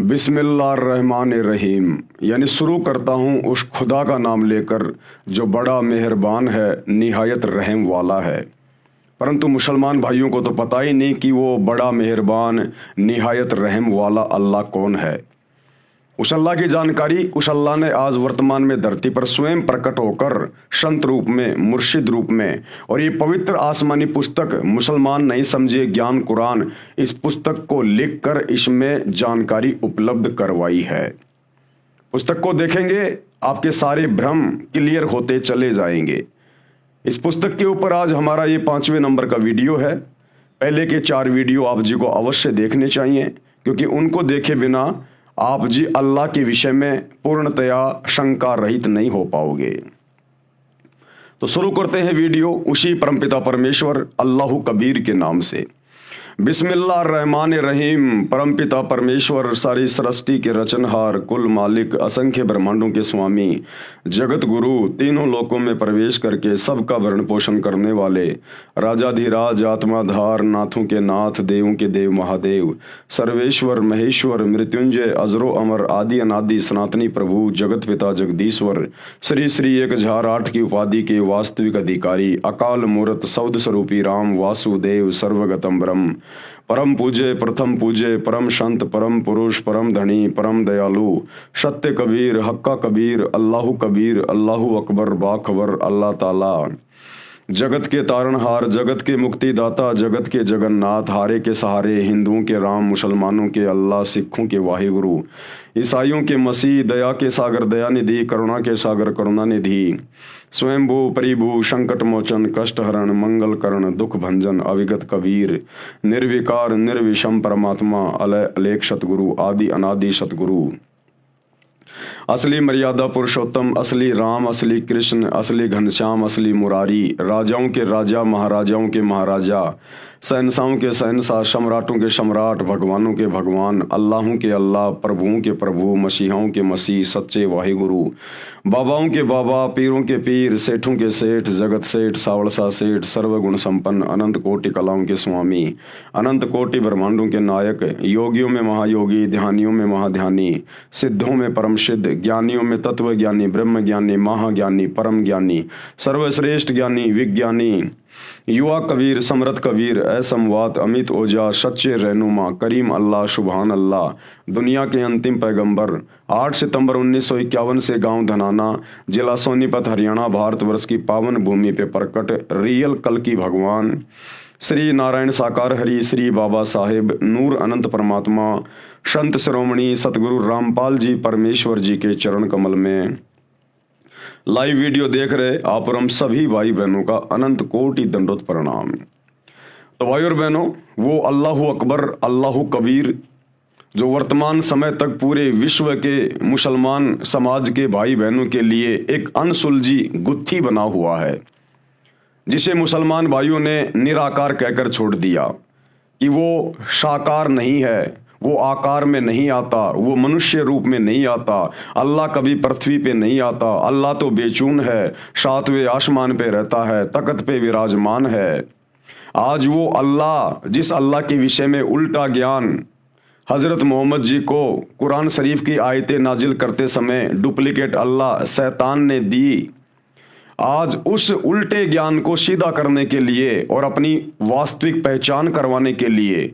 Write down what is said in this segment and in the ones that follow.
बिस्मिल्लाहिर्रहमानिर्रहीम यानी शुरू करता हूँ उस खुदा का नाम लेकर जो बड़ा मेहरबान है, निहायत रहम वाला है। परंतु मुसलमान भाइयों को तो पता ही नहीं कि वो बड़ा मेहरबान निहायत रहम वाला अल्लाह कौन है। उस अल्लाह की जानकारी उस अल्लाह ने आज वर्तमान में धरती पर स्वयं प्रकट होकर संत रूप में, मुर्शिद रूप में, और ये पवित्र आसमानी पुस्तक मुसलमान नहीं समझे ज्ञान कुरान, इस पुस्तक को लिखकर इसमें जानकारी उपलब्ध करवाई है। पुस्तक को देखेंगे आपके सारे भ्रम क्लियर होते चले जाएंगे। इस पुस्तक के ऊपर आज हमारा ये 5वें नंबर का वीडियो है। पहले के 4 वीडियो आप जी को अवश्य देखने चाहिए, क्योंकि उनको देखे बिना आप जी अल्लाह के विषय में पूर्णतया शंका रहित नहीं हो पाओगे। तो शुरू करते हैं वीडियो उसी परमपिता परमेश्वर अल्लाह कबीर के नाम से। बिस्मिल्लाहिर्रहमानिर्रहीम। परमपिता परमेश्वर सारी सृष्टि के रचनहार, कुल मालिक, असंख्य ब्रह्मांडों के स्वामी, जगत गुरु, तीनों लोकों में प्रवेश करके सबका भरण पोषण करने वाले, राजाधिराज, आत्माधार, नाथों के नाथ, देवों के देव महादेव, सर्वेश्वर, महेश्वर, मृत्युंजय, अजरो अमर, आदि अनादि, सनातनी प्रभु, जगत पिता जगदीश्वर, श्री श्री 1008 की उपाधि के वास्तविक अधिकारी, अकाल मूर्त, सौद स्वरूपी राम, वासुदेव, सर्वगतम ब्रह्म, परम पूज्य, प्रथम पूज्य, परम संत, परम पुरुष, परम धनी, परम दयालु, सत्य कबीर, हक्का कबीर, अल्लाहु कबीर, अल्लाहु अकबर, बाखबर, अल्लाह ताला, जगत के तारणहार, जगत के मुक्तिदाता, जगत के जगन्नाथ, हारे के सहारे, हिंदुओं के राम, मुसलमानों के अल्लाह, सिखों के वाहिगुरु, ईसाइयों के मसीह, दया के सागर दयानिधि, करुणा के सागर करुणानिधि, स्वयंभू परिभू, संकट मोचन, कष्ट हरण, मंगल करण, दुख भंजन, अविगत कबीर, निर्विकार निर्विषम परमात्मा, अलय अलेख सतगुरु, आदि अनादि सतगुरु, असली मर्यादा पुरुषोत्तम, असली राम, असली कृष्ण, असली घनश्याम, असली मुरारी, राजाओं के राजा, महाराजाओं के महाराजा, शहंशाहों के शहंशाह, सम्राटों के सम्राट, भगवानों के भगवान, अल्लाहों के अल्लाह, प्रभुओं के प्रभु, मसीहाओं के मसीह, सच्चे वाहिगुरु, बाबाओं के बाबा, पीरों के पीर, सेठों के सेठ, जगत सेठ, सावड़सा सेठ, सर्वगुण संपन्न, अनंत कोटि कलाओं के स्वामी, अनंत कोटि ब्रह्मांडों के नायक, योगियों में महायोगी, ध्यानियों में महाध्यानी, सिद्धों में परम सिद्ध, ज्ञानियों में तत्व ज्ञानी, ब्रह्म ज्ञानी, महाज्ञानी, परम ज्ञानी, सर्वश्रेष्ठ ज्ञानी, विज्ञानी, युवा कबीर, समरथ कबीर, असमवात, अमित ओजा, सच्चे रहनुमा, करीम अल्लाह, सुभान अल्लाह, दुनिया के अंतिम पैगंबर, 8 सितंबर 1951 से गांव धनाना, जिला सोनीपत, हरियाणा, भारतवर्ष की पावन भूमि पे प्रकट रियल कल की भगवान, श्री नारायण साकार हरि, श्री बाबा साहेब नूर अनंत परमात्मा, संत शिरोमणि सतगुरु रामपाल जी परमेश्वर जी के चरण कमल में लाइव वीडियो देख रहे आप और हम सभी भाई बहनों का अनंत कोटि दंडोत प्रणाम। तो भाई और बहनों, वो अल्लाहु अकबर, अल्लाहु कबीर जो वर्तमान समय तक पूरे विश्व के मुसलमान समाज के भाई बहनों के लिए एक अनसुलझी गुत्थी बना हुआ है, जिसे मुसलमान भाइयों ने निराकार कहकर छोड़ दिया कि वो साकार नहीं है, वो आकार में नहीं आता, वो मनुष्य रूप में नहीं आता, अल्लाह कभी पृथ्वी पे नहीं आता, अल्लाह तो बेचून है, 7वें आसमान पे रहता है, तख्त पे विराजमान है। आज वो अल्लाह, जिस अल्लाह के विषय में उल्टा ज्ञान हजरत मोहम्मद जी को कुरान शरीफ की आयतें नाजिल करते समय डुप्लीकेट अल्लाह शैतान ने दी, आज उस उल्टे ज्ञान को सीधा करने के लिए और अपनी वास्तविक पहचान करवाने के लिए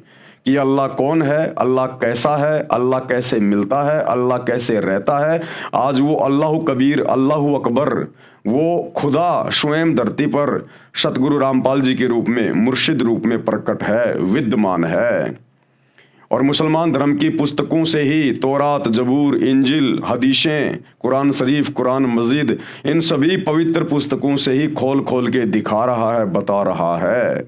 कि अल्लाह कौन है, अल्लाह कैसा है, अल्लाह कैसे मिलता है, अल्लाह कैसे रहता है, आज वो अल्लाहु कबीर, अल्लाहु अकबर, वो खुदा स्वयं धरती पर सतगुरु रामपाल जी के रूप में, मुर्शिद रूप में प्रकट है, विद्यमान है। और मुसलमान धर्म की पुस्तकों से ही तौरात, जबूर, इंजिल, हदीसें, कुरान शरीफ, कुरान मजीद, इन सभी पवित्र पुस्तकों से ही खोल खोल के दिखा रहा है, बता रहा है।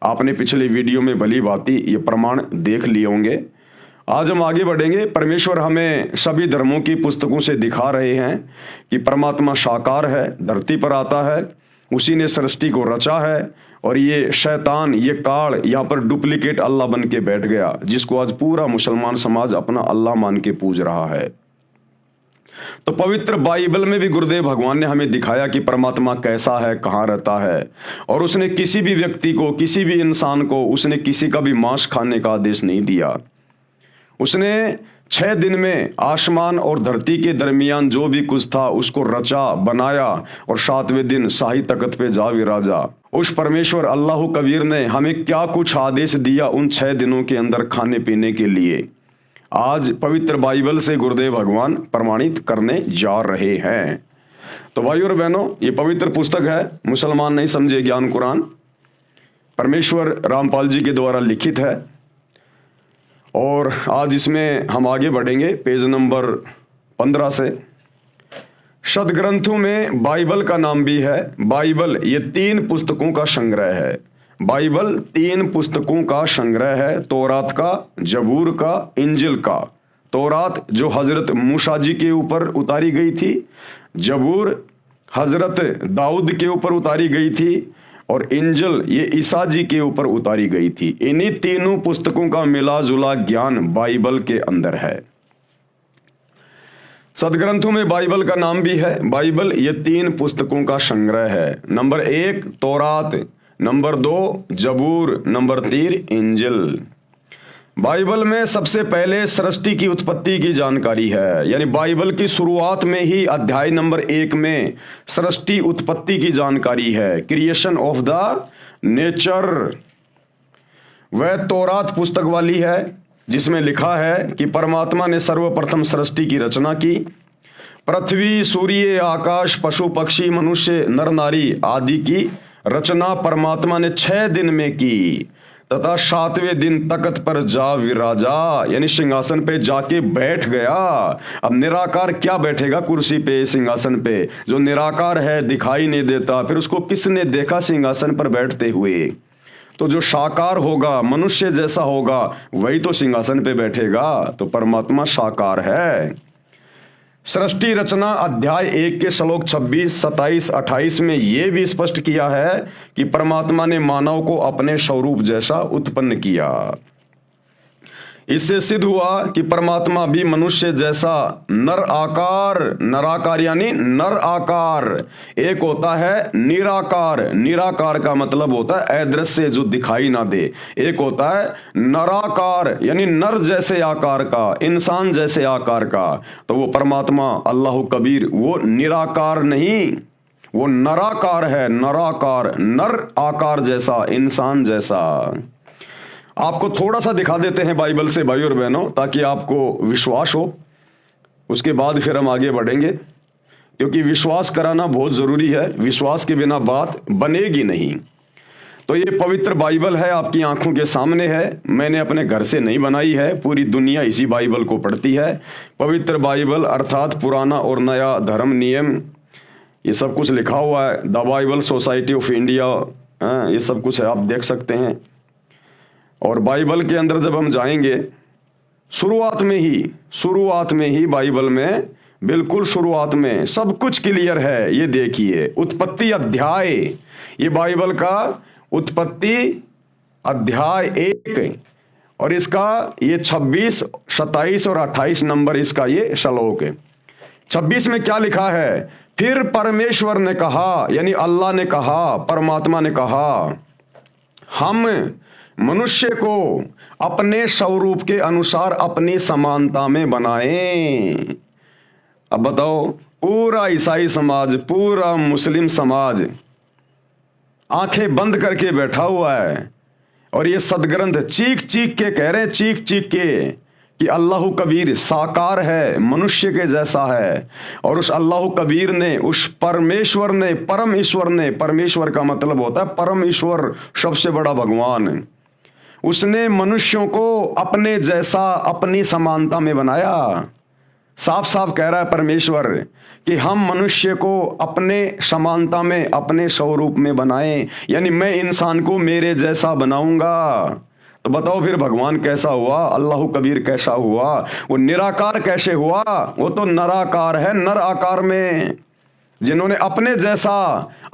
आपने पिछले वीडियो में भली भांति ये प्रमाण देख लिए होंगे। आज हम आगे बढ़ेंगे। परमेश्वर हमें सभी धर्मों की पुस्तकों से दिखा रहे हैं कि परमात्मा साकार है, धरती पर आता है, उसी ने सृष्टि को रचा है, और ये शैतान, ये काल यहाँ पर डुप्लीकेट अल्लाह बन के बैठ गया, जिसको आज पूरा मुसलमान समाज अपना अल्लाह मान के पूज रहा है। तो पवित्र बाइबल में भी गुरुदेव भगवान ने हमें दिखाया कि परमात्मा कैसा है, कहाँ रहता है, और उसने किसी भी व्यक्ति को, किसी भी इंसान को उसने किसी का भी मांस खाने का आदेश नहीं दिया। उसने 6 दिन में आसमान और धरती के दरमियान जो भी कुछ था उसको रचा बनाया और 7वें दिन शाही तख्त पे जा विराजा। उस परमेश्वर अल्लाह कबीर ने हमें क्या कुछ आदेश दिया उन 6 दिनों के अंदर खाने पीने के लिए, आज पवित्र बाइबल से गुरुदेव भगवान प्रमाणित करने जा रहे हैं। तो भाइयों और बहनों, ये पवित्र पुस्तक है मुसलमान नहीं समझे ज्ञान कुरान, परमेश्वर रामपाल जी के द्वारा लिखित है। और आज इसमें हम आगे बढ़ेंगे पेज नंबर 15 से। सदग्रंथों में बाइबल का नाम भी है। बाइबल ये 3 पुस्तकों का संग्रह है। बाइबल 3 पुस्तकों का संग्रह है, तौरात का, जबूर का, इंजिल का। तौरात जो हजरत मूसा जी के ऊपर उतारी गई थी, जबूर हजरत दाऊद के ऊपर उतारी गई थी, और इंजिल ये ईसा जी के ऊपर उतारी गई थी। इन्हीं तीनों पुस्तकों का मिला जुला ज्ञान बाइबल के अंदर है। सदग्रंथों में बाइबल का नाम भी है। बाइबल ये 3 पुस्तकों का संग्रह है। नंबर 1 तौरात, नंबर 2 जबूर, नंबर 3 इंजिल। बाइबल में सबसे पहले सृष्टि की उत्पत्ति की जानकारी है, यानी बाइबल की शुरुआत में ही अध्याय नंबर 1 में सृष्टि उत्पत्ति की जानकारी है, क्रिएशन ऑफ द नेचर। वह तौरात पुस्तक वाली है जिसमें लिखा है कि परमात्मा ने सर्वप्रथम सृष्टि की रचना की। पृथ्वी, सूर्य, आकाश, पशु पक्षी, मनुष्य, नर नारी आदि की रचना परमात्मा ने 6 दिन में की तथा 7वें दिन तख्त पर जा विराजा, यानी सिंहासन पे जाके बैठ गया। अब निराकार क्या बैठेगा कुर्सी पे, सिंहासन पे? जो निराकार है, दिखाई नहीं देता, फिर उसको किसने देखा सिंहासन पर बैठते हुए? तो जो साकार होगा, मनुष्य जैसा होगा, वही तो सिंहासन पे बैठेगा। तो परमात्मा साकार है। सृष्टि रचना अध्याय 1 के श्लोक 26, 27, 28 में यह भी स्पष्ट किया है कि परमात्मा ने मानव को अपने स्वरूप जैसा उत्पन्न किया। इससे सिद्ध हुआ कि परमात्मा भी मनुष्य जैसा नराकार यानी नर आकार। एक होता है निराकार, निराकार का मतलब होता है अदृश्य, जो दिखाई ना दे। एक होता है नराकार यानी नर जैसे आकार का, इंसान जैसे आकार का। तो वो परमात्मा अल्लाह कबीर वो निराकार नहीं, वो नराकार है, नराकार, नर आकार जैसा, इंसान जैसा। आपको थोड़ा सा दिखा देते हैं बाइबल से भाई और बहनों, ताकि आपको विश्वास हो। उसके बाद फिर हम आगे बढ़ेंगे, क्योंकि विश्वास कराना बहुत जरूरी है। विश्वास के बिना बात बनेगी नहीं। तो ये पवित्र बाइबल है, आपकी आंखों के सामने है। मैंने अपने घर से नहीं बनाई है, पूरी दुनिया इसी बाइबल को पढ़ती है। पवित्र बाइबल अर्थात पुराना और नया धर्म नियम, ये सब कुछ लिखा हुआ है। The Bible society of India, ये सब कुछ है, आप देख सकते हैं। और बाइबल के अंदर जब हम जाएंगे, शुरुआत में ही बाइबल में, बिल्कुल शुरुआत में सब कुछ क्लियर है। ये देखिए, उत्पत्ति अध्याय, ये बाइबल का उत्पत्ति अध्याय 1, और इसका ये 26, 27 और 28 नंबर इसका ये श्लोक है। 26 में क्या लिखा है? फिर परमेश्वर ने कहा, यानी अल्लाह ने कहा, परमात्मा ने कहा, हम मनुष्य को अपने स्वरूप के अनुसार अपनी समानता में बनाएं। अब बताओ, पूरा ईसाई समाज, पूरा मुस्लिम समाज आंखें बंद करके बैठा हुआ है, और ये सदग्रंथ चीख चीख के कह रहे हैं, चीख चीख के, कि अल्लाह कबीर साकार है, मनुष्य के जैसा है। और उस अल्लाह कबीर ने, उस परमेश्वर ने, परम ईश्वर ने, परमेश्वर का मतलब होता है परम ईश्वर, सबसे बड़ा भगवान, उसने मनुष्यों को अपने जैसा, अपनी समानता में बनाया। साफ साफ कह रहा है परमेश्वर कि हम मनुष्य को अपने समानता में, अपने स्वरूप में बनाएं, यानी मैं इंसान को मेरे जैसा बनाऊंगा। तो बताओ फिर भगवान कैसा हुआ, अल्लाह कबीर कैसा हुआ, वो निराकार कैसे हुआ? वो तो नराकार है, नर आकार में, जिन्होंने अपने जैसा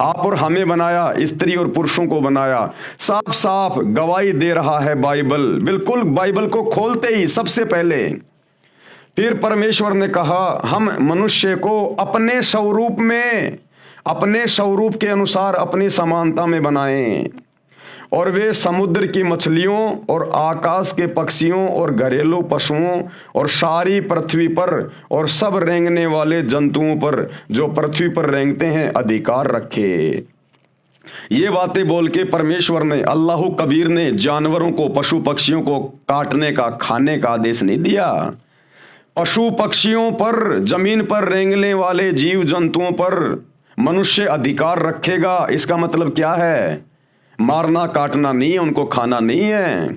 आप और हमें बनाया, स्त्री और पुरुषों को बनाया। साफ साफ गवाही दे रहा है बाइबल, बिल्कुल बाइबल को खोलते ही सबसे पहले। फिर परमेश्वर ने कहा, हम मनुष्य को अपने स्वरूप में, अपने स्वरूप के अनुसार, अपनी समानता में बनाएं। और वे समुद्र की मछलियों और आकाश के पक्षियों और घरेलू पशुओं और सारी पृथ्वी पर और सब रेंगने वाले जंतुओं पर जो पृथ्वी पर रेंगते हैं अधिकार रखे। ये बातें बोल के परमेश्वर ने, अल्लाह कबीर ने जानवरों को, पशु पक्षियों को काटने का, खाने का आदेश नहीं दिया। पशु पक्षियों पर, जमीन पर रेंगने वाले जीव जंतुओं पर मनुष्य अधिकार रखेगा। इसका मतलब क्या है? मारना काटना नहीं है, उनको खाना नहीं है,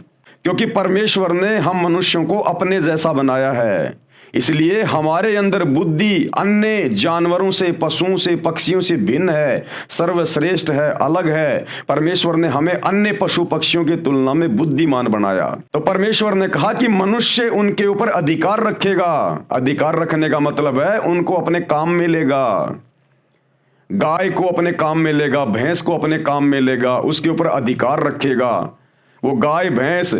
क्योंकि परमेश्वर ने हम मनुष्यों को अपने जैसा बनाया है। इसलिए हमारे अंदर बुद्धि अन्य जानवरों से, पशुओं से, पक्षियों से भिन्न है, सर्वश्रेष्ठ है, अलग है। परमेश्वर ने हमें अन्य पशु पक्षियों की तुलना में बुद्धिमान बनाया। तो परमेश्वर ने कहा कि मनुष्य उनके ऊपर अधिकार रखेगा। अधिकार रखने का मतलब है उनको अपने काम में लेगा। गाय को अपने काम में लेगा, भैंस को अपने काम में लेगा, उसके ऊपर अधिकार रखेगा। वो गाय भैंस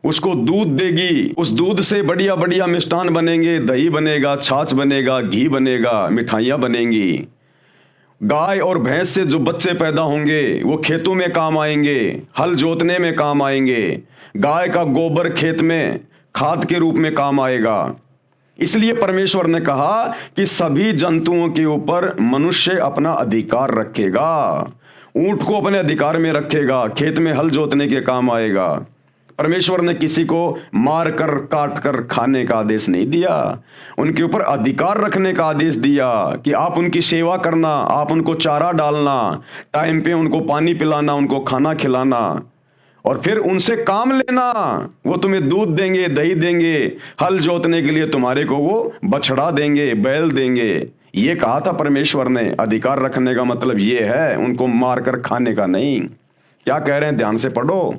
उसको दूध देगी, उस दूध से बढ़िया बढ़िया मिष्ठान बनेंगे, दही बनेगा, छाछ बनेगा, घी बनेगा, मिठाइयाँ बनेंगी। गाय और भैंस से जो बच्चे पैदा होंगे वो खेतों में काम आएंगे, हल जोतने में काम आएंगे। गाय का गोबर खेत में खाद के रूप में काम आएगा। इसलिए परमेश्वर ने कहा कि सभी जंतुओं के ऊपर मनुष्य अपना अधिकार रखेगा। ऊंट को अपने अधिकार में रखेगा, खेत में हल जोतने के काम आएगा। परमेश्वर ने किसी को मार कर, काट कर खाने का आदेश नहीं दिया, उनके ऊपर अधिकार रखने का आदेश दिया कि आप उनकी सेवा करना, आप उनको चारा डालना, टाइम पे उनको पानी पिलाना, उनको खाना खिलाना, और फिर उनसे काम लेना। वो तुम्हें दूध देंगे, दही देंगे, हल जोतने के लिए तुम्हारे को वो बछड़ा देंगे, बैल देंगे। ये कहा था परमेश्वर ने। अधिकार रखने का मतलब ये है, उनको मार कर खाने का नहीं। क्या कह रहे हैं, ध्यान से पढ़ो।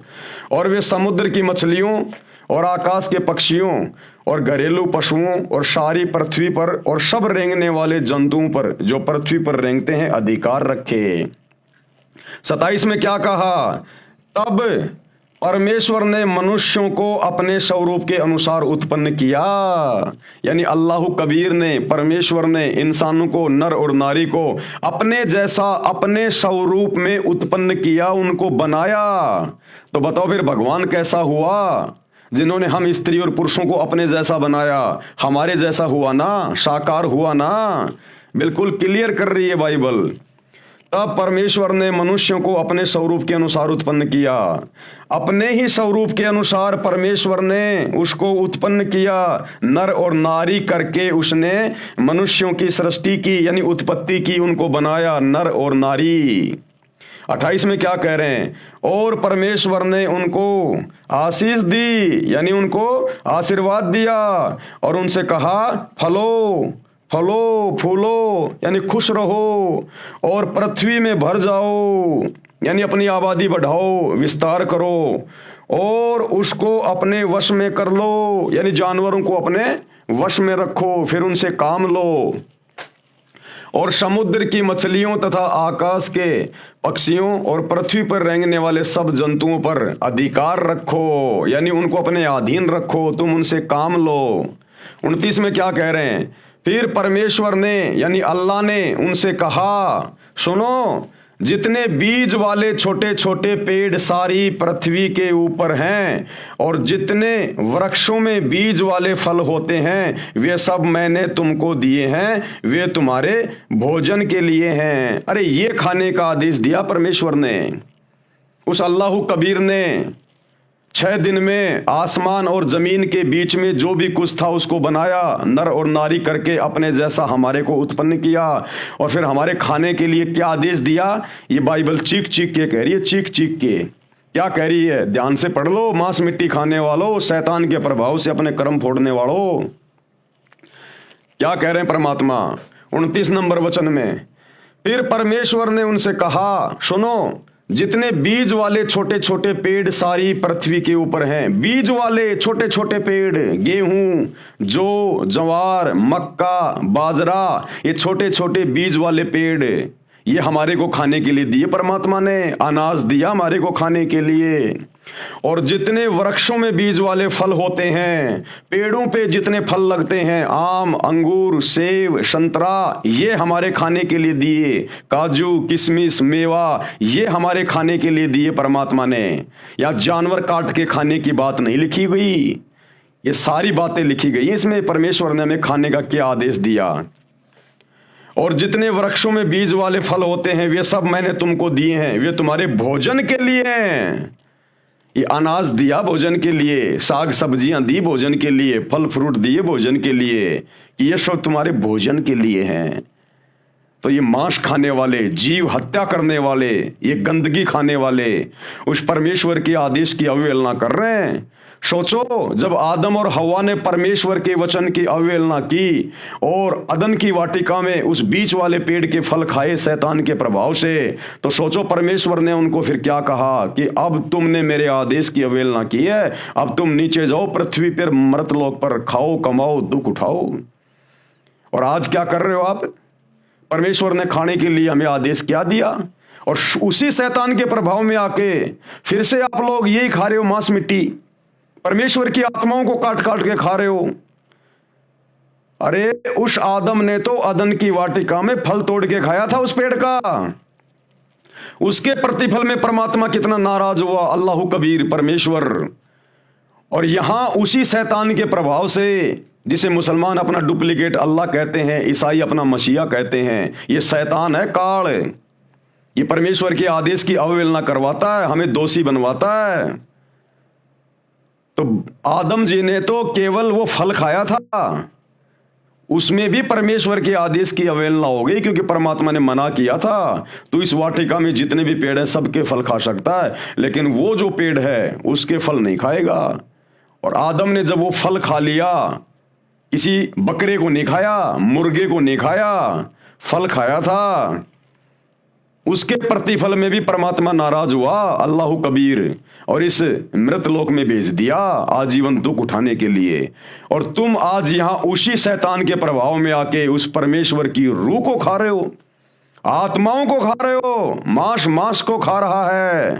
और वे समुद्र की मछलियों और आकाश के पक्षियों और घरेलू पशुओं और सारी पृथ्वी पर और सब रेंगने वाले जंतुओं पर जो पृथ्वी पर रेंगते हैं अधिकार रखे। 27 में क्या कहा? तब परमेश्वर ने मनुष्यों को अपने स्वरूप के अनुसार उत्पन्न किया। यानी अल्लाह कबीर ने, परमेश्वर ने इंसानों को, नर और नारी को अपने जैसा, अपने स्वरूप में उत्पन्न किया, उनको बनाया। तो बताओ फिर भगवान कैसा हुआ? जिन्होंने हम स्त्री और पुरुषों को अपने जैसा बनाया, हमारे जैसा हुआ ना, साकार हुआ ना। बिल्कुल क्लियर कर रही है बाइबल। तब परमेश्वर ने मनुष्यों को अपने स्वरूप के अनुसार उत्पन्न किया। अपने ही स्वरूप के अनुसार परमेश्वर ने उसको उत्पन्न किया, नर और नारी करके उसने मनुष्यों की सृष्टि की, यानी उत्पत्ति की, उनको बनाया नर और नारी। 28 में क्या कह रहे हैं? और परमेश्वर ने उनको आशीष दी, यानी उनको आशीर्वाद दिया, और उनसे कहा फलो फलो फूलो, यानी खुश रहो और पृथ्वी में भर जाओ, यानी अपनी आबादी बढ़ाओ, विस्तार करो, और उसको अपने वश में कर लो, यानी जानवरों को अपने वश में रखो, फिर उनसे काम लो। और समुद्र की मछलियों तथा आकाश के पक्षियों और पृथ्वी पर रेंगने वाले सब जंतुओं पर अधिकार रखो, यानी उनको अपने अधीन रखो, तुम उनसे काम लो। 29 में क्या कह रहे हैं? फिर परमेश्वर ने, यानी अल्लाह ने उनसे कहा, सुनो, जितने बीज वाले छोटे छोटे पेड़ सारी पृथ्वी के ऊपर हैं और जितने वृक्षों में बीज वाले फल होते हैं, वे सब मैंने तुमको दिए हैं, वे तुम्हारे भोजन के लिए हैं। अरे ये खाने का आदेश दिया परमेश्वर ने। उस अल्लाह कबीर ने 6 दिन में आसमान और जमीन के बीच में जो भी कुछ था उसको बनाया, नर और नारी करके अपने जैसा हमारे को उत्पन्न किया, और फिर हमारे खाने के लिए क्या आदेश दिया? ये बाइबल चीख चीख के कह रही है, चीख चीख के। क्या कह रही है? ध्यान से पढ़ लो। मांस मिट्टी खाने वालों, शैतान के प्रभाव से अपने कर्म फोड़ने वालों, क्या कह रहे हैं परमात्मा 29 नंबर वचन में? फिर परमेश्वर ने उनसे कहा, सुनो, जितने बीज वाले छोटे छोटे पेड़ सारी पृथ्वी के ऊपर हैं, बीज वाले छोटे छोटे पेड़, गेहूं, जौ, जवार, मक्का, बाजरा, ये छोटे छोटे बीज वाले पेड़, ये हमारे को खाने के लिए दिए। परमात्मा ने अनाज दिया हमारे को खाने के लिए। और जितने वृक्षों में बीज वाले फल होते हैं, पेड़ों पे जितने फल लगते हैं, आम, अंगूर, सेब, संतरा, ये हमारे खाने के लिए दिए, काजू, किशमिश, मेवा, ये हमारे खाने के लिए दिए परमात्मा ने। या जानवर काट के खाने की बात नहीं लिखी गई, ये सारी बातें लिखी गई। इसमें परमेश्वर ने हमें खाने का क्या आदेश दिया। और जितने वृक्षों में बीज वाले फल होते हैं वे सब मैंने तुमको दिए हैं, वे तुम्हारे भोजन के लिए हैं। ये अनाज दिया भोजन के लिए, साग सब्जियां दी भोजन के लिए, फल फ्रूट दिए भोजन के लिए, कि ये सब तुम्हारे भोजन के लिए हैं। तो ये मांस खाने वाले, जीव हत्या करने वाले, ये गंदगी खाने वाले उस परमेश्वर के आदेश की अवहेलना कर रहे हैं। सोचो, जब आदम और हवा ने परमेश्वर के वचन की अवहेलना की और अदन की वाटिका में उस बीच वाले पेड़ के फल खाए शैतान के प्रभाव से, तो सोचो परमेश्वर ने उनको फिर क्या कहा कि अब तुमने मेरे आदेश की अवहेलना की है, अब तुम नीचे जाओ पृथ्वी पर, मर्तलोक पर खाओ, कमाओ, दुख उठाओ। और आज क्या कर रहे हो आप? परमेश्वर ने खाने के लिए हमें आदेश क्या दिया, और उसी शैतान के प्रभाव में आके फिर से आप लोग यही खा रहे हो, मांस मिट्टी, परमेश्वर की आत्माओं को काट काट के खा रहे हो। अरे उस आदम ने तो अदन की वाटिका में फल तोड़ के खाया था उस पेड़ का, उसके प्रतिफल में परमात्मा कितना नाराज हुआ, अल्लाह कबीर परमेश्वर। और यहां उसी शैतान के प्रभाव से, जिसे मुसलमान अपना डुप्लीकेट अल्लाह कहते हैं, ईसाई अपना मसीहा कहते हैं, ये शैतान है, काल, ये परमेश्वर के आदेश की अवहेलना करवाता है, हमें दोषी बनवाता है। तो आदम जी ने तो केवल वो फल खाया था, उसमें भी परमेश्वर के आदेश की अवहेलना हो गई, क्योंकि परमात्मा ने मना किया था तो इस वाटिका में जितने भी पेड़ हैं सबके फल खा सकता है, लेकिन वो जो पेड़ है उसके फल नहीं खाएगा। और आदम ने जब वो फल खा लिया, किसी बकरे को नहीं खाया, मुर्गे को नहीं खाया, फल खाया था, उसके प्रतिफल में भी परमात्मा नाराज हुआ, अल्लाह कबीर, और इस मृत लोक में भेज दिया आजीवन दुख उठाने के लिए। और तुम आज यहां उसी शैतान के प्रभाव में आके उस परमेश्वर की रूह को खा रहे हो, आत्माओं को खा रहे हो, मांस को खा रहा है।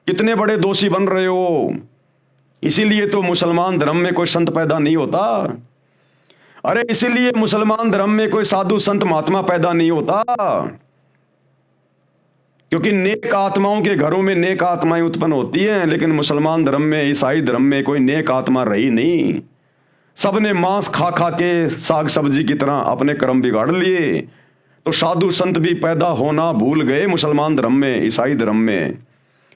कितने बड़े दोषी बन रहे हो। इसीलिए तो मुसलमान धर्म में कोई संत पैदा नहीं होता। अरे इसीलिए मुसलमान धर्म में कोई साधु संत महात्मा पैदा नहीं होता, क्योंकि नेक आत्माओं के घरों में नेक आत्माएं उत्पन्न होती हैं। लेकिन मुसलमान धर्म में, ईसाई धर्म में कोई नेक आत्मा रही नहीं। सबने मांस खा खा के साग सब्जी की तरह अपने कर्म बिगाड़ लिए। तो साधु संत भी पैदा होना भूल गए मुसलमान धर्म में, ईसाई धर्म में।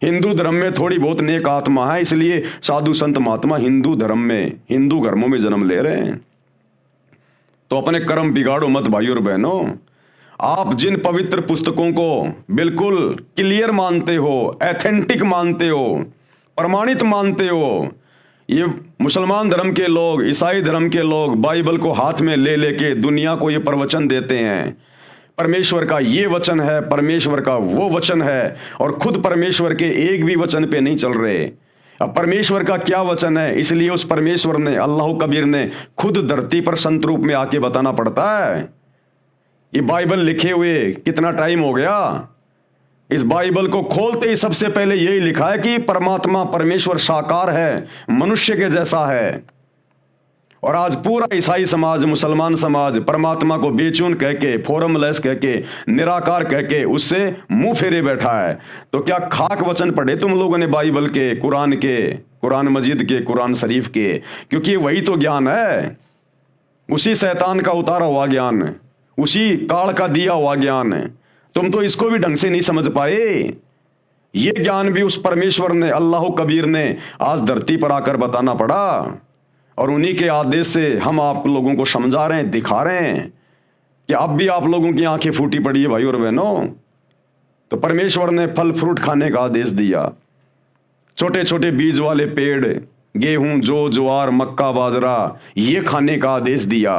हिंदू धर्म में थोड़ी बहुत नेक आत्मा है, इसलिए साधु संत महात्मा हिंदू धर्म में, हिंदू धर्मों में जन्म ले रहे हैं। तो अपने कर्म बिगाड़ो मत भाइयों और बहनों। आप जिन पवित्र पुस्तकों को बिल्कुल क्लियर मानते हो, एथेंटिक मानते हो, प्रमाणित मानते हो, ये मुसलमान धर्म के लोग, ईसाई धर्म के लोग बाइबल को हाथ में ले लेके दुनिया को ये प्रवचन देते हैं, परमेश्वर का ये वचन है, परमेश्वर का वो वचन है, और खुद परमेश्वर के एक भी वचन पे नहीं चल रहे। अब परमेश्वर का क्या वचन है, इसलिए उस परमेश्वर ने, अल्लाह कबीर ने खुद धरती पर संत रूप में आके बताना पड़ता है। ये बाइबल लिखे हुए कितना टाइम हो गया। इस बाइबल को खोलते ही सबसे पहले यही लिखा है कि परमात्मा, परमेश्वर साकार है, मनुष्य के जैसा है। और आज पूरा ईसाई समाज, मुसलमान समाज परमात्मा को बेचून कह के, फॉर्मलेस कह के, निराकार कह के उससे मुंह फेरे बैठा है। तो क्या खाक वचन पढ़े तुम लोगों ने बाइबल के, कुरान मजीद के, कुरान शरीफ के? क्योंकि वही तो ज्ञान है, उसी शैतान का उतारा हुआ ज्ञान, उसी काल का दिया हुआ ज्ञान है। तुम तो इसको भी ढंग से नहीं समझ पाए। ये ज्ञान भी उस परमेश्वर ने, अल्लाह कबीर ने आज धरती पर आकर बताना पड़ा। और उन्हीं के आदेश से हम आप लोगों को समझा रहे हैं, दिखा रहे हैं कि अब भी आप लोगों की आंखें फूटी पड़ी है भाई और बहनों। तो परमेश्वर ने फल फ्रूट खाने का आदेश दिया। छोटे छोटे बीज वाले पेड़, गेहूं, जौ, ज्वार, मक्का, बाजरा, ये खाने का आदेश दिया।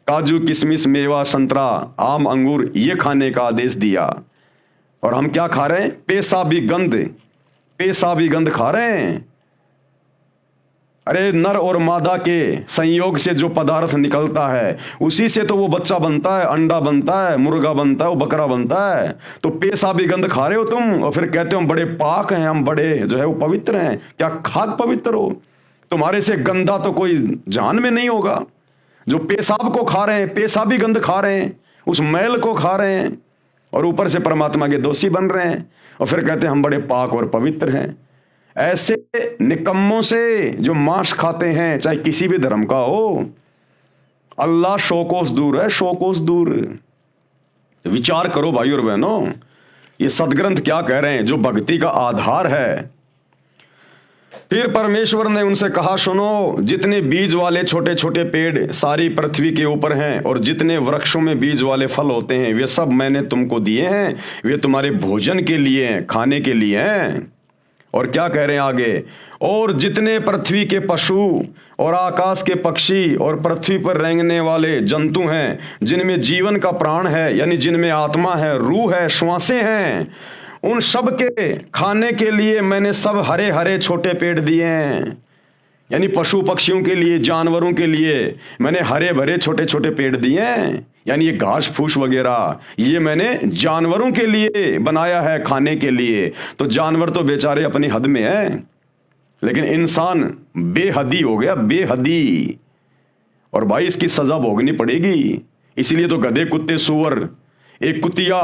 काजू, किशमिश, मेवा, संतरा, आम, अंगूर, ये खाने का आदेश दिया। और हम क्या खा रहे हैं? पेशाबी गंध खा रहे हैं। अरे नर और मादा के संयोग से जो पदार्थ निकलता है उसी से तो वो बच्चा बनता है, अंडा बनता है, मुर्गा बनता है, वो बकरा बनता है। तो पेशाबी गंध खा रहे हो तुम और फिर कहते हो हम बड़े पाक हैं, हम बड़े जो है वो पवित्र हैं। क्या खाक पवित्र हो? तुम्हारे से गंदा तो कोई जान में नहीं होगा। जो पेशाब को खा रहे हैं, पेशाबी गंध खा रहे हैं, उस मैल को खा रहे हैं और ऊपर से परमात्मा के दोषी बन रहे हैं और फिर कहते हैं हम बड़े पाक और पवित्र हैं। ऐसे निकम्मों से जो मांस खाते हैं, चाहे किसी भी धर्म का हो, अल्लाह सौ कोस दूर है, सौ कोस दूर। विचार करो भाई और बहनों, ये सदग्रंथ क्या कह रहे हैं, जो भक्ति का आधार है। फिर परमेश्वर ने उनसे कहा, सुनो, जितने बीज वाले छोटे छोटे पेड़ सारी पृथ्वी के ऊपर हैं और जितने वृक्षों में बीज वाले फल होते हैं वे सब मैंने तुमको दिए हैं। वे तुम्हारे भोजन के लिए हैं, खाने के लिए हैं। और क्या कह रहे हैं आगे, और जितने पृथ्वी के पशु और आकाश के पक्षी और पृथ्वी पर रेंगने वाले जंतु हैं, जिनमें जीवन का प्राण है, यानी जिनमें आत्मा है, रूह है, श्वासें हैं, उन सब के खाने के लिए मैंने सब हरे हरे छोटे पेड़ दिए हैं। यानी पशु पक्षियों के लिए, जानवरों के लिए मैंने हरे भरे छोटे छोटे पेड़ दिए हैं। यानी ये घास फूस वगैरह ये मैंने जानवरों के लिए बनाया है, खाने के लिए। तो जानवर तो बेचारे अपनी हद में है, लेकिन इंसान बेहदी हो गया, बेहदी। और भाई इसकी सजा भोगनी पड़ेगी। इसलिए तो गधे, कुत्ते, सुअर, एक कुतिया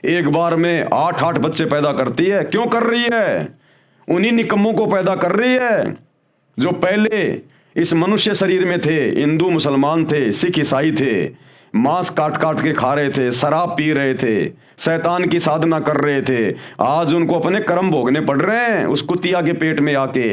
एक बार में 8-8 बच्चे पैदा करती है। क्यों कर रही है? उन्हीं निकम्मों को पैदा कर रही है जो पहले इस मनुष्य शरीर में थे, हिंदू मुसलमान थे, सिख ईसाई थे, मांस काट काट के खा रहे थे, शराब पी रहे थे, शैतान की साधना कर रहे थे। आज उनको अपने कर्म भोगने पड़ रहे हैं उस कुतिया के पेट में आके।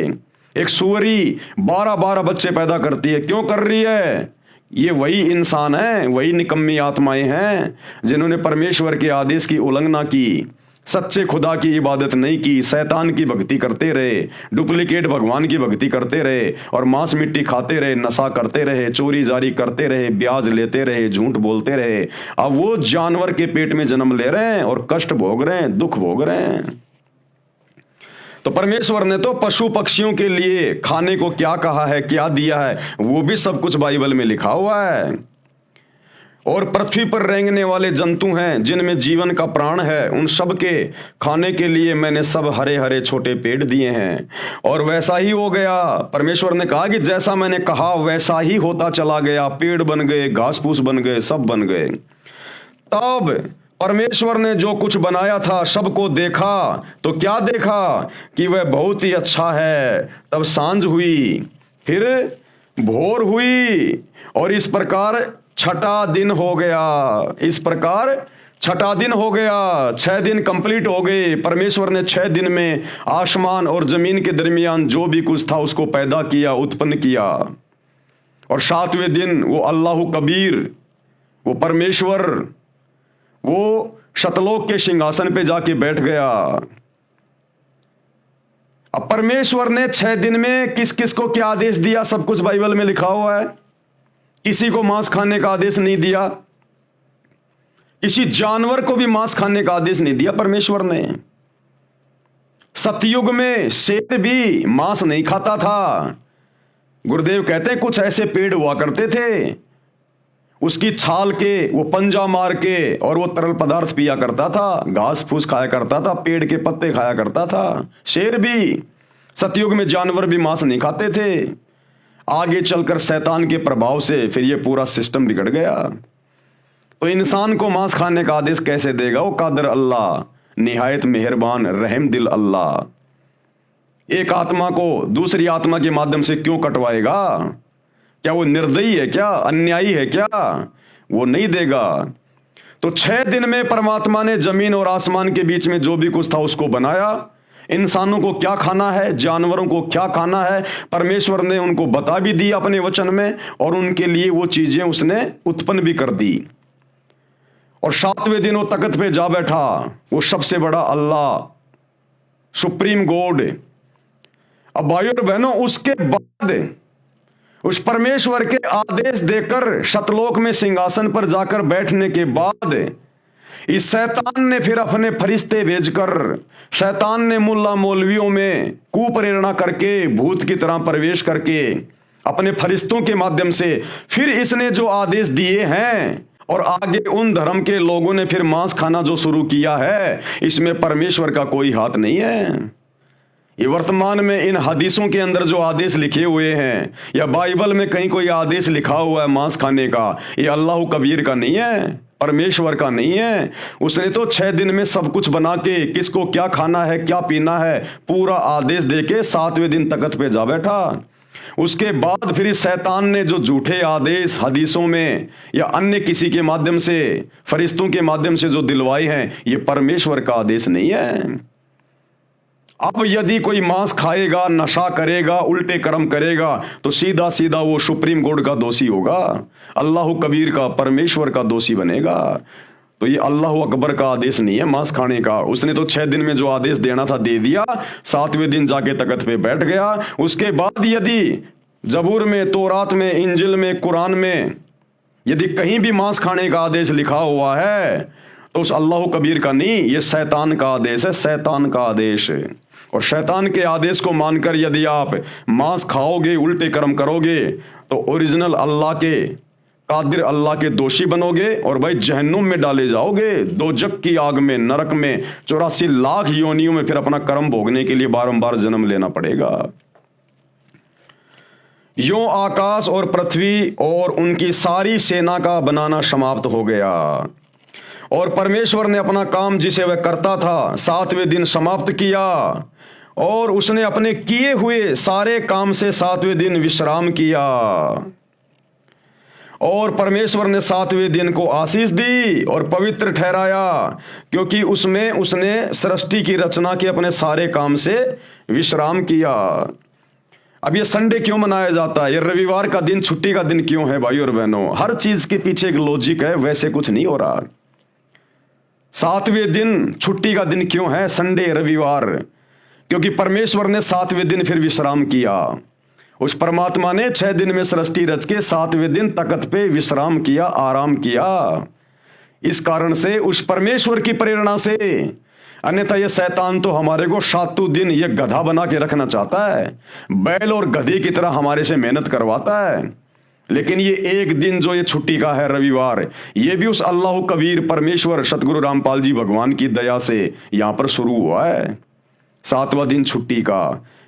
एक सुअरी 12-12 बच्चे पैदा करती है। क्यों कर रही है? ये वही इंसान है, वही निकम्मी आत्माएं हैं जिन्होंने परमेश्वर के आदेश की उल्लंघना की, सच्चे खुदा की इबादत नहीं की, शैतान की भक्ति करते रहे, डुप्लीकेट भगवान की भक्ति करते रहे और मांस मिट्टी खाते रहे, नशा करते रहे, चोरी जारी करते रहे, ब्याज लेते रहे, झूठ बोलते रहे। अब वो जानवर के पेट में जन्म ले रहे हैं और कष्ट भोग रहे हैं, दुख भोग रहे हैं। तो परमेश्वर ने तो पशु पक्षियों के लिए खाने को क्या कहा है, क्या दिया है, वो भी सब कुछ बाइबल में लिखा हुआ है। और पृथ्वी पर रेंगने वाले जंतु हैं जिनमें जीवन का प्राण है, उन सब के खाने के लिए मैंने सब हरे हरे छोटे पेड़ दिए हैं। और वैसा ही हो गया। परमेश्वर ने कहा कि जैसा मैंने कहा वैसा ही होता चला गया। पेड़ बन गए, घास फूस बन गए, सब बन गए। तब परमेश्वर ने जो कुछ बनाया था सबको देखा तो क्या देखा कि वह बहुत ही अच्छा है। तब सांझ हुई, फिर भोर हुई और इस प्रकार छठा दिन हो गया। इस प्रकार छठा दिन हो गया। 6 दिन कंप्लीट हो गए। परमेश्वर ने 6 दिन में आसमान और जमीन के दरमियान जो भी कुछ था उसको पैदा किया, उत्पन्न किया। और 7वें दिन वो अल्लाह कबीर, वो परमेश्वर, वो शतलोक के सिंहासन पे जाके बैठ गया। अब परमेश्वर ने 6 दिन में किस किस को क्या आदेश दिया, सब कुछ बाइबल में लिखा हुआ है। किसी को मांस खाने का आदेश नहीं दिया, किसी जानवर को भी मांस खाने का आदेश नहीं दिया परमेश्वर ने। सतयुग में शेर भी मांस नहीं खाता था। गुरुदेव कहते हैं कुछ ऐसे पेड़ हुआ करते थे, उसकी छाल के वो पंजा मार के और वो तरल पदार्थ पिया करता था, घास फूस खाया करता था, पेड़ के पत्ते खाया करता था। शेर भी, सतयुग में जानवर भी मांस नहीं खाते थे। आगे चलकर शैतान के प्रभाव से फिर ये पूरा सिस्टम बिगड़ गया। तो इंसान को मांस खाने का आदेश कैसे देगा? वो कादर अल्लाह, निहायत मेहरबान, रहम दिल अल्लाह। एक आत्मा को दूसरी आत्मा के माध्यम से क्यों कटवाएगा? क्या वो निर्दयी है क्या, अन्यायी है क्या? वो नहीं देगा। तो 6 दिन में परमात्मा ने जमीन और आसमान के बीच में जो भी कुछ था उसको बनाया। इंसानों को क्या खाना है, जानवरों को क्या खाना है, परमेश्वर ने उनको बता भी दिया अपने वचन में, और उनके लिए वो चीजें उसने उत्पन्न भी कर दी। और 7वें दिन वो तख्त पे जा बैठा, वो सबसे बड़ा अल्लाह, सुप्रीम गॉड। अब भाइयों और बहनों, उसके बाद उस परमेश्वर के आदेश देकर शतलोक में सिंहासन पर जाकर बैठने के बाद इस शैतान ने फिर अपने फरिश्ते भेजकर, शैतान ने मुल्ला मौलवियों में कुप्रेरणा करके, भूत की तरह प्रवेश करके, अपने फरिश्तों के माध्यम से फिर इसने जो आदेश दिए हैं, और आगे उन धर्म के लोगों ने फिर मांस खाना जो शुरू किया है, इसमें परमेश्वर का कोई हाथ नहीं है। ये वर्तमान में इन हदीसों के अंदर जो आदेश लिखे हुए हैं, या बाइबल में कहीं कोई आदेश लिखा हुआ है मांस खाने का, ये अल्लाह कबीर का नहीं है, परमेश्वर का नहीं है। उसने तो 6 दिन में सब कुछ बना के, किसको क्या खाना है, क्या पीना है, पूरा आदेश देके 7वें दिन तख्त पे जा बैठा। उसके बाद फिर इस शैतान ने जो झूठे आदेश हदीसों में या अन्य किसी के माध्यम से, फरिश्तों के माध्यम से जो दिलवाए हैं, ये परमेश्वर का आदेश नहीं है। अब यदि कोई मांस खाएगा, नशा करेगा, उल्टे कर्म करेगा, तो सीधा सीधा वो सुप्रीम कोर्ट का दोषी होगा, अल्लाह कबीर का, परमेश्वर का दोषी बनेगा। तो ये अल्लाह अकबर का आदेश नहीं है मांस खाने का। उसने तो 6 दिन में जो आदेश देना था दे दिया, 7वें दिन जाके तख्त पे बैठ गया। उसके बाद यदि जबूर में, तौरात में, इंजिल में, कुरान में यदि कहीं भी मांस खाने का आदेश लिखा हुआ है, तो उस अल्लाह कबीर का नहीं, ये शैतान का आदेश है, शैतान का आदेश। और शैतान के आदेश को मानकर यदि आप मांस खाओगे, उल्टे कर्म करोगे, तो ओरिजिनल अल्लाह के, कादिर अल्लाह के दोषी बनोगे, और भाई जहन्नुम में डाले जाओगे, दोजक की आग में, नरक में 84 लाख योनियों में फिर अपना कर्म भोगने के लिए बारंबार जन्म लेना पड़ेगा। यूं आकाश और पृथ्वी और उनकी सारी सेना का बनाना समाप्त हो गया, और परमेश्वर ने अपना काम जिसे वह करता था 7वें दिन समाप्त किया, और उसने अपने किए हुए सारे काम से 7वें दिन विश्राम किया। और परमेश्वर ने 7वें दिन को आशीष दी और पवित्र ठहराया, क्योंकि उसमें उसने सृष्टि की रचना के अपने सारे काम से विश्राम किया। अब ये संडे क्यों मनाया जाता है, ये रविवार का दिन, छुट्टी का दिन क्यों है भाई और बहनों? हर चीज के पीछे एक लॉजिक है, वैसे कुछ नहीं हो रहा। 7वें दिन छुट्टी का दिन क्यों है, संडे, रविवार? क्योंकि परमेश्वर ने 7वें दिन फिर विश्राम किया। उस परमात्मा ने 6 दिन में सृष्टि रच के 7वें दिन तख्त पे विश्राम किया, आराम किया। इस कारण से, उस परमेश्वर की प्रेरणा से, अन्यथा यह शैतान तो हमारे को 7 दिन ये गधा बना के रखना चाहता है, बैल और गधे की तरह हमारे से मेहनत करवाता है। लेकिन ये एक दिन जो ये छुट्टी का है, रविवार, ये भी उस अल्लाह कबीर परमेश्वर सतगुरु रामपाल जी भगवान की दया से यहां पर शुरू हुआ है, 7वां दिन छुट्टी का।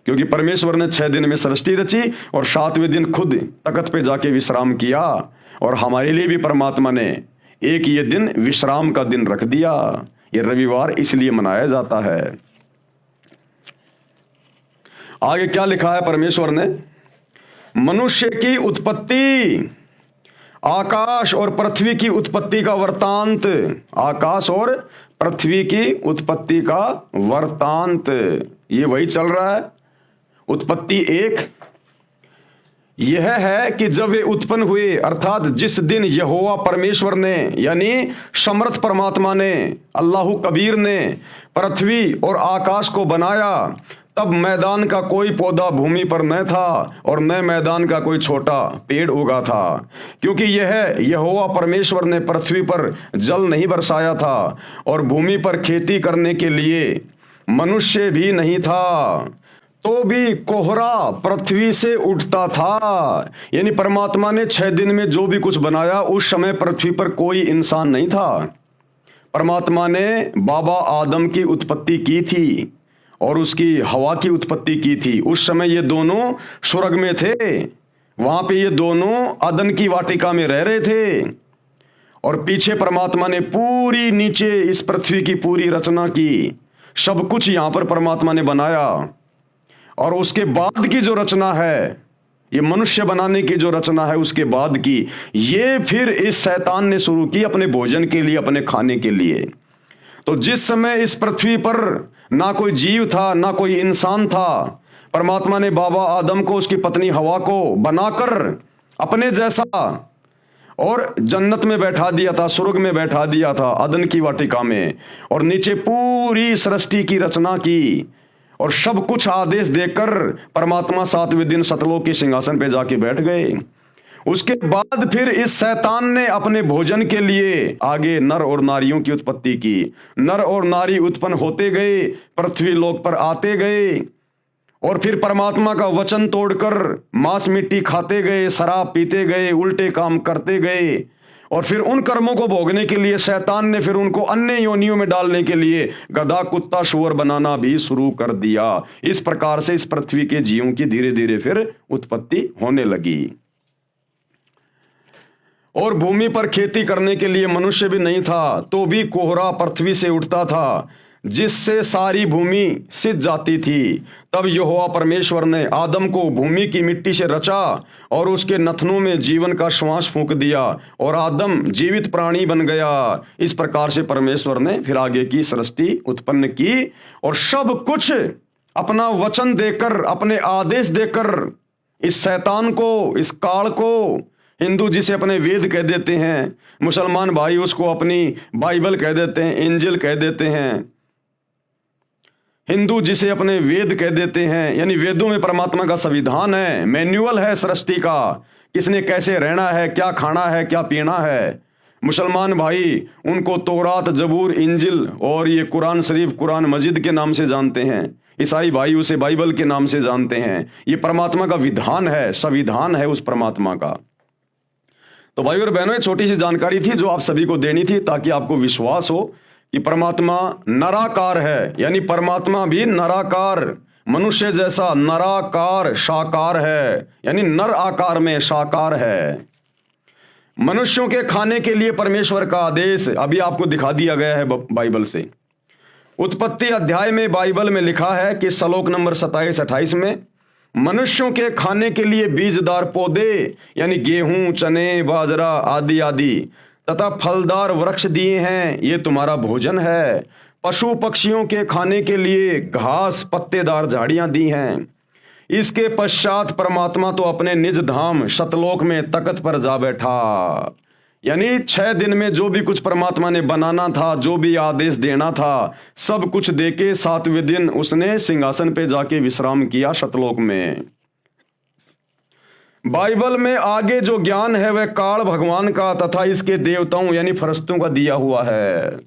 क्योंकि परमेश्वर ने 6 दिन में सृष्टि रची और 7वें दिन खुद तख्त पे जाके विश्राम किया, और हमारे लिए भी परमात्मा ने एक ये दिन विश्राम का दिन रख दिया। ये रविवार इसलिए मनाया जाता है। आगे क्या लिखा है परमेश्वर ने? मनुष्य की उत्पत्ति, आकाश और पृथ्वी की उत्पत्ति का वृतांत, आकाश और पृथ्वी की उत्पत्ति का वृतांत, ये वही चल रहा है। उत्पत्ति 1 यह है कि जब वे उत्पन्न हुए, अर्थात जिस दिन यहोवा परमेश्वर ने, यानी समर्थ परमात्मा ने, अल्लाह कबीर ने पृथ्वी और आकाश को बनाया, तब मैदान का कोई पौधा भूमि पर न था और न मैदान का कोई छोटा पेड़ उगा था, क्योंकि यह यहोवा परमेश्वर ने पृथ्वी पर जल नहीं बरसाया था और भूमि पर खेती करने के लिए मनुष्य भी नहीं था, तो भी कोहरा पृथ्वी से उठता था। यानी परमात्मा ने 6 दिन में जो भी कुछ बनाया, उस समय पृथ्वी पर कोई इंसान नहीं था। परमात्मा ने बाबा आदम की उत्पत्ति की थी और उसकी हवा की उत्पत्ति की थी। उस समय ये दोनों स्वर्ग में थे, वहां पे ये दोनों अदन की वाटिका में रह रहे थे, और पीछे परमात्मा ने पूरी नीचे इस पृथ्वी की पूरी रचना की, सब कुछ यहां पर परमात्मा ने बनाया। और उसके बाद की जो रचना है, ये मनुष्य बनाने की जो रचना है, उसके बाद की, ये फिर इस शैतान ने शुरू की अपने भोजन के लिए, अपने खाने के लिए। तो जिस समय इस पृथ्वी पर ना कोई जीव था, ना कोई इंसान था, परमात्मा ने बाबा आदम को, उसकी पत्नी हवा को बनाकर अपने जैसा और जन्नत में बैठा दिया था, स्वर्ग में बैठा दिया था, अदन की वाटिका में, और नीचे पूरी सृष्टि की रचना की, और सब कुछ आदेश देकर परमात्मा 7वें दिन सतलोक के सिंहासन पे जाके बैठ गए। उसके बाद फिर इस शैतान ने अपने भोजन के लिए आगे नर और नारियों की उत्पत्ति की। नर और नारी उत्पन्न होते गए, पृथ्वी लोक पर आते गए, और फिर परमात्मा का वचन तोड़कर मांस मिट्टी खाते गए, शराब पीते गए, उल्टे काम करते गए, और फिर उन कर्मों को भोगने के लिए शैतान ने फिर उनको अन्य योनियों में डालने के लिए गधा, कुत्ता, शुअर बनाना भी शुरू कर दिया। इस प्रकार से इस पृथ्वी के जीवों की धीरे धीरे फिर उत्पत्ति होने लगी। और भूमि पर खेती करने के लिए मनुष्य भी नहीं था, तो भी कोहरा पृथ्वी से उठता था, जिससे सारी भूमि सिज जाती थी। तब यहोवा परमेश्वर ने आदम को भूमि की मिट्टी से रचा और उसके नथनों में जीवन का श्वास फूंक दिया, और आदम जीवित प्राणी बन गया। इस प्रकार से परमेश्वर ने फिर आगे की सृष्टि उत्पन्न की, और सब कुछ अपना वचन देकर, अपने आदेश देकर इस शैतान को, इस काल को, हिंदू जिसे अपने वेद कह देते हैं, मुसलमान भाई उसको अपनी बाइबल कह देते हैं, इंजिल कह देते हैं, हिंदू जिसे अपने वेद कह देते हैं, यानी वेदों में परमात्मा का संविधान है, मैन्युअल है सृष्टि का, किसने कैसे रहना है, क्या खाना है, क्या पीना है। मुसलमान भाई उनको तौरात, जबूर, इंजिल और ये कुरान शरीफ, कुरान मजिद के नाम से जानते हैं। ईसाई भाई उसे बाइबल के नाम से जानते हैं। ये परमात्मा का विधान है, संविधान है उस परमात्मा का। तो भाई और बहनों, छोटी सी जानकारी थी जो आप सभी को देनी थी, ताकि आपको विश्वास हो कि परमात्मा नराकार है, यानी परमात्मा भी नराकार, मनुष्य जैसा नराकार साकार है, यानी नर आकार में साकार है। मनुष्यों के खाने के लिए परमेश्वर का आदेश अभी आपको दिखा दिया गया है बाइबल से। उत्पत्ति अध्याय में बाइबल में लिखा है कि श्लोक नंबर 27-28 में, मनुष्यों के खाने के लिए बीजदार पौधे यानी गेहूं, चने, बाजरा आदि आदि तथा फलदार वृक्ष दिए हैं, ये तुम्हारा भोजन है। पशु पक्षियों के खाने के लिए घास, पत्तेदार झाड़ियां दी हैं। इसके पश्चात परमात्मा तो अपने निज धाम शतलोक में तख्त पर जा बैठा। यानी 6 दिन में जो भी कुछ परमात्मा ने बनाना था, जो भी आदेश देना था, सब कुछ देके 7वें दिन उसने सिंहासन पे जाके विश्राम किया शतलोक में। बाइबल में आगे जो ज्ञान है वह काल भगवान का तथा इसके देवताओं यानी फरिश्तों का दिया हुआ है।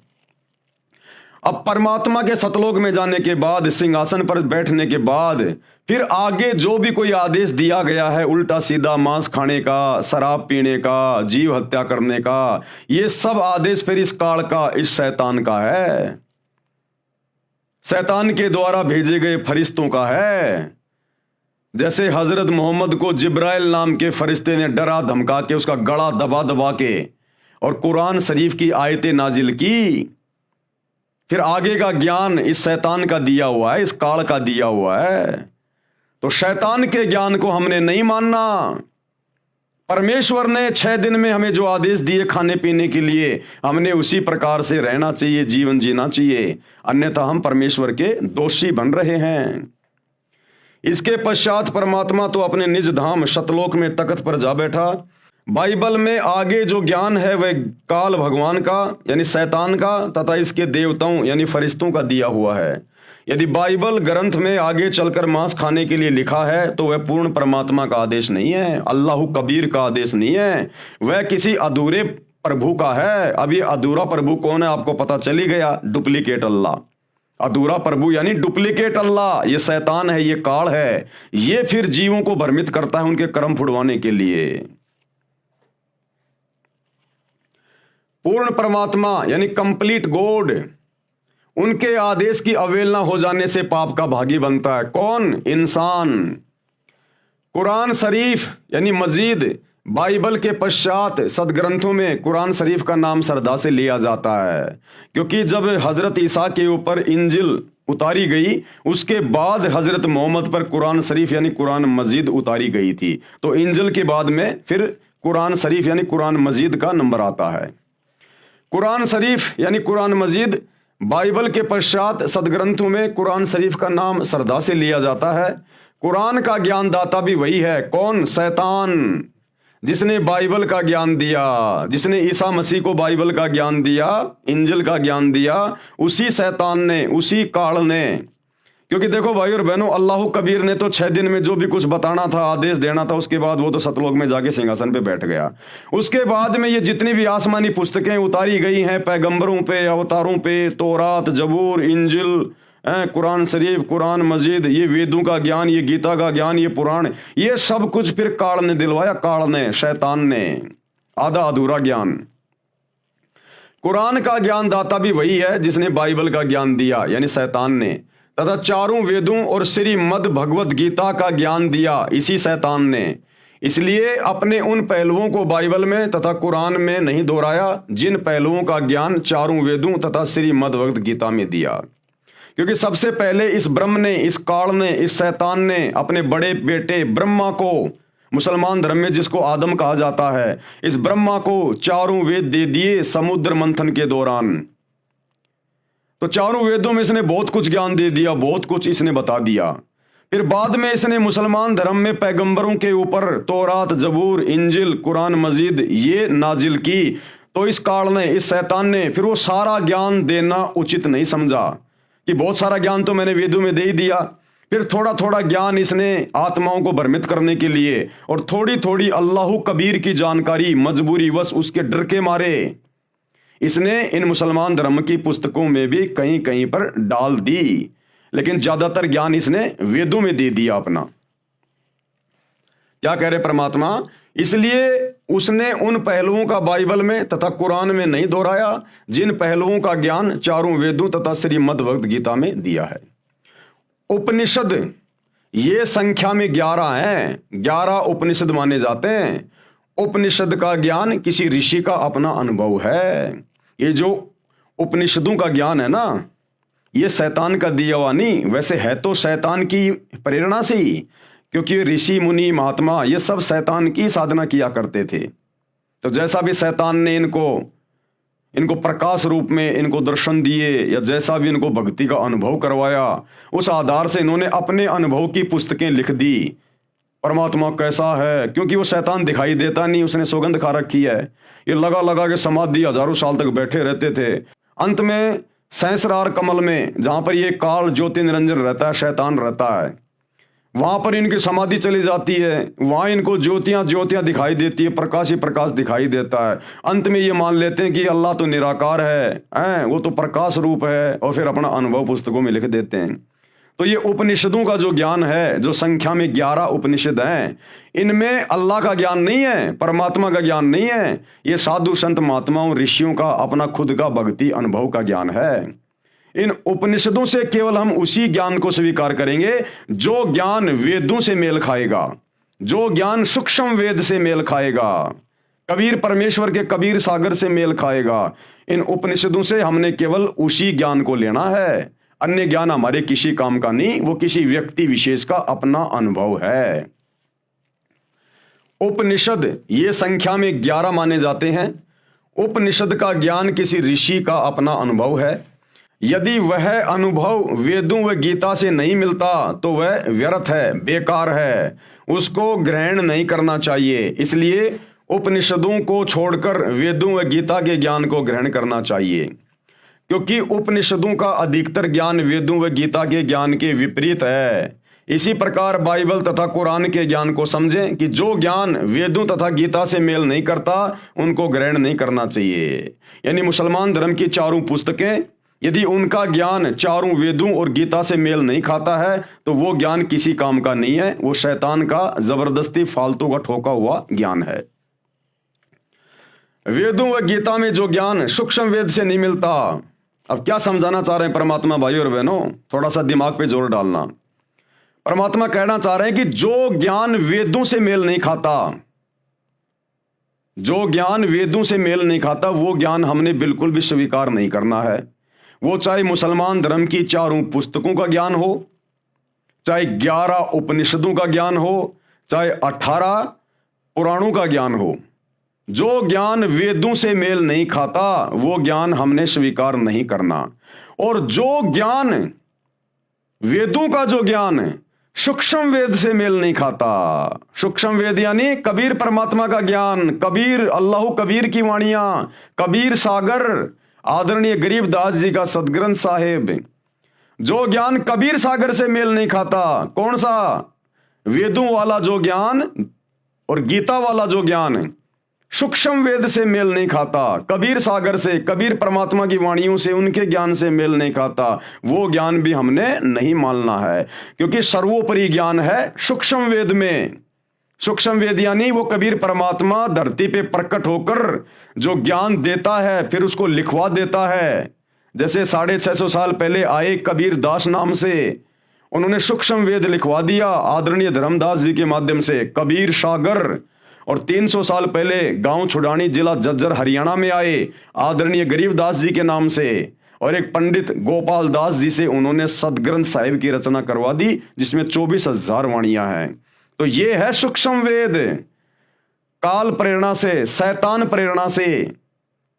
अब परमात्मा के सतलोक में जाने के बाद, सिंहासन पर बैठने के बाद, फिर आगे जो भी कोई आदेश दिया गया है, उल्टा सीधा मांस खाने का, शराब पीने का, जीव हत्या करने का, ये सब आदेश फिर इस काल का, इस शैतान का है, शैतान के द्वारा भेजे गए फरिश्तों का है। जैसे हजरत मोहम्मद को जिब्राइल नाम के फरिश्ते ने डरा धमका के उसका गला दबा दबा के और कुरान शरीफ की आयतें नाजिल की। फिर आगे का ज्ञान इस शैतान का दिया हुआ है, इस काल का दिया हुआ है। तो शैतान के ज्ञान को हमने नहीं मानना। परमेश्वर ने 6 दिन में हमें जो आदेश दिए खाने पीने के लिए, हमने उसी प्रकार से रहना चाहिए, जीवन जीना चाहिए, अन्यथा हम परमेश्वर के दोषी बन रहे हैं। इसके पश्चात परमात्मा तो अपने निज धाम शतलोक में तख्त पर जा बैठा। बाइबल में आगे जो ज्ञान है वह काल भगवान का यानी शैतान का तथा इसके देवताओं यानी फरिश्तों का दिया हुआ है। यदि बाइबल ग्रंथ में आगे चलकर मांस खाने के लिए लिखा है तो वह पूर्ण परमात्मा का आदेश नहीं है, अल्लाह कबीर का आदेश नहीं है, वह किसी अधूरे प्रभु का है। अब ये अधूरा प्रभु कौन है आपको पता चली गया, डुप्लीकेट अल्लाह। अधूरा प्रभु यानी डुप्लीकेट अल्लाह, ये शैतान है, ये काल है। ये फिर जीवों को भ्रमित करता है उनके कर्म फुड़वाने के लिए। पूर्ण परमात्मा यानी कंप्लीट गॉड, उनके आदेश की अवहेलना हो जाने से पाप का भागी बनता है। कौन? इंसान। कुरान शरीफ यानी मजीद, बाइबल के पश्चात सदग्रंथों में कुरान शरीफ का नाम श्रद्धा से लिया जाता है, क्योंकि जब हजरत ईसा के ऊपर इंजिल उतारी गई उसके बाद हजरत मोहम्मद पर कुरान शरीफ यानी कुरान मजीद उतारी गई थी। तो इंजिल के बाद में फिर कुरान शरीफ यानी कुरान मजीद का नंबर आता है। कुरान शरीफ यानी कुरान मजीद, बाइबल के पश्चात सदग्रंथों में कुरान शरीफ का नाम श्रद्धा से लिया जाता है। कुरान का ज्ञानदाता भी वही है। कौन? शैतान, जिसने बाइबल का ज्ञान दिया, जिसने ईसा मसीह को बाइबल का ज्ञान दिया, इंजिल का ज्ञान दिया, उसी शैतान ने, उसी काल ने, क्योंकि देखो भाई और बहनों, अल्लाह कबीर ने तो 6 दिन में जो भी कुछ बताना था, आदेश देना था, उसके बाद वो तो सतलोक में जाके सिंहासन पे बैठ गया। उसके बाद में ये जितनी भी आसमानी पुस्तकें उतारी गई हैं पैगंबरों पे, अवतारों पे, तौरात, जबूर, इंजिल, कुरान शरीफ, कुरान मजीद, ये वेदों का ज्ञान, ये गीता का ज्ञान, ये पुराण, ये सब कुछ फिर काल ने दिलवाया, काल ने, शैतान ने, आधा अधूरा ज्ञान। कुरान का ज्ञान दाता भी वही है जिसने बाइबल का ज्ञान दिया, यानी शैतान ने, तथा चारों वेदों और श्रीमद् भगवत गीता का ज्ञान दिया इसी शैतान ने। इसलिए अपने उन पहलुओं को बाइबल में तथा कुरान में नहीं दोहराया जिन पहलुओं का ज्ञान चारों वेदों तथा श्रीमद् भगवत गीता में दिया। क्योंकि सबसे पहले इस ब्रह्म ने, इस काल ने, इस शैतान ने अपने बड़े बेटे ब्रह्मा को, मुसलमान धर्म में जिसको आदम कहा जाता है, इस ब्रह्मा को चारों वेद दे दिए समुद्र मंथन के दौरान। तो चारों वेदों में इसने बहुत कुछ ज्ञान दे दिया, बहुत कुछ इसने बता दिया। फिर बाद में इसने मुसलमान धर्म में पैगंबरों के ऊपर तौरात, जबूर, इंजिल, कुरान मजीद ये नाजिल की। तो इस काल ने, इस शैतान ने फिर वो सारा ज्ञान देना उचित नहीं समझा कि बहुत सारा ज्ञान तो मैंने वेदों में दे ही दिया। फिर थोड़ा थोड़ा ज्ञान इसने आत्माओं को भ्रमित करने के लिए और थोड़ी थोड़ी अल्लाह कबीर की जानकारी मजबूरी वश उसके डर के मारे इसने इन मुसलमान धर्म की पुस्तकों में भी कहीं कहीं पर डाल दी, लेकिन ज्यादातर ज्ञान इसने वेदों में दे दिया अपना। क्या कह रहे परमात्मा? इसलिए उसने उन पहलुओं का बाइबल में तथा कुरान में नहीं दोहराया जिन पहलुओं का ज्ञान चारों वेदों तथा श्रीमद् भगवत गीता में दिया है। उपनिषद ये संख्या में 11 हैं, 11 उपनिषद माने जाते हैं। उपनिषद का ज्ञान किसी ऋषि का अपना अनुभव है। ये जो उपनिषदों का ज्ञान है ना, ये शैतान का दिया हुआ नहीं, वैसे है तो शैतान की प्रेरणा से ही, क्योंकि ऋषि मुनि महात्मा ये सब शैतान की साधना किया करते थे। तो जैसा भी शैतान ने इनको प्रकाश रूप में इनको दर्शन दिए या जैसा भी इनको भक्ति का अनुभव करवाया, उस आधार से इन्होंने अपने अनुभव की पुस्तकें लिख दी। परमात्मा कैसा है, क्योंकि वो शैतान दिखाई देता नहीं, उसने सौगंध खा रखी है। ये लगा लगा के समाधि हजारों साल तक बैठे रहते थे। अंत में सहस्रार कमल में, जहां पर ये काल ज्योति निरंजन रहता है, शैतान रहता है, वहां पर इनकी समाधि चली जाती है। वहां इनको ज्योतियां ज्योतियां दिखाई देती है, प्रकाश ही प्रकाश दिखाई देता है। अंत में ये मान लेते हैं कि अल्लाह तो निराकार है, वो तो प्रकाश रूप है, और फिर अपना अनुभव पुस्तकों में लिख देते हैं। तो ये उपनिषदों का जो ज्ञान है, जो संख्या में 11 उपनिषद हैं, इनमें अल्लाह का ज्ञान नहीं है, परमात्मा का ज्ञान नहीं है। ये साधु संत महात्माओं ऋषियों का अपना खुद का भक्ति अनुभव का ज्ञान है। इन उपनिषदों से केवल हम उसी ज्ञान को स्वीकार करेंगे जो ज्ञान वेदों से मेल खाएगा, जो ज्ञान सूक्ष्म वेद से मेल खाएगा, कबीर परमेश्वर के कबीर सागर से मेल खाएगा। इन उपनिषदों से हमने केवल उसी ज्ञान को लेना है। अन्य ज्ञान हमारे किसी काम का नहीं, वो किसी व्यक्ति विशेष का अपना अनुभव है। उपनिषद ये संख्या में 11 माने जाते हैं। उपनिषद का ज्ञान किसी ऋषि का अपना अनुभव है। यदि वह अनुभव वेदों व गीता से नहीं मिलता तो वह व्यर्थ है, बेकार है, उसको ग्रहण नहीं करना चाहिए। इसलिए उपनिषदों को छोड़कर वेदों व गीता के ज्ञान को ग्रहण करना चाहिए, क्योंकि उपनिषदों का अधिकतर ज्ञान वेदों व गीता के ज्ञान के विपरीत है। इसी प्रकार बाइबल तथा कुरान के ज्ञान को समझें कि जो ज्ञान वेदों तथा गीता से मेल नहीं करता उनको ग्रहण नहीं करना चाहिए। यानी मुसलमान धर्म की चारों पुस्तकें, यदि उनका ज्ञान चारों वेदों और गीता से मेल नहीं खाता है तो वो ज्ञान किसी काम का नहीं है, वो शैतान का जबरदस्ती फालतू का ठोका हुआ ज्ञान है। वेदों व गीता में जो ज्ञान सूक्ष्म वेद से नहीं मिलता, अब क्या समझाना चाह रहे हैं परमात्मा भाई और बहनों, थोड़ा सा दिमाग पे जोर डालना। परमात्मा कहना चाह रहे हैं कि जो ज्ञान वेदों से मेल नहीं खाता, जो ज्ञान वेदों से मेल नहीं खाता, वो ज्ञान हमने बिल्कुल भी स्वीकार नहीं करना है। वो चाहे मुसलमान धर्म की चारों पुस्तकों का ज्ञान हो, चाहे 11 उपनिषदों का ज्ञान हो, चाहे 18 पुराणों का ज्ञान हो। जो ज्ञान वेदों से मेल नहीं खाता वो ज्ञान हमने स्वीकार नहीं करना। और जो ज्ञान वेदों का जो ज्ञान सूक्ष्म वेद से मेल नहीं खाता, सूक्ष्म वेद यानी कबीर परमात्मा का ज्ञान, कबीर अल्लाह कबीर की वाणियां, कबीर सागर आदरणीय गरीबदास जी का सदग्रंथ साहिब, जो ज्ञान कबीर सागर से मेल नहीं खाता, कौन सा? वेदों वाला जो ज्ञान और गीता वाला जो ज्ञान सूक्ष्म वेद से मेल नहीं खाता, कबीर सागर से, कबीर परमात्मा की वाणियों से, उनके ज्ञान से मेल नहीं खाता। वो ज्ञान भी हमने नहीं मानना है, क्योंकि सर्वोपरि ज्ञान है सूक्ष्म वेद में। सूक्ष्म वेद यानी वो कबीर परमात्मा धरती पे प्रकट होकर जो ज्ञान देता है, फिर उसको लिखवा देता है। जैसे 650 साल पहले आए कबीर दास नाम से, उन्होंने सूक्ष्म वेद लिखवा दिया आदरणीय धर्मदास जी के माध्यम से, कबीर सागर। और 300 साल पहले गांव छुड़ानी, जिला झज्जर, हरियाणा में आए आदरणीय गरीबदास जी के नाम से, और एक पंडित गोपाल दास जी से उन्होंने सदग्रंथ साहिब की रचना करवा दी, जिसमें 24,000 वाणियां हैं। तो ये है सूक्ष्म वेद। काल प्रेरणा से, शैतान प्रेरणा से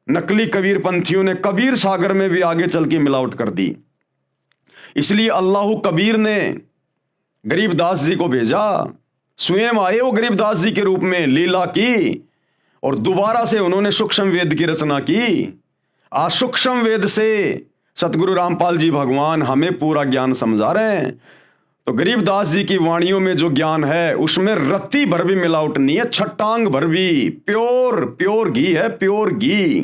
नकली कबीर पंथियों ने कबीर सागर में भी आगे चल के मिलावट कर दी। इसलिए अल्लाह कबीर ने गरीबदास जी को भेजा, स्वयं आए वो गरीबदास जी के रूप में, लीला की, और दोबारा से उन्होंने सूक्ष्म वेद की रचना की। आज सूक्ष्म वेद से सतगुरु रामपाल जी भगवान हमें पूरा ज्ञान समझा रहे हैं। तो गरीबदास जी की वाणियों में जो ज्ञान है उसमें रत्ती भर भी मिलावट नहीं है, छटांग भर भी प्योर घी है, प्योर घी।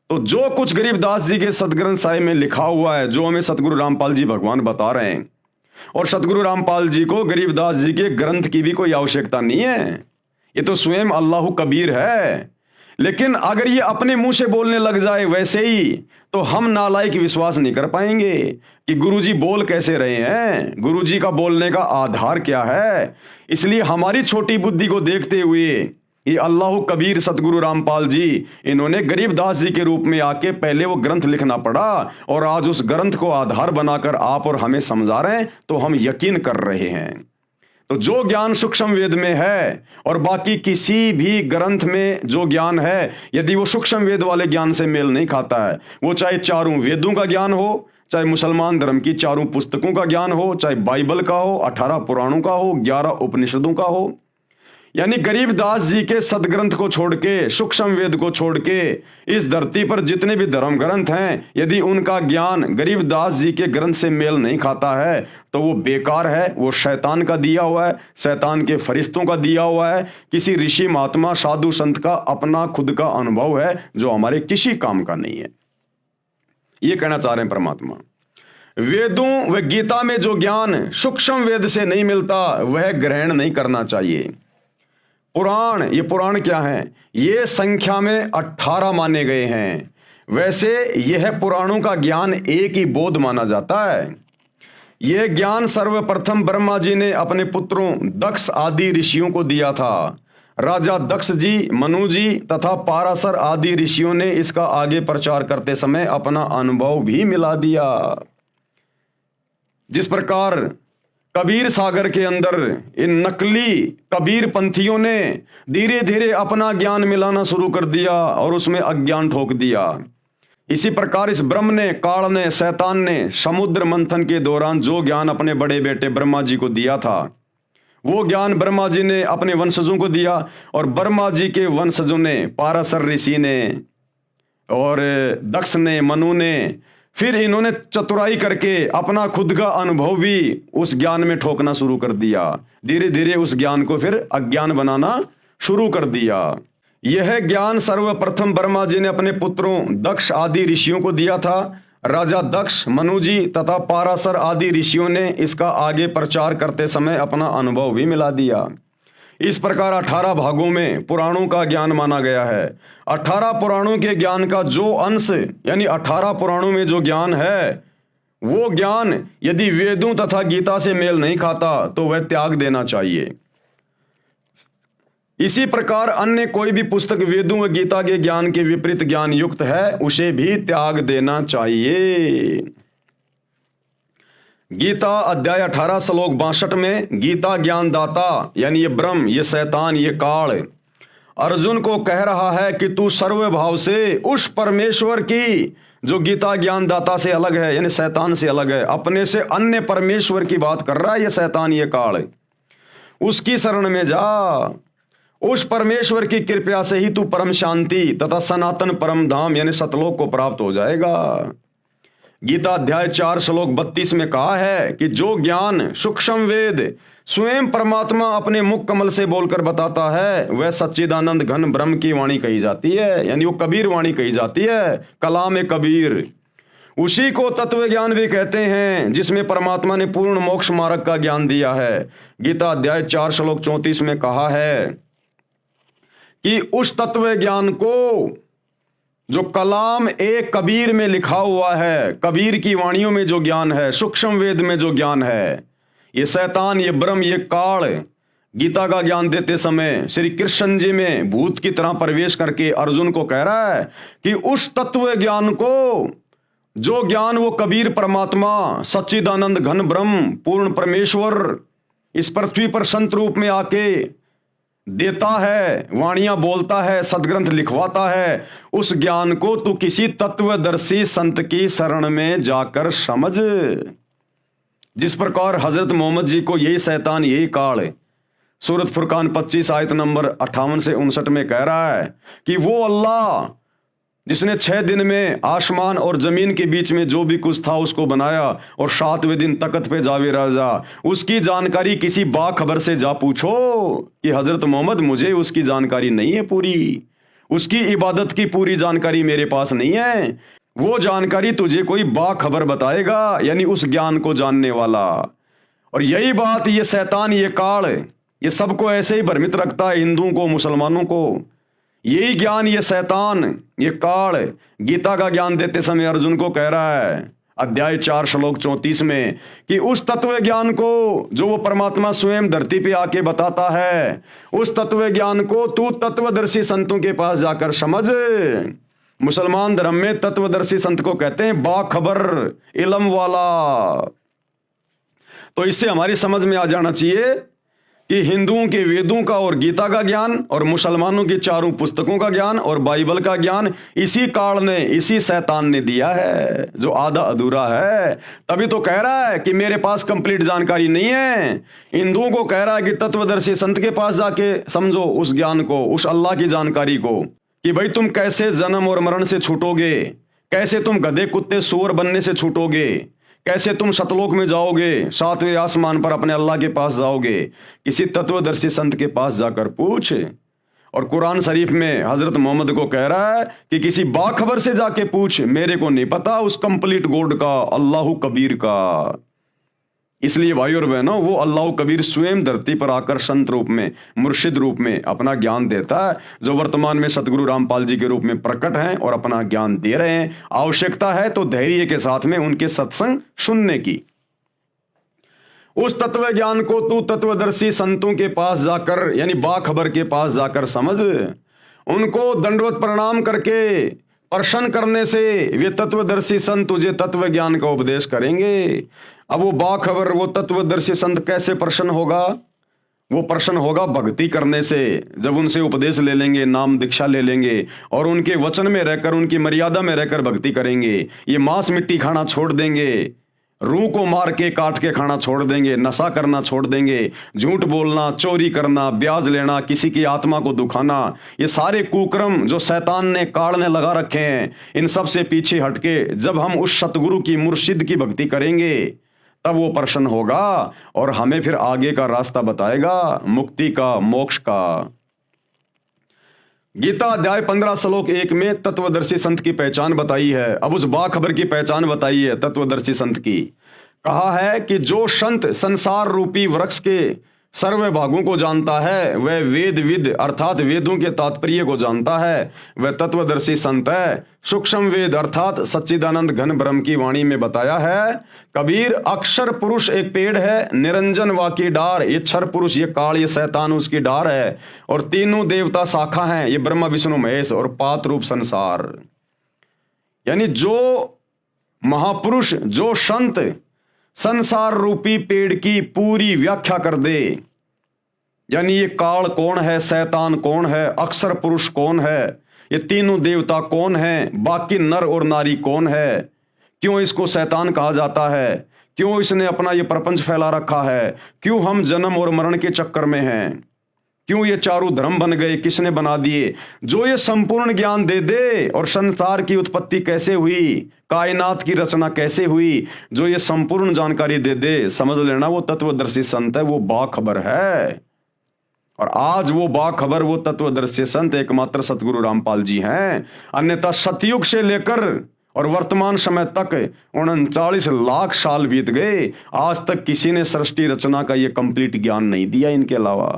तो जो कुछ गरीबदास जी के सदग्रंथ साहिब में लिखा हुआ है, जो हमें सतगुरु रामपाल जी भगवान बता रहे हैं, और सतगुरु रामपाल जी को गरीबदास जी के ग्रंथ की भी कोई आवश्यकता नहीं है, ये तो स्वयं अल्लाह कबीर है। लेकिन अगर ये अपने मुंह से बोलने लग जाए वैसे ही, तो हम नालायक विश्वास नहीं कर पाएंगे कि गुरुजी बोल कैसे रहे हैं, गुरुजी का बोलने का आधार क्या है। इसलिए हमारी छोटी बुद्धि को देखते हुए ये अल्लाह कबीर सतगुरु रामपाल जी, इन्होंने गरीबदास जी के रूप में आके पहले वो ग्रंथ लिखना पड़ा, और आज उस ग्रंथ को आधार बनाकर आप और हमें समझा रहे हैं, तो हम यकीन कर रहे हैं। तो जो ज्ञान सूक्ष्म वेद में है और बाकी किसी भी ग्रंथ में जो ज्ञान है, यदि वो सूक्ष्म वेद वाले ज्ञान से मेल नहीं खाता है, वो चाहे चारों वेदों का ज्ञान हो, चाहे मुसलमान धर्म की चारों पुस्तकों का ज्ञान हो, चाहे बाइबल का हो, 18 पुराणों का हो, 11 उपनिषदों का हो, यानी गरीबदास जी के सदग्रंथ को छोड़ के, सूक्ष्म वेद को छोड़ के इस धरती पर जितने भी धर्म ग्रंथ हैं, यदि उनका ज्ञान गरीबदास जी के ग्रंथ से मेल नहीं खाता है, तो वो बेकार है, वो शैतान का दिया हुआ है, शैतान के फरिश्तों का दिया हुआ है, किसी ऋषि महात्मा साधु संत का अपना खुद का अनुभव है, जो हमारे किसी काम का नहीं है। ये कहना चाह रहे हैं परमात्मा। वेदों व गीता में जो ज्ञान सूक्ष्म वेद से नहीं मिलता, वह ग्रहण नहीं करना चाहिए। पुराण, ये पुराण क्या है? ये संख्या में 18 माने गए हैं। वैसे यह पुराणों का ज्ञान एक ही बोध माना जाता है। यह ज्ञान सर्वप्रथम ब्रह्मा जी ने अपने पुत्रों दक्ष आदि ऋषियों को दिया था। राजा दक्ष जी, मनु जी तथा पाराशर आदि ऋषियों ने इसका आगे प्रचार करते समय अपना अनुभव भी मिला दिया। जिस प्रकार कबीर सागर के अंदर इन नकली कबीर पंथियों ने धीरे धीरे अपना ज्ञान मिलाना शुरू कर दिया और उसमें अज्ञान ठोक दिया, इसी प्रकार इस ब्रह्म ने, काल ने, शैतान ने समुद्र मंथन के दौरान जो ज्ञान अपने बड़े बेटे ब्रह्मा जी को दिया था, वो ज्ञान ब्रह्मा जी ने अपने वंशजों को दिया, और ब्रह्मा जी के वंशजों ने, पाराशर ऋषि ने और दक्ष ने, मनु ने, फिर इन्होंने चतुराई करके अपना खुद का अनुभव भी उस ज्ञान में ठोकना शुरू कर दिया। धीरे धीरे उस ज्ञान को फिर अज्ञान बनाना शुरू कर दिया। यह ज्ञान सर्वप्रथम ब्रह्मा जी ने अपने पुत्रों दक्ष आदि ऋषियों को दिया था। राजा दक्ष, मनु जी तथा पाराशर आदि ऋषियों ने इसका आगे प्रचार करते समय अपना अनुभव भी मिला दिया। इस प्रकार 18 भागों में पुराणों का ज्ञान माना गया है। 18 पुराणों के ज्ञान का जो अंश, यानी 18 पुराणों में जो ज्ञान है, वो ज्ञान यदि वेदों तथा गीता से मेल नहीं खाता तो वह त्याग देना चाहिए। इसी प्रकार अन्य कोई भी पुस्तक वेदों व गीता के ज्ञान के विपरीत ज्ञान युक्त है, उसे भी त्याग देना चाहिए। गीता अध्याय 18 श्लोक 62 में गीता ज्ञानदाता, यानी ये ब्रह्म, ये शैतान, ये काल अर्जुन को कह रहा है कि तू सर्वभाव से उस परमेश्वर की, जो गीता ज्ञानदाता से अलग है, यानी शैतान से अलग है, अपने से अन्य परमेश्वर की बात कर रहा है ये शैतान, ये काल, उसकी शरण में जा। उस परमेश्वर की कृपा से ही तू परम शांति तथा सनातन परम धाम यानी सतलोक को प्राप्त हो जाएगा। गीता अध्याय 4 श्लोक 32 में कहा है कि जो ज्ञान सूक्ष्म वेद स्वयं परमात्मा अपने मुख कमल से बोलकर बताता है वह सच्चिदानंद घन ब्रह्म की वाणी कही जाती है, यानी वो कबीर वाणी कही जाती है, कलाम कबीर। उसी को तत्व ज्ञान भी कहते हैं जिसमें परमात्मा ने पूर्ण मोक्ष मार्ग का ज्ञान दिया है। गीता अध्याय 4 श्लोक 34 में कहा है कि उस तत्व ज्ञान को जो कलाम कबीर में लिखा हुआ है, कबीर की वाणियों में जो ज्ञान है, सूक्ष्म वेद में जो ज्ञान है, ये शैतान, ये ब्रह्म, ये काल गीता का ज्ञान देते समय श्री कृष्ण जी में भूत की तरह प्रवेश करके अर्जुन को कह रहा है कि उस तत्व ज्ञान को, जो ज्ञान वो कबीर परमात्मा सच्चिदानंद घन ब्रह्म पूर्ण परमेश्वर इस पृथ्वी पर संत रूप में आके देता है, वाणियां बोलता है, सदग्रंथ लिखवाता है, उस ज्ञान को तू किसी तत्वदर्शी संत की शरण में जाकर समझ। जिस प्रकार हजरत मोहम्मद जी को यही शैतान, यही काल सूरत फुरकान 25 आयत नंबर 58 से 59 में कह रहा है कि वो अल्लाह जिसने 6 दिन में आसमान और जमीन के बीच में जो भी कुछ था उसको बनाया और 7वें दिन तख्त पे जावे राजा, उसकी जानकारी किसी बाखबर से जा पूछो कि हजरत मोहम्मद मुझे उसकी जानकारी नहीं है पूरी, उसकी इबादत की पूरी जानकारी मेरे पास नहीं है। वो जानकारी तुझे कोई बाखबर बताएगा, यानी उस ज्ञान को जानने वाला। और यही बात ये शैतान, ये काल, ये सबको ऐसे ही भ्रमित रखता है, हिंदुओं को, मुसलमानों को। यही ज्ञान ये शैतान, ये काल गीता का ज्ञान देते समय अर्जुन को कह रहा है अध्याय 4 श्लोक 34 में कि उस तत्व ज्ञान को जो वो परमात्मा स्वयं धरती पे आके बताता है, उस तत्व ज्ञान को तू तत्वदर्शी संतों के पास जाकर समझ। मुसलमान धर्म में तत्वदर्शी संत को कहते हैं बाखबर, इल्म वाला। तो इससे हमारी समझ में आ जाना चाहिए कि हिंदुओं के वेदों का और गीता का ज्ञान और मुसलमानों की चारों पुस्तकों का ज्ञान और बाइबल का ज्ञान इसी काल ने, इसी शैतान ने दिया है, जो आधा अधूरा है। तभी तो कह रहा है कि मेरे पास कंप्लीट जानकारी नहीं है। हिंदुओं को कह रहा है कि तत्वदर्शी संत के पास जाके समझो उस ज्ञान को, उस अल्लाह की जानकारी को, कि भाई तुम कैसे जन्म और मरण से छूटोगे, कैसे तुम गधे कुत्ते सूअर बनने से छूटोगे, कैसे तुम सतलोक में जाओगे, 7वें आसमान पर अपने अल्लाह के पास जाओगे। किसी तत्वदर्शी संत के पास जाकर पूछ। और कुरान शरीफ में हजरत मोहम्मद को कह रहा है कि किसी बाखबर से जाके पूछ, मेरे को नहीं पता उस कंप्लीट गॉड का, अल्लाह कबीर का। इसलिए भाई और बहनों, वो अल्लाह कबीर स्वयं धरती पर आकर संत रूप में, मुर्शिद रूप में अपना ज्ञान देता है, जो वर्तमान में सतगुरु रामपाल जी के रूप में प्रकट हैं और अपना ज्ञान दे रहे हैं। आवश्यकता है तो धैर्य के साथ में उनके सत्संग सुनने की। उस तत्व ज्ञान को तू तत्वदर्शी संतों के पास जाकर, यानी बाखबर के पास जाकर समझ। उनको दंडवत प्रणाम करके प्रश्न करने से वे तत्वदर्शी संत तुझे तत्व ज्ञान का उपदेश करेंगे। अब वो बाखबर, वो तत्वदर्शी संत कैसे प्रश्न होगा? वो प्रश्न होगा भक्ति करने से। जब उनसे उपदेश ले लेंगे, नाम दीक्षा ले लेंगे और उनके वचन में रहकर, उनकी मर्यादा में रहकर भक्ति करेंगे। ये मांस मिट्टी खाना छोड़ देंगे, रूह को मार के काट के खाना छोड़ देंगे, नशा करना छोड़ देंगे, झूठ बोलना, चोरी करना, ब्याज लेना, किसी की आत्मा को दुखाना, ये सारे कुकर्म जो शैतान ने, काल ने लगा रखे हैं, इन सब से पीछे हटके जब हम उस सतगुरु की, मुर्शिद की भक्ति करेंगे, तब वो प्रसन्न होगा और हमें फिर आगे का रास्ता बताएगा, मुक्ति का, मोक्ष का। गीता अध्याय 15 श्लोक 1 में तत्वदर्शी संत की पहचान बताई है। अब उस बाखबर की पहचान बताई है तत्वदर्शी संत की। कहा है कि जो संत संसार रूपी वृक्ष के सर्व भागों को जानता है, वह वेद विद अर्थात वेदों के तात्पर्य को जानता है, वह तत्वदर्शी संत है। सूक्ष्म वेद अर्थात सच्चिदानंद घन ब्रह्म की वाणी में बताया है। कबीर अक्षर पुरुष एक पेड़ है, निरंजन वाकी डार, ये क्षर पुरुष, ये काल, ये शैतान उसकी डार है, और तीनों देवता शाखा हैं, ये ब्रह्मा विष्णु महेश, और पात रूप संसार। यानी जो महापुरुष, जो संत संसार रूपी पेड़ की पूरी व्याख्या कर दे, यानी ये काल कौन है, शैतान कौन है, अक्षर पुरुष कौन है, ये तीनों देवता कौन है, बाकी नर और नारी कौन है, क्यों इसको शैतान कहा जाता है, क्यों इसने अपना ये प्रपंच फैला रखा है, क्यों हम जन्म और मरण के चक्कर में हैं, क्यों ये चारों धर्म बन गए, किसने बना दिए? जो ये संपूर्ण ज्ञान दे दे और संसार की उत्पत्ति कैसे हुई, कायनात की रचना कैसे हुई, जो ये संपूर्ण जानकारी दे दे, समझ लेना वो तत्वदर्शी संत है, वो बाखबर है। और आज वो बाखबर, वो तत्वदर्शी संत एकमात्र सतगुरु रामपाल जी हैं। अन्यथा सतयुग से लेकर और वर्तमान समय तक 39 लाख साल बीत गए, आज तक किसी ने सृष्टि रचना का ये कंप्लीट ज्ञान नहीं दिया इनके अलावा।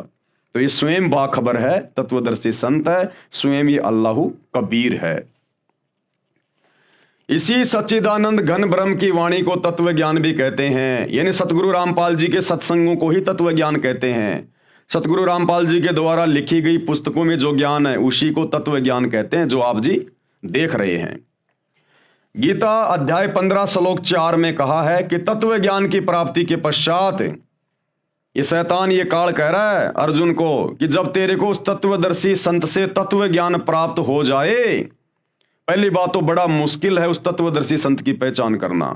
तो ये स्वयं बाखबर है, तत्वदर्शी संत है, स्वयं ये अल्लाह कबीर है। इसी सच्चिदानंद घन ब्रह्म की वाणी को तत्व ज्ञान भी कहते हैं, यानी सतगुरु रामपाल जी के सत्संगों को ही तत्व ज्ञान कहते हैं। सतगुरु रामपाल जी के द्वारा लिखी गई पुस्तकों में जो ज्ञान है उसी को तत्व ज्ञान कहते हैं, जो आप जी देख रहे हैं। गीता अध्याय 15 श्लोक 4 में कहा है कि तत्व ज्ञान की प्राप्ति के पश्चात ये शैतान ये काल कह रहा है अर्जुन को कि जब तेरे को उस तत्वदर्शी संत से तत्व ज्ञान प्राप्त हो जाए, पहली बात तो बड़ा मुश्किल है उस तत्वदर्शी संत की पहचान करना।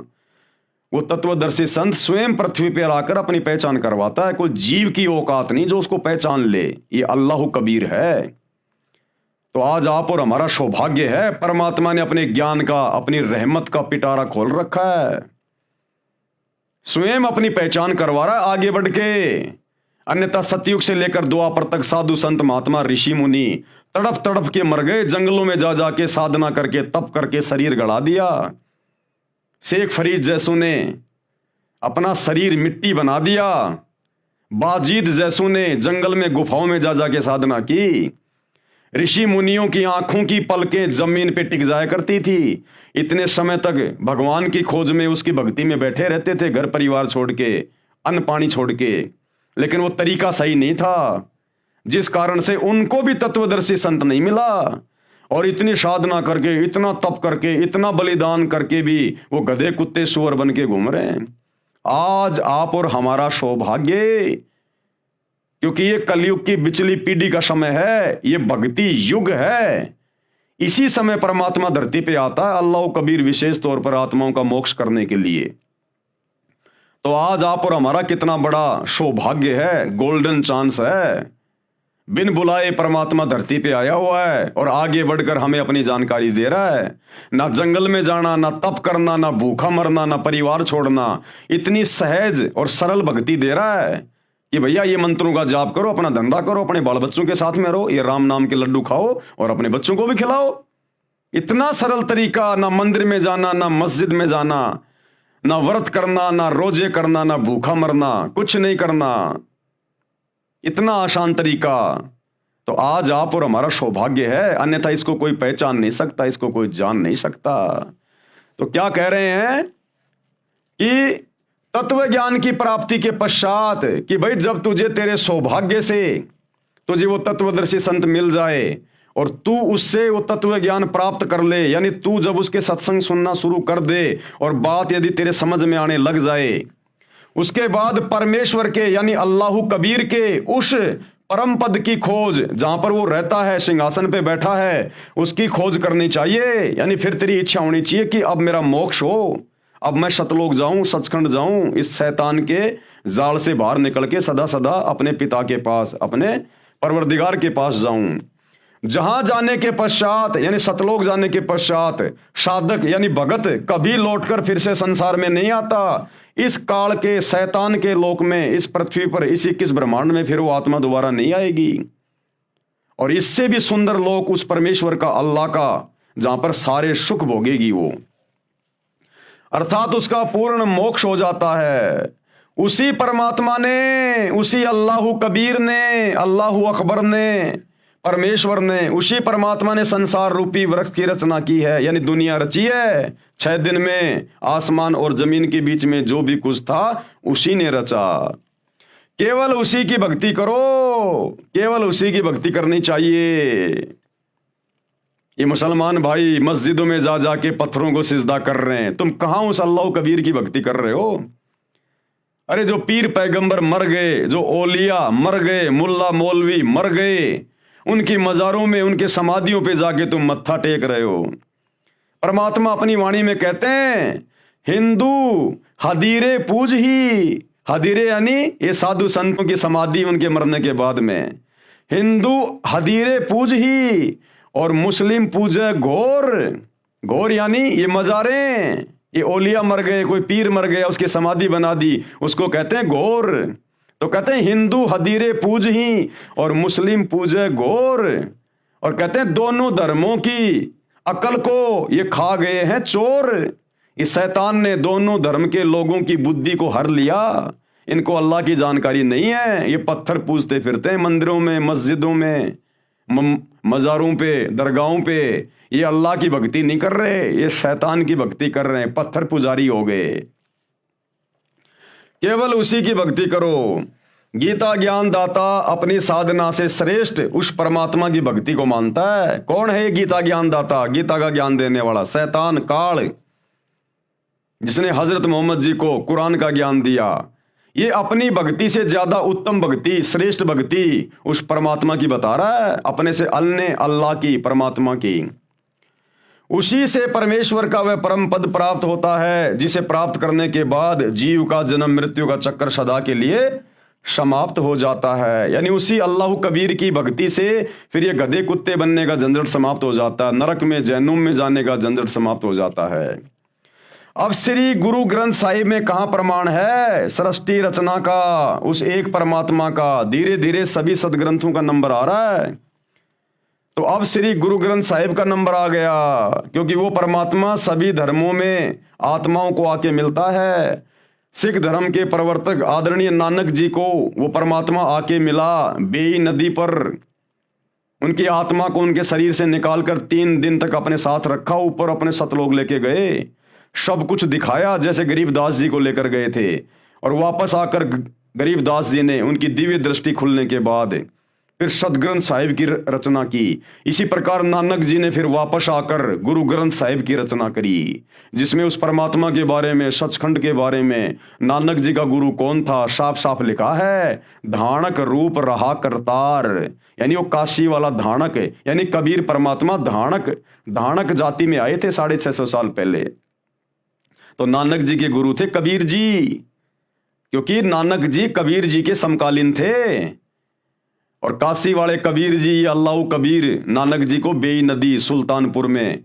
वो तत्वदर्शी संत स्वयं पृथ्वी पर आकर अपनी पहचान करवाता है, कोई जीव की औकात नहीं जो उसको पहचान ले। ये अल्लाह कबीर है। तो आज आप और हमारा सौभाग्य है, परमात्मा ने अपने ज्ञान का, अपनी रहमत का पिटारा खोल रखा है, स्वयं अपनी पहचान करवा रहा है आगे बढ़ के। अन्यथा सतयुग से लेकर द्वापर तक साधु संत महात्मा ऋषि मुनि तड़प तड़प के मर गए, जंगलों में जा जाके साधना करके तप करके शरीर गड़ा दिया। शेख फरीद जैसों ने अपना शरीर मिट्टी बना दिया, बाजीद जैसों ने जंगल में गुफाओं में जा जाके साधना की। ऋषि मुनियों की आंखों की पलकें जमीन पे टिक जाया करती थी, इतने समय तक भगवान की खोज में, उसकी भक्ति में बैठे रहते थे, घर परिवार छोड़ के, अन्न पानी छोड़ के। लेकिन वो तरीका सही नहीं था, जिस कारण से उनको भी तत्वदर्शी संत नहीं मिला। और इतनी साधना करके, इतना तप करके, इतना बलिदान करके भी वो गधे कुत्ते सुअर बन के घूम रहे हैं। आज आप और हमारा सौभाग्य, क्योंकि ये कलयुग की बिचली पीढ़ी का समय है, ये भक्ति युग है। इसी समय परमात्मा धरती पे आता है, अल्लाह कबीर विशेष तौर पर आत्माओं का मोक्ष करने के लिए। तो आज आप और हमारा कितना बड़ा सौभाग्य है, गोल्डन चांस है। बिन बुलाए परमात्मा धरती पे आया हुआ है और आगे बढ़कर हमें अपनी जानकारी दे रहा है। ना जंगल में जाना, ना तप करना, ना भूखा मरना, ना परिवार छोड़ना, इतनी सहज और सरल भक्ति दे रहा है कि भैया ये मंत्रों का जाप करो, अपना धंधा करो, अपने बाल बच्चों के साथ में रहो, ये राम नाम के लड्डू खाओ और अपने बच्चों को भी खिलाओ। इतना सरल तरीका, ना मंदिर में जाना, ना मस्जिद में जाना, ना व्रत करना, ना रोजे करना, ना भूखा मरना, कुछ नहीं करना, इतना आसान तरीका। तो आज आप और हमारा सौभाग्य है, अन्यथा इसको कोई पहचान नहीं सकता, इसको कोई जान नहीं सकता। तो क्या कह रहे हैं कि तत्व ज्ञान की प्राप्ति के पश्चात कि भाई जब तुझे तेरे सौभाग्य से तुझे वो तत्वदर्शी संत मिल जाए और तू उससे वो तत्व ज्ञान प्राप्त कर ले, यानी तू जब उसके सत्संग सुनना शुरू कर दे और बात यदि तेरे समझ में आने लग जाए, उसके बाद परमेश्वर के यानी अल्लाह कबीर के उस परम पद की खोज, जहां पर वो रहता है, सिंहासन पे बैठा है, उसकी खोज करनी चाहिए। यानी फिर तेरी इच्छा होनी चाहिए कि अब मेरा मोक्ष हो, अब मैं सतलोक जाऊं, सचखंड जाऊं, इस शैतान के जाल से बाहर निकल के सदा सदा अपने पिता के पास, अपने परवरदिगार के पास जाऊं। जहां जाने के पश्चात यानी सतलोक जाने के पश्चात साधक यानी भगत कभी लौटकर फिर से संसार में नहीं आता। इस काल के शैतान के लोक में, इस पृथ्वी पर, इस 21 ब्रह्मांड में फिर वो आत्मा दोबारा नहीं आएगी। और इससे भी सुंदर लोक उस परमेश्वर का, अल्लाह का, जहां पर सारे सुख भोगेगी वो, अर्थात उसका पूर्ण मोक्ष हो जाता है। उसी परमात्मा ने, उसी अल्लाह कबीर ने, अल्लाह अकबर ने, परमेश्वर ने, उसी परमात्मा ने संसार रूपी वृक्ष की रचना की है, यानी दुनिया रची है। 6 दिन में आसमान और जमीन के बीच में जो भी कुछ था उसी ने रचा। केवल उसी की भक्ति करो, केवल उसी की भक्ति करनी चाहिए। ये मुसलमान भाई मस्जिदों में जा जाके पत्थरों को सिजदा कर रहे हैं, तुम कहां उस अल्लाह कबीर की भक्ति कर रहे हो? अरे जो पीर पैगंबर मर गए, जो ओलिया मर गए, मुल्ला मौलवी मर गए, उनकी मजारों में, उनके समाधियों पे जाके तुम मत्था टेक रहे हो। परमात्मा अपनी वाणी में कहते हैं, हिंदू हदीरे पूज ही, हदीरे यानी ये साधु संतों की समाधि उनके मरने के बाद में, हिंदू हदीरे पूज ही और मुस्लिम पूजे घोर। घोर यानी ये मजारें, ये ओलिया मर गए, कोई पीर मर गया, उसकी समाधि बना दी, उसको कहते हैं घोर। तो कहते हैं हिंदू हदीरे पूज ही और मुस्लिम पूजे घोर। और कहते हैं दोनों धर्मों की अकल को ये खा गए हैं चोर। इस शैतान ने दोनों धर्म के लोगों की बुद्धि को हर लिया। इनको अल्लाह की जानकारी नहीं है, ये पत्थर पूजते फिरते हैं मंदिरों में, मस्जिदों में, मज़ारों पे, दरगाहों पे। ये अल्लाह की भक्ति नहीं कर रहे, ये शैतान की भक्ति कर रहे हैं, पत्थर पुजारी हो गए। केवल उसी की भक्ति करो। गीता ज्ञान दाता अपनी साधना से श्रेष्ठ उस परमात्मा की भक्ति को मानता है। कौन है ये गीता ज्ञान दाता? गीता का ज्ञान देने वाला शैतान काल, जिसने हजरत मोहम्मद जी को कुरान का ज्ञान दिया। ये अपनी भक्ति से ज्यादा उत्तम भक्ति, श्रेष्ठ भक्ति उस परमात्मा की बता रहा है, अपने से अन्य अल्लाह की, परमात्मा की। उसी से परमेश्वर का वह परम पद प्राप्त होता है, जिसे प्राप्त करने के बाद जीव का जन्म मृत्यु का चक्कर सदा के लिए समाप्त हो जाता है। यानी उसी अल्लाह कबीर की भक्ति से फिर ये गधे कुत्ते बनने का झंझट समाप्त हो जाता है, नरक में जहन्नुम में जाने का झंझट समाप्त हो जाता है। अब श्री गुरु ग्रंथ साहिब में कहां प्रमाण है सृष्टि रचना का, उस एक परमात्मा का? धीरे धीरे सभी सदग्रंथों का नंबर आ रहा है। तो अब श्री गुरु ग्रंथ साहिब का नंबर आ गया, क्योंकि वो परमात्मा सभी धर्मों में आत्माओं को आके मिलता है। सिख धर्म के प्रवर्तक आदरणीय नानक जी को वो परमात्मा आके मिला बेई नदी पर। उनकी आत्मा को उनके शरीर से निकालकर 3 दिन तक अपने साथ रखा, ऊपर अपने सतलोक लेके गए, सब कुछ दिखाया जैसे गरीबदास जी को लेकर गए थे। और वापस आकर गरीबदास जी ने उनकी दिव्य दृष्टि खुलने के बाद फिर सदग्रंथ साहिब की रचना की। इसी प्रकार नानक जी ने फिर वापस आकर गुरु ग्रंथ साहिब की रचना करी, जिसमें उस परमात्मा के बारे में, सचखंड के बारे में, नानक जी का गुरु कौन था, साफ साफ लिखा है। धाणक रूप रहा करतार, यानी वो काशी वाला धाणक, यानी कबीर परमात्मा धाणक जाति में आए थे 650 साल पहले। तो नानक जी के गुरु थे कबीर जी, क्योंकि नानक जी कबीर जी के समकालीन थे। और काशी वाले कबीर जी, अल्लाह कबीर, नानक जी को बेई नदी सुल्तानपुर में,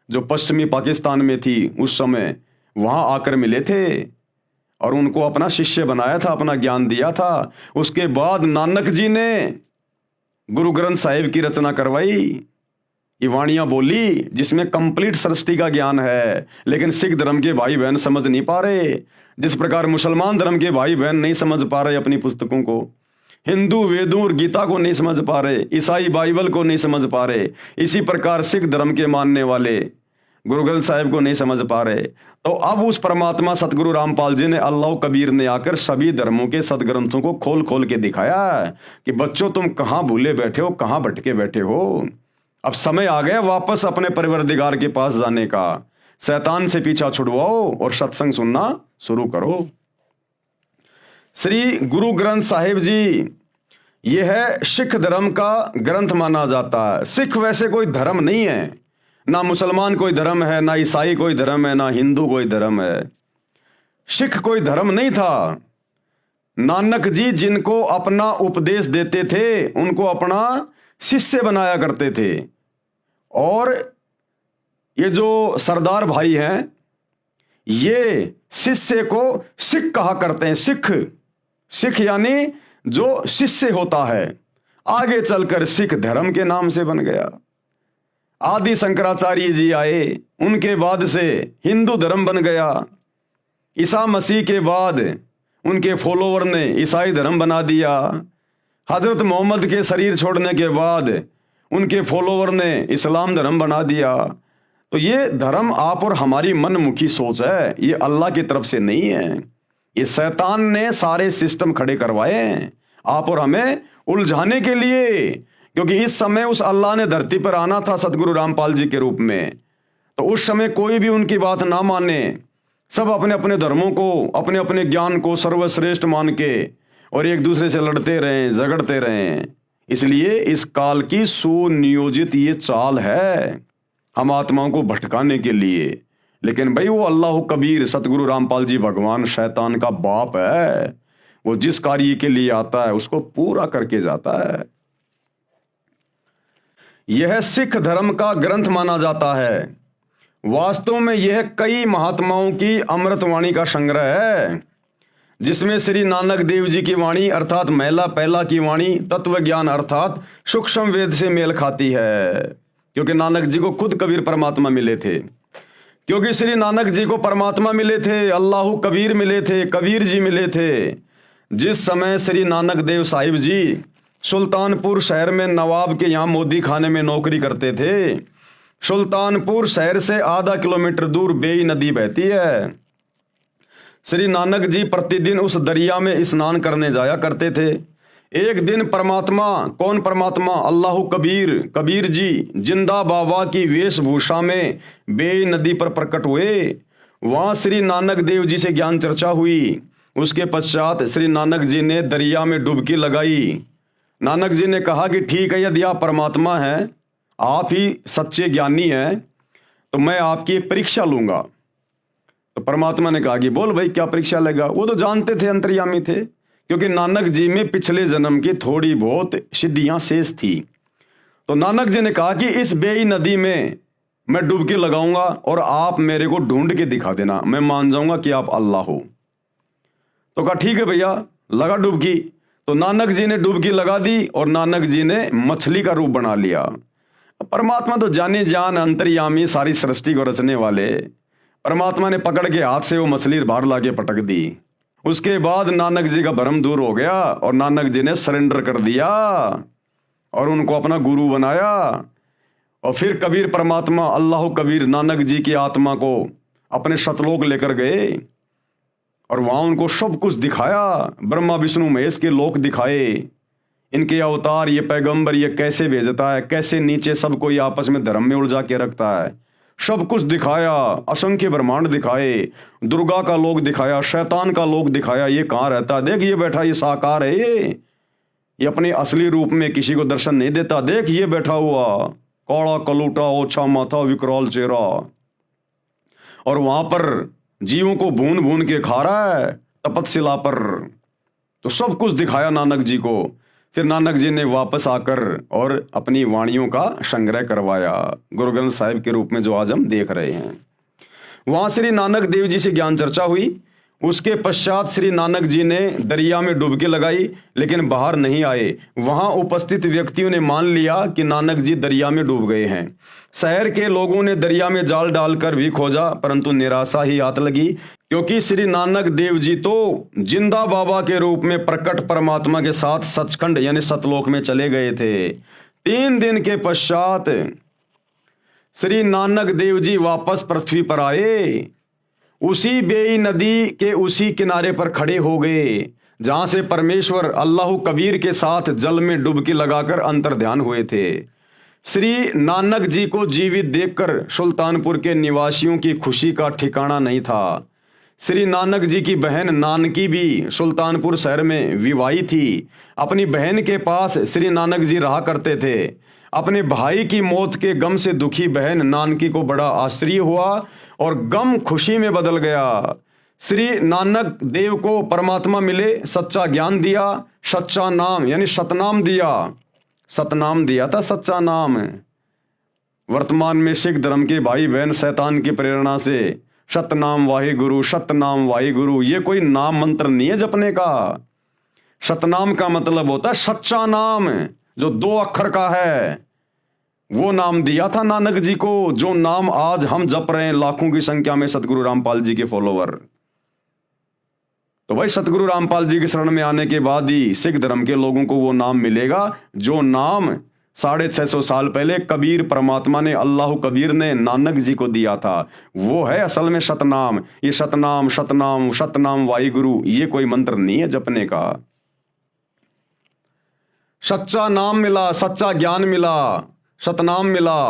जो पश्चिमी पाकिस्तान में थी उस समय, वहां आकर मिले थे और उनको अपना शिष्य बनाया था, अपना ज्ञान दिया था। उसके बाद नानक जी ने गुरु ग्रंथ साहिब की रचना करवाई, ये वाणियां बोली, जिसमें कंप्लीट सृष्टि का ज्ञान है। लेकिन सिख धर्म के भाई बहन समझ नहीं पा रहे, जिस प्रकार मुसलमान धर्म के भाई बहन नहीं समझ पा रहे अपनी पुस्तकों को, हिंदू वेदों और गीता को नहीं समझ पा रहे, ईसाई बाइबल को नहीं समझ पा रहे, इसी प्रकार सिख धर्म के मानने वाले गुरु ग्रंथ साहिब को नहीं समझ पा रहे। तो अब उस परमात्मा सतगुरु रामपाल जी ने, अल्लाह कबीर ने आकर सभी धर्मों के सदग्रंथों को खोल खोल के दिखाया कि बच्चों तुम कहाँ भूले बैठे हो, कहाँ भटके बैठे हो। अब समय आ गया वापस अपने परवरदिगार के पास जाने का। शैतान से पीछा छुड़वाओ और सत्संग सुनना शुरू करो। श्री गुरु ग्रंथ साहिब जी यह है सिख धर्म का ग्रंथ माना जाता है। सिख वैसे कोई धर्म नहीं है, ना मुसलमान कोई धर्म है, ना ईसाई कोई धर्म है, ना हिंदू कोई धर्म है। सिख कोई धर्म नहीं था। नानक जी जिनको अपना उपदेश देते थे उनको अपना शिष्य बनाया करते थे। और ये जो सरदार भाई हैं, ये शिष्य को सिख कहा करते हैं। सिख यानी जो शिष्य होता है, आगे चलकर सिख धर्म के नाम से बन गया। आदि शंकराचार्य जी आए, उनके बाद से हिंदू धर्म बन गया। ईसा मसीह के बाद उनके फॉलोवर ने ईसाई धर्म बना दिया। हजरत मोहम्मद के शरीर छोड़ने के बाद उनके फॉलोवर ने इस्लाम धर्म बना दिया। तो ये धर्म आप और हमारी मनमुखी सोच है, ये अल्लाह की तरफ से नहीं है। ये शैतान ने सारे सिस्टम खड़े करवाए हैं आप और हमें उलझाने के लिए, क्योंकि इस समय उस अल्लाह ने धरती पर आना था सतगुरु रामपाल जी के रूप में। तो उस समय कोई भी उनकी बात ना माने, सब अपने अपने धर्मों को, अपने अपने ज्ञान को सर्वश्रेष्ठ मान के और एक दूसरे से लड़ते रहें, झगड़ते रहें। इसलिए इस काल की सुनियोजित ये चाल है हम आत्माओं को भटकाने के लिए। लेकिन भाई वो अल्लाह कबीर सतगुरु रामपाल जी भगवान शैतान का बाप है। वो जिस कार्य के लिए आता है उसको पूरा करके जाता है। यह सिख धर्म का ग्रंथ माना जाता है। वास्तव में यह कई महात्माओं की अमृतवाणी का संग्रह है, जिसमें श्री नानक देव जी की वाणी अर्थात महिला पहला की वाणी तत्व ज्ञान अर्थात सूक्ष्म वेद से मेल खाती है, क्योंकि नानक जी को खुद कबीर परमात्मा मिले थे। क्योंकि श्री नानक जी को परमात्मा मिले थे, अल्लाह कबीर मिले थे, कबीर जी मिले थे। जिस समय श्री नानक देव साहिब जी सुल्तानपुर शहर में नवाब के यहाँ मोदी खाने में नौकरी करते थे, सुल्तानपुर शहर से आधा किलोमीटर दूर बेई नदी बहती है। श्री नानक जी प्रतिदिन उस दरिया में स्नान करने जाया करते थे। एक दिन परमात्मा, कौन परमात्मा? अल्लाह कबीर, कबीर जी जिंदा बाबा की वेशभूषा में बेई नदी पर प्रकट हुए। वहां श्री नानक देव जी से ज्ञान चर्चा हुई। उसके पश्चात श्री नानक जी ने दरिया में डुबकी लगाई। नानक जी ने कहा कि ठीक है, यदि आप परमात्मा हैं, आप ही सच्चे ज्ञानी हैं, तो मैं आपकी एक परीक्षा लूंगा। तो परमात्मा ने कहा कि बोल भाई, क्या परीक्षा लेगा? वो तो जानते थे, अंतर्यामी थे, क्योंकि नानक जी में पिछले जन्म की थोड़ी बहुत सिद्धियां शेष थी। तो नानक जी ने कहा कि इस बेई नदी में मैं डुबकी लगाऊंगा और आप मेरे को ढूंढ के दिखा देना, मैं मान जाऊंगा कि आप अल्लाह हो। तो कहा ठीक है भैया, लगा डुबकी। तो नानक जी ने डुबकी लगा दी और नानक जी ने मछली का रूप बना लिया। परमात्मा तो जाने जान अंतर्यामी, सारी सृष्टि को रचने वाले परमात्मा ने पकड़ के हाथ से वो मछली बाहर लाके पटक दी। उसके बाद नानक जी का भ्रम दूर हो गया और नानक जी ने सरेंडर कर दिया और उनको अपना गुरु बनाया। और फिर कबीर परमात्मा अल्लाह कबीर नानक जी की आत्मा को अपने सतलोक लेकर गए और वहां उनको सब कुछ दिखाया। ब्रह्मा विष्णु महेश के लोक दिखाए, इनके अवतार, ये पैगंबर ये कैसे भेजता है, कैसे नीचे सबको ये आपस में धर्म में उलझा के रखता है, सब कुछ दिखाया। असंख्य ब्रह्मांड दिखाए, दुर्गा का लोक दिखाया, शैतान का लोक दिखाया, ये कहाँ रहता है, देख ये बैठा, ये साकार है, ये अपने असली रूप में किसी को दर्शन नहीं देता, देख ये बैठा हुआ, कौड़ा कलूटा, ओछा माथा, विकराल चेहरा, और वहां पर जीवों को भून भून के खा रहा है तपतशिला पर। तो सब कुछ दिखाया नानक जी को। फिर नानक जी ने वापस आकर और अपनी वाणियों का संग्रह करवाया गुरु ग्रंथ साहिब के रूप में, जो आज हम देख रहे हैं। वहां श्री नानक देव जी से ज्ञान चर्चा हुई। उसके पश्चात श्री नानक जी ने दरिया में डुबकी लगाई, लेकिन बाहर नहीं आए। वहां उपस्थित व्यक्तियों ने मान लिया कि नानक जी दरिया में डूब गए हैं। शहर के लोगों ने दरिया में जाल डालकर भी खोजा, परंतु निराशा ही हाथ लगी, क्योंकि श्री नानक देव जी तो जिंदा बाबा के रूप में प्रकट परमात्मा के साथ सचखंड यानी सतलोक में चले गए थे। 3 दिन के पश्चात श्री नानक देव जी वापस पृथ्वी पर आए। उसी बेई नदी के उसी किनारे पर खड़े हो गए जहां से परमेश्वर अल्लाह कबीर के साथ जल में डुबकी लगाकर अंतर ध्यान हुए थे। श्री नानक जी को जीवित देखकर सुल्तानपुर के निवासियों की खुशी का ठिकाना नहीं था। श्री नानक जी की बहन नानकी भी सुल्तानपुर शहर में विवाही थी। अपनी बहन के पास श्री नानक जी रहा करते थे। अपने भाई की मौत के गम से दुखी बहन नानकी को बड़ा आश्चर्य हुआ और गम खुशी में बदल गया। श्री नानक देव को परमात्मा मिले, सच्चा ज्ञान दिया, सच्चा नाम यानी सतनाम दिया। सतनाम दिया था, सच्चा नाम। वर्तमान में सिख धर्म के भाई बहन शैतान की प्रेरणा से सतनाम वाहिगुरु, सतनाम वाहिगुरु, ये कोई नाम मंत्र नहीं है जपने का। सतनाम का मतलब होता है सच्चा नाम, जो 2 अक्षर का है। वो नाम दिया था नानक जी को, जो नाम आज हम जप रहे हैं लाखों की संख्या में सतगुरु रामपाल जी के फॉलोवर। तो भाई सतगुरु रामपाल जी की शरण में आने के बाद ही सिख धर्म के लोगों को वो नाम मिलेगा, जो नाम 650 साल पहले कबीर परमात्मा ने, अल्लाह कबीर ने नानक जी को दिया था। वो है असल में सतनाम। ये सतनाम सतनाम सतनाम वाहिगुरु, ये कोई मंत्र नहीं है जपने का। सच्चा नाम मिला, सच्चा ज्ञान मिला, सतनाम मिला।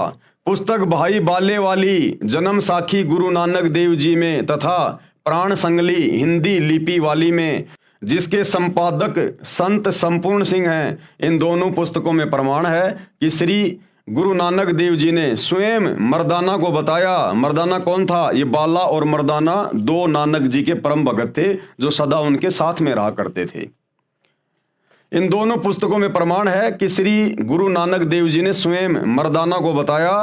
पुस्तक भाई बाले वाली जन्म साखी गुरु नानक देव जी में तथा प्राण संगली हिंदी लिपि वाली में, जिसके संपादक संत संपूर्ण सिंह हैं, इन दोनों पुस्तकों में प्रमाण है कि श्री गुरु नानक देव जी ने स्वयं मर्दाना को बताया। मर्दाना कौन था? ये बाला और मर्दाना 2 नानक जी के परम भगत थे, जो सदा उनके साथ में रहा करते थे। इन दोनों पुस्तकों में प्रमाण है कि श्री गुरु नानक देव जी ने स्वयं मर्दाना को बताया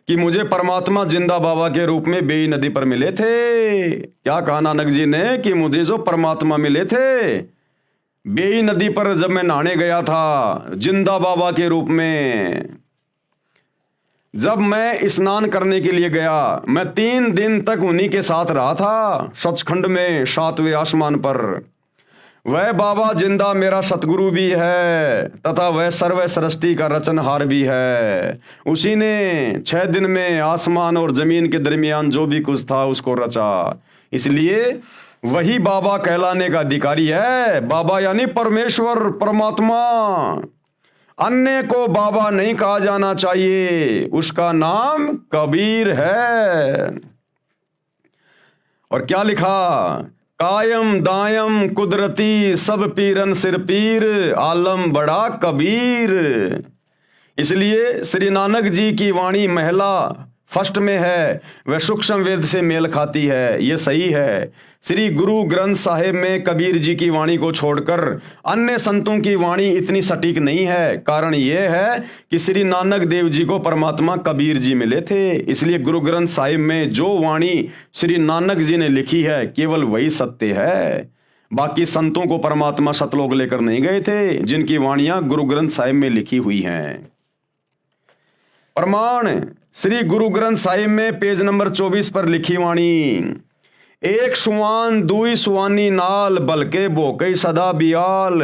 कि मुझे परमात्मा जिंदा बाबा के रूप में बेई नदी पर मिले थे। क्या कहा नानक जी ने कि मुझे जो परमात्मा मिले थे बेई नदी पर जब मैं नहाने गया था जिंदा बाबा के रूप में। जब मैं स्नान करने के लिए गया मैं 3 दिन तक उन्हीं के साथ रहा था सचखंड में 7वें आसमान पर। वह बाबा जिंदा मेरा सतगुरु भी है तथा वह सर्व सृष्टि का रचनहार भी है। उसी ने 6 दिन में आसमान और जमीन के दरमियान जो भी कुछ था उसको रचा, इसलिए वही बाबा कहलाने का अधिकारी है। बाबा यानी परमेश्वर परमात्मा। अन्य को बाबा नहीं कहा जाना चाहिए, उसका नाम कबीर है। और क्या लिखा, कायम दायम कुदरती सब पीरन सिर पीर आलम बड़ा कबीर। इसलिए श्री नानक जी की वाणी महिला फर्स्ट में है, वह सूक्ष्म वेद से मेल खाती है, ये सही है। श्री गुरु ग्रंथ साहिब में कबीर जी की वाणी को छोड़कर अन्य संतों की वाणी इतनी सटीक नहीं है। कारण यह है कि श्री नानक देव जी को परमात्मा कबीर जी मिले थे, इसलिए गुरु ग्रंथ साहिब में जो वाणी श्री नानक जी ने लिखी है केवल वही सत्य है। बाकी संतों को परमात्मा सतलोक लेकर नहीं गए थे जिनकी वाणियां गुरु ग्रंथ साहिब में लिखी हुई हैं। प्रमाण श्री गुरु ग्रंथ साहिब में पेज नंबर 24 पर लिखी वाणी, एक सुवान दुई सुवानी नाल बलके भोकई सदा बियाल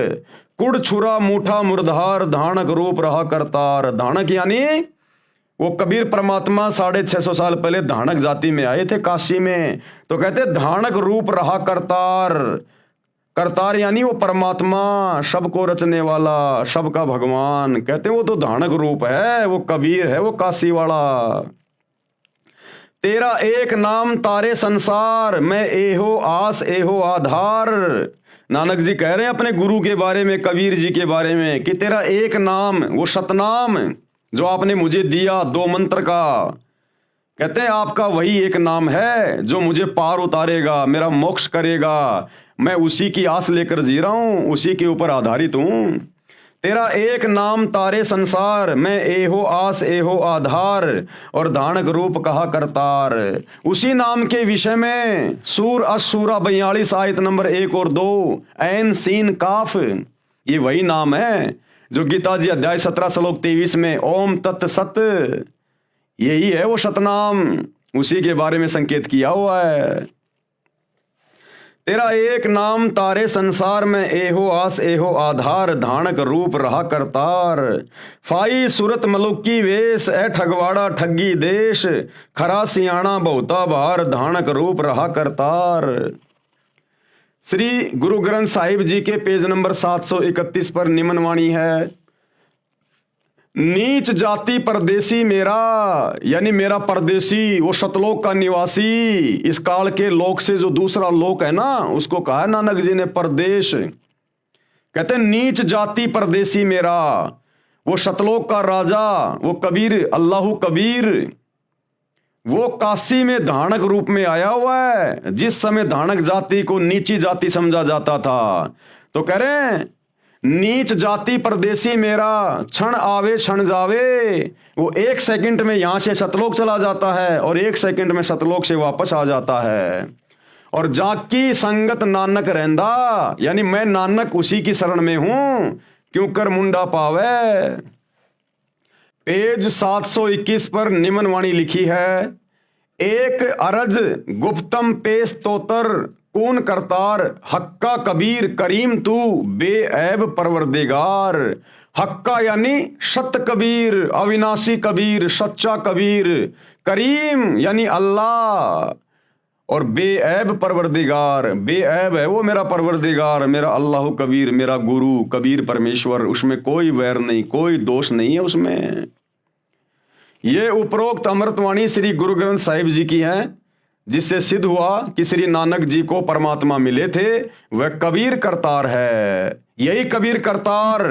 कुड़ छुरा मूठा मुर्धार धानक रूप रहा करतार। धानक यानी वो कबीर परमात्मा 650 साल पहले धानक जाति में आए थे काशी में, तो कहते धानक रूप रहा करतार। करतार यानी वो परमात्मा, सबको रचने वाला, सबका भगवान। कहते वो तो धानक रूप है, वो कबीर है, वो काशी वाला। तेरा एक नाम तारे संसार मैं एहो आस एहो आधार। नानक जी कह रहे हैं अपने गुरु के बारे में, कबीर जी के बारे में, कि तेरा एक नाम, वो सतनाम जो आपने मुझे दिया 2 मंत्र का, कहते हैं आपका वही एक नाम है जो मुझे पार उतारेगा, मेरा मोक्ष करेगा। मैं उसी की आस लेकर जी रहा हूं, उसी के ऊपर आधारित हूं। तेरा एक नाम तारे संसार मैं एहो आस एहो आधार और धानक रूप कहा करतार। उसी नाम के विषय में सूर असूरा 42 आयत नंबर 1 और 2 ऐन सीन काफ, ये वही नाम है जो गीता जी अध्याय 17 श्लोक 23 में ओम तत् सत, यही है वो सतनाम, उसी के बारे में संकेत किया हुआ है। तेरा एक नाम तारे संसार में एहो आस एहो आधार धानक रूप रहा करतार। फाई सूरत मलुकी वेश ए ठगवाड़ा ठगी देश खरा सियाणा बहुता बार धानक रूप रहा करतार। श्री गुरु ग्रंथ साहिब जी के पेज नंबर 731 पर निम्न वाणी है, नीच जाति परदेसी मेरा, यानी मेरा परदेसी वो सतलोक का निवासी, इस काल के लोक से जो दूसरा लोक है ना उसको कहा नानक जी ने परदेश। कहते हैं नीच जाति परदेसी मेरा, वो सतलोक का राजा, वो कबीर अल्लाह कबीर, वो काशी में धानक रूप में आया हुआ है। जिस समय धानक जाति को नीची जाति समझा जाता था, तो कह रहे हैं नीच जाति परदेसी मेरा, क्षण आवे क्षण जावे। वो 1 सेकंड में यहां से सतलोक चला जाता है और 1 सेकंड में सतलोक से वापस आ जाता है। और जाकी संगत नानक रहंदा, यानी मैं नानक उसी की शरण में हूं, क्यों कर मुंडा पावे। पेज 721 पर निम्न वाणी लिखी है, एक अरज गुप्तम पेश तोतर कौन करतार हक्का कबीर करीम तू बेऐब परवरदिगार। हक्का यानी सत्य कबीर, अविनाशी कबीर, सच्चा कबीर, करीम यानी अल्लाह, और बेऐब परवरदिगार, बेऐब है वो मेरा परवरदिगार, मेरा अल्लाह कबीर, मेरा गुरु कबीर परमेश्वर, उसमें कोई वैर नहीं, कोई दोष नहीं है उसमें। ये उपरोक्त अमृतवाणी श्री गुरु ग्रंथ साहिब जी की है, जिससे सिद्ध हुआ कि श्री नानक जी को परमात्मा मिले थे, वह कबीर करतार है। यही कबीर करतार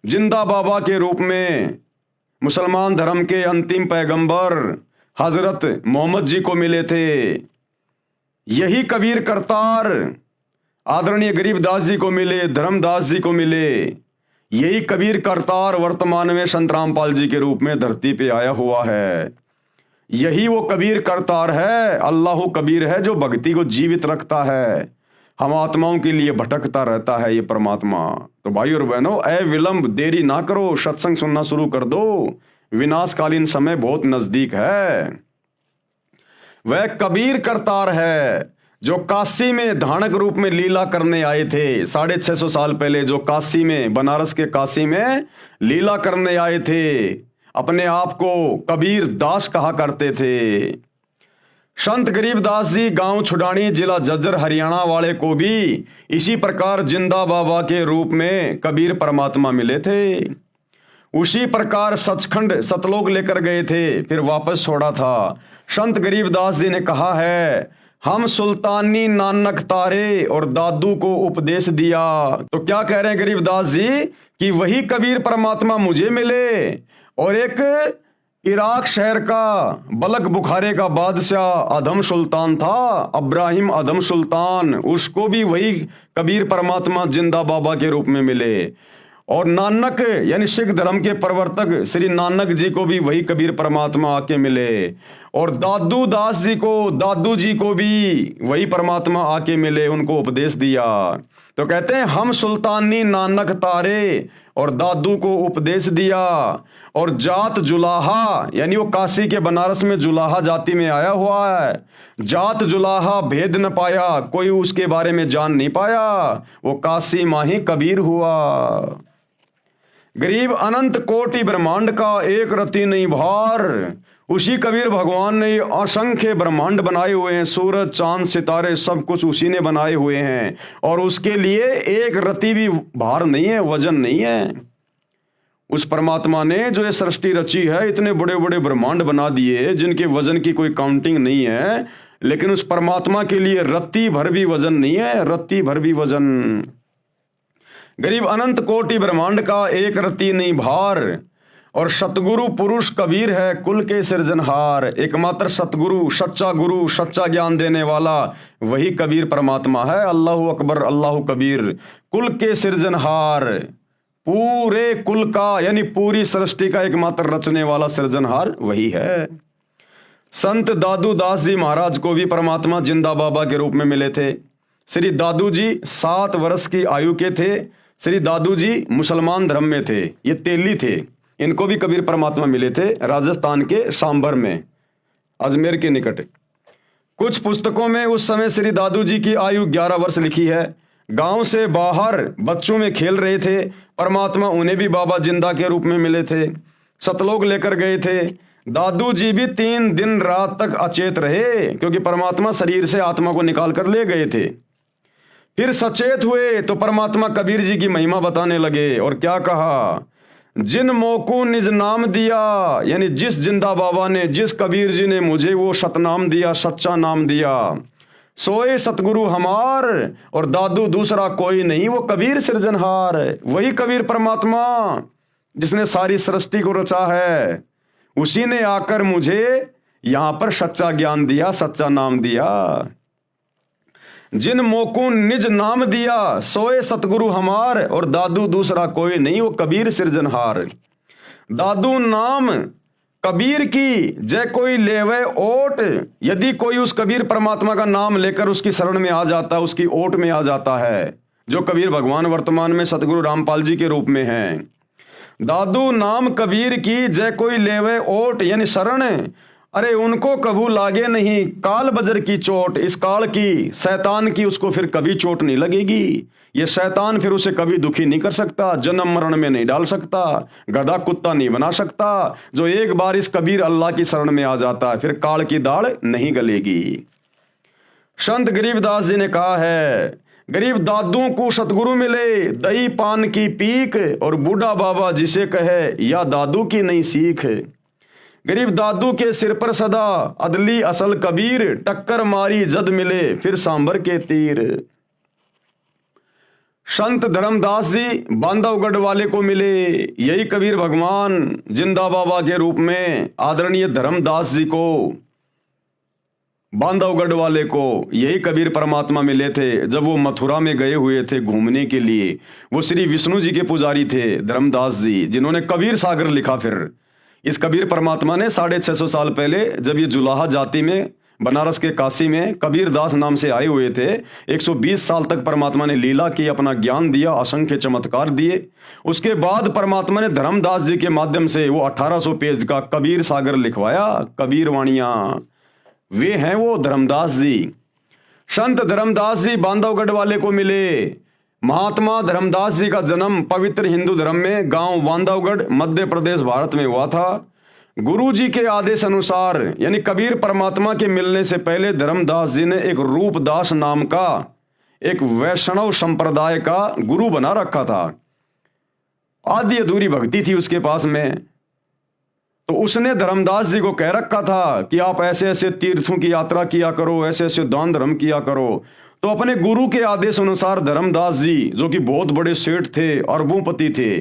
जिंदा बाबा के रूप में मुसलमान धर्म के अंतिम पैगंबर हजरत मोहम्मद जी को मिले थे। यही कबीर करतार आदरणीय गरीबदास जी को मिले, धर्मदास जी को मिले। यही कबीर करतार वर्तमान में संत रामपाल जी के रूप में धरती पे आया हुआ है। यही वो कबीर करतार है, अल्लाह कबीर है, जो भक्ति को जीवित रखता है, हम आत्माओं के लिए भटकता रहता है ये परमात्मा। तो भाई और बहनों, विलंब देरी ना करो, सत्संग सुनना शुरू कर दो, विनाशकालीन समय बहुत नजदीक है। वह कबीर करतार है जो काशी में धानक रूप में लीला करने आए थे 650 साल पहले, जो काशी में, बनारस के काशी में लीला करने आए थे, अपने आप को कबीर दास कहा करते थे। संत गरीबदास जी गांव छुडानी, जिला झज्जर, हरियाणा वाले को भी इसी प्रकार जिंदा बाबा के रूप में कबीर परमात्मा मिले थे। उसी प्रकार सचखंड सतलोक लेकर गए थे, फिर वापस छोड़ा था। संत गरीबदास जी ने कहा है, हम सुल्तानी नानक तारे और दादू को उपदेश दिया। तो क्या कह रहे हैं गरीबदास जी कि वही कबीर परमात्मा मुझे मिले, और एक इराक शहर का बलक बुखारे का बादशाह अदम सुल्तान था, अब्राहिम अदम सुल्तान, उसको भी वही कबीर परमात्मा जिंदा बाबा के रूप में मिले। और नानक यानी सिख धर्म के प्रवर्तक श्री नानक जी को भी वही कबीर परमात्मा आके मिले। और दादू दास जी को, दादू जी को भी वही परमात्मा आके मिले, उनको उपदेश दिया। तो कहते हैं, हम सुल्तानी नानक तारे और दादू को उपदेश दिया। और जात जुलाहा, यानी वो काशी के बनारस में जुलाहा जाति में आया हुआ है। जात जुलाहा भेद न पाया, कोई उसके बारे में जान नहीं पाया, वो काशी माही कबीर हुआ। गरीब अनंत कोटि ब्रह्मांड का एक रति नहीं भार, उसी कबीर भगवान ने असंख्य ब्रह्मांड बनाए हुए हैं, सूरज चांद सितारे सब कुछ उसी ने बनाए हुए हैं, और उसके लिए एक रति भी भार नहीं है, वजन नहीं है। उस परमात्मा ने जो ये सृष्टि रची है, इतने बड़े बड़े ब्रह्मांड बना दिए जिनके वजन की कोई काउंटिंग नहीं है, लेकिन उस परमात्मा के लिए रत्ती भर भी वजन नहीं है, रत्ती भर भी वजन। गरीब अनंत कोटि ब्रह्मांड का एक रत्ती नहीं भार, और सतगुरु पुरुष कबीर है कुल के सृजनहार। एकमात्र सतगुरु, सच्चा गुरु, सच्चा ज्ञान देने वाला वही कबीर परमात्मा है। अल्लाहु अकबर, अल्लाहु कबीर। कुल के सृजनहार, पूरे कुल का यानी पूरी सृष्टि का एकमात्र रचने वाला सृजनहार वही है। संत दादू दास जी महाराज को भी परमात्मा जिंदा बाबा के रूप में मिले थे। श्री दादू जी 7 वर्ष की आयु के थे। श्री दादू जी मुसलमान धर्म में थे, ये तेली थे। इनको भी कबीर परमात्मा मिले थे राजस्थान के सांबर में, अजमेर के निकट। कुछ पुस्तकों में उस समय श्री दादू जी की आयु 11 वर्ष लिखी है। गांव से बाहर बच्चों में खेल रहे थे, परमात्मा उन्हें भी बाबा जिंदा के रूप में मिले थे, सतलोक लेकर गए थे। दादू जी भी 3 दिन रात तक अचेत रहे, क्योंकि परमात्मा शरीर से आत्मा को निकाल कर ले गए थे। फिर सचेत हुए तो परमात्मा कबीर जी की महिमा बताने लगे, और क्या कहा, जिन मोको निज नाम दिया, यानी जिस जिंदा बाबा ने, जिस कबीर जी ने मुझे वो सतनाम दिया, सच्चा नाम दिया, सोए सतगुरु हमार, और दादू दूसरा कोई नहीं, वो कबीर सृजनहार। वही कबीर परमात्मा जिसने सारी सृष्टि को रचा है, उसी ने आकर मुझे यहां पर सच्चा ज्ञान दिया, सच्चा नाम दिया। जिन मोको निज नाम दिया, सोए सतगुरु हमार, और दादू दूसरा कोई नहीं, वो कबीर सृजनहार। दादू नाम कबीर की जय कोई लेवे ओट, यदि कोई उस कबीर परमात्मा का नाम लेकर उसकी शरण में आ जाता, उसकी ओट में आ जाता है, जो कबीर भगवान वर्तमान में सतगुरु रामपाल जी के रूप में हैं। दादू नाम कबीर की जय कोई लेवे ओट, यानी शरण, अरे उनको कभू लागे नहीं काल बजर की चोट। इस काल की, शैतान की, उसको फिर कभी चोट नहीं लगेगी। ये शैतान फिर उसे कभी दुखी नहीं कर सकता, जन्म मरण में नहीं डाल सकता, गधा कुत्ता नहीं बना सकता। जो एक बार इस कबीर अल्लाह की शरण में आ जाता है, फिर काल की दाढ़ नहीं गलेगी। संत गरीबदास जी ने कहा है, गरीब दादू को सतगुरु मिले दही पान की पीक, और बूढ़ा बाबा जिसे कहे या दादू की नहीं सीख। गरीब दादू के सिर पर सदा अदली असल कबीर, टक्कर मारी जद मिले फिर सांबर के तीर। संत धर्मदास जी बांधवगढ़ वाले को मिले, यही कबीर भगवान जिंदा बाबा के रूप में आदरणीय धर्मदास जी को बांधवगढ़ वाले को यही कबीर परमात्मा मिले थे जब वो मथुरा में गए हुए थे घूमने के लिए। वो श्री विष्णु जी के पुजारी थे धर्मदास जी, जिन्होंने कबीर सागर लिखा। फिर इस कबीर परमात्मा ने 650 साल पहले जब ये जुलाहा जाति में बनारस के काशी में कबीर दास नाम से आए हुए थे, 120 साल तक परमात्मा ने लीला की, अपना ज्ञान दिया, असंख्य चमत्कार दिए। उसके बाद परमात्मा ने धर्मदास जी के माध्यम से वो 1800 पेज का कबीर सागर लिखवाया, कबीर वाणियां। वे हैं वो धर्मदास जी। संत धर्मदास जी बांधवगढ़ वाले को मिले। महात्मा धर्मदास जी का जन्म पवित्र हिंदू धर्म में गांव बांधवगढ़ मध्य प्रदेश भारत में हुआ था। गुरु जी के आदेश अनुसार यानी कबीर परमात्मा के मिलने से पहले धर्मदास जी ने एक रूपदास नाम का एक वैष्णव संप्रदाय का गुरु बना रखा था। आधी अधूरी भक्ति थी उसके पास में। तो उसने धर्मदास जी को कह रखा था कि आप ऐसे ऐसे तीर्थों की यात्रा किया करो, ऐसे ऐसे दान धर्म किया करो। तो अपने गुरु के आदेश अनुसार धर्मदास जी, जो कि बहुत बड़े सेठ थे, अरबोंपति थे,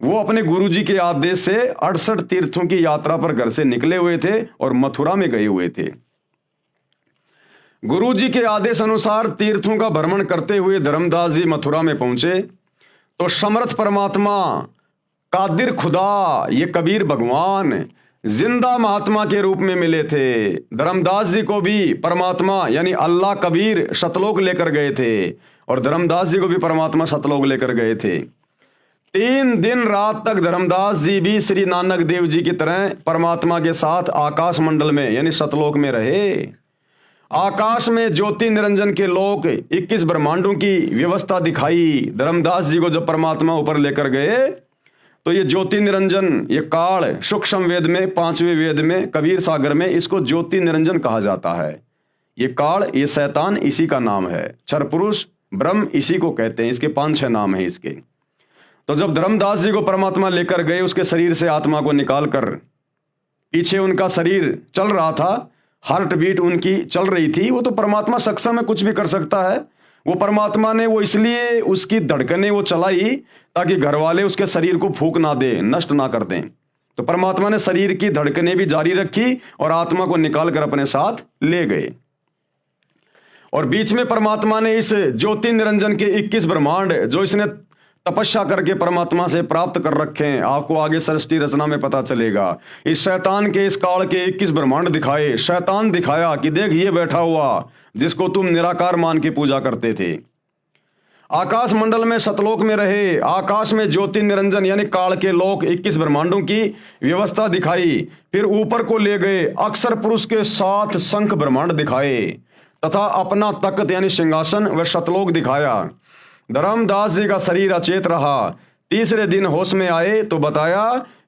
वो अपने गुरु जी के आदेश से 68 तीर्थों की यात्रा पर घर से निकले हुए थे और मथुरा में गए हुए थे। गुरु जी के आदेश अनुसार तीर्थों का भ्रमण करते हुए धर्मदास जी मथुरा में पहुंचे तो समर्थ परमात्मा, कादिर खुदा, ये कबीर भगवान जिंदा महात्मा के रूप में मिले थे। धर्मदास जी को भी परमात्मा यानी अल्लाह कबीर सतलोक लेकर गए थे और धर्मदास जी को भी परमात्मा सतलोक लेकर गए थे। 3 दिन रात तक धर्मदास जी भी श्री नानक देव जी की तरह परमात्मा के साथ आकाश मंडल में यानी सतलोक में रहे। आकाश में ज्योति निरंजन के लोक 21 ब्रह्मांडों की व्यवस्था दिखाई। धर्मदास जी को जब परमात्मा ऊपर लेकर गए तो ये ज्योति निरंजन, ये काल सूक्ष्म वेद में 5वें वेद में कबीर सागर में इसको ज्योति निरंजन कहा जाता है। ये काल, ये शैतान इसी का नाम है। क्षर पुरुष ब्रह्म इसी को कहते हैं। इसके 5-6 नाम हैं इसके। तो जब धर्मदास जी को परमात्मा लेकर गए, उसके शरीर से आत्मा को निकालकर, पीछे उनका शरीर चल रहा था, हार्ट बीट उनकी चल रही थी। वो तो परमात्मा सक्षम है, कुछ भी कर सकता है। वो परमात्मा ने वो इसलिए उसकी धड़कनें वो चलाई ताकि घर वाले उसके शरीर को फूंक ना दे, नष्ट ना कर दें। तो परमात्मा ने शरीर की धड़कनें भी जारी रखी और आत्मा को निकाल कर अपने साथ ले गए। और बीच में परमात्मा ने इस ज्योति निरंजन के 21 ब्रह्मांड जो इसने तपस्या करके परमात्मा से प्राप्त कर रखे हैं, आपको आगे सृष्टि रचना में पता चलेगा। इस शैतान के इस काल के 21 ब्रह्मांड दिखाए। शैतान दिखाया कि देख ये बैठा हुआ जिसको तुम निराकार मान के पूजा करते थे। आकाश मंडल में सतलोक में रहे। आकाश में ज्योति निरंजन यानी काल के लोक 21 ब्रह्मांडों की व्यवस्था दिखाई। फिर ऊपर को ले गए, अक्षर पुरुष के 7 शंख ब्रह्मांड दिखाए तथा अपना तख्त यानी सिंहासन व सतलोक दिखाया। धर्मदास जी का शरीर अचेत रहा। तीसरे दिन होश में आए तो बताया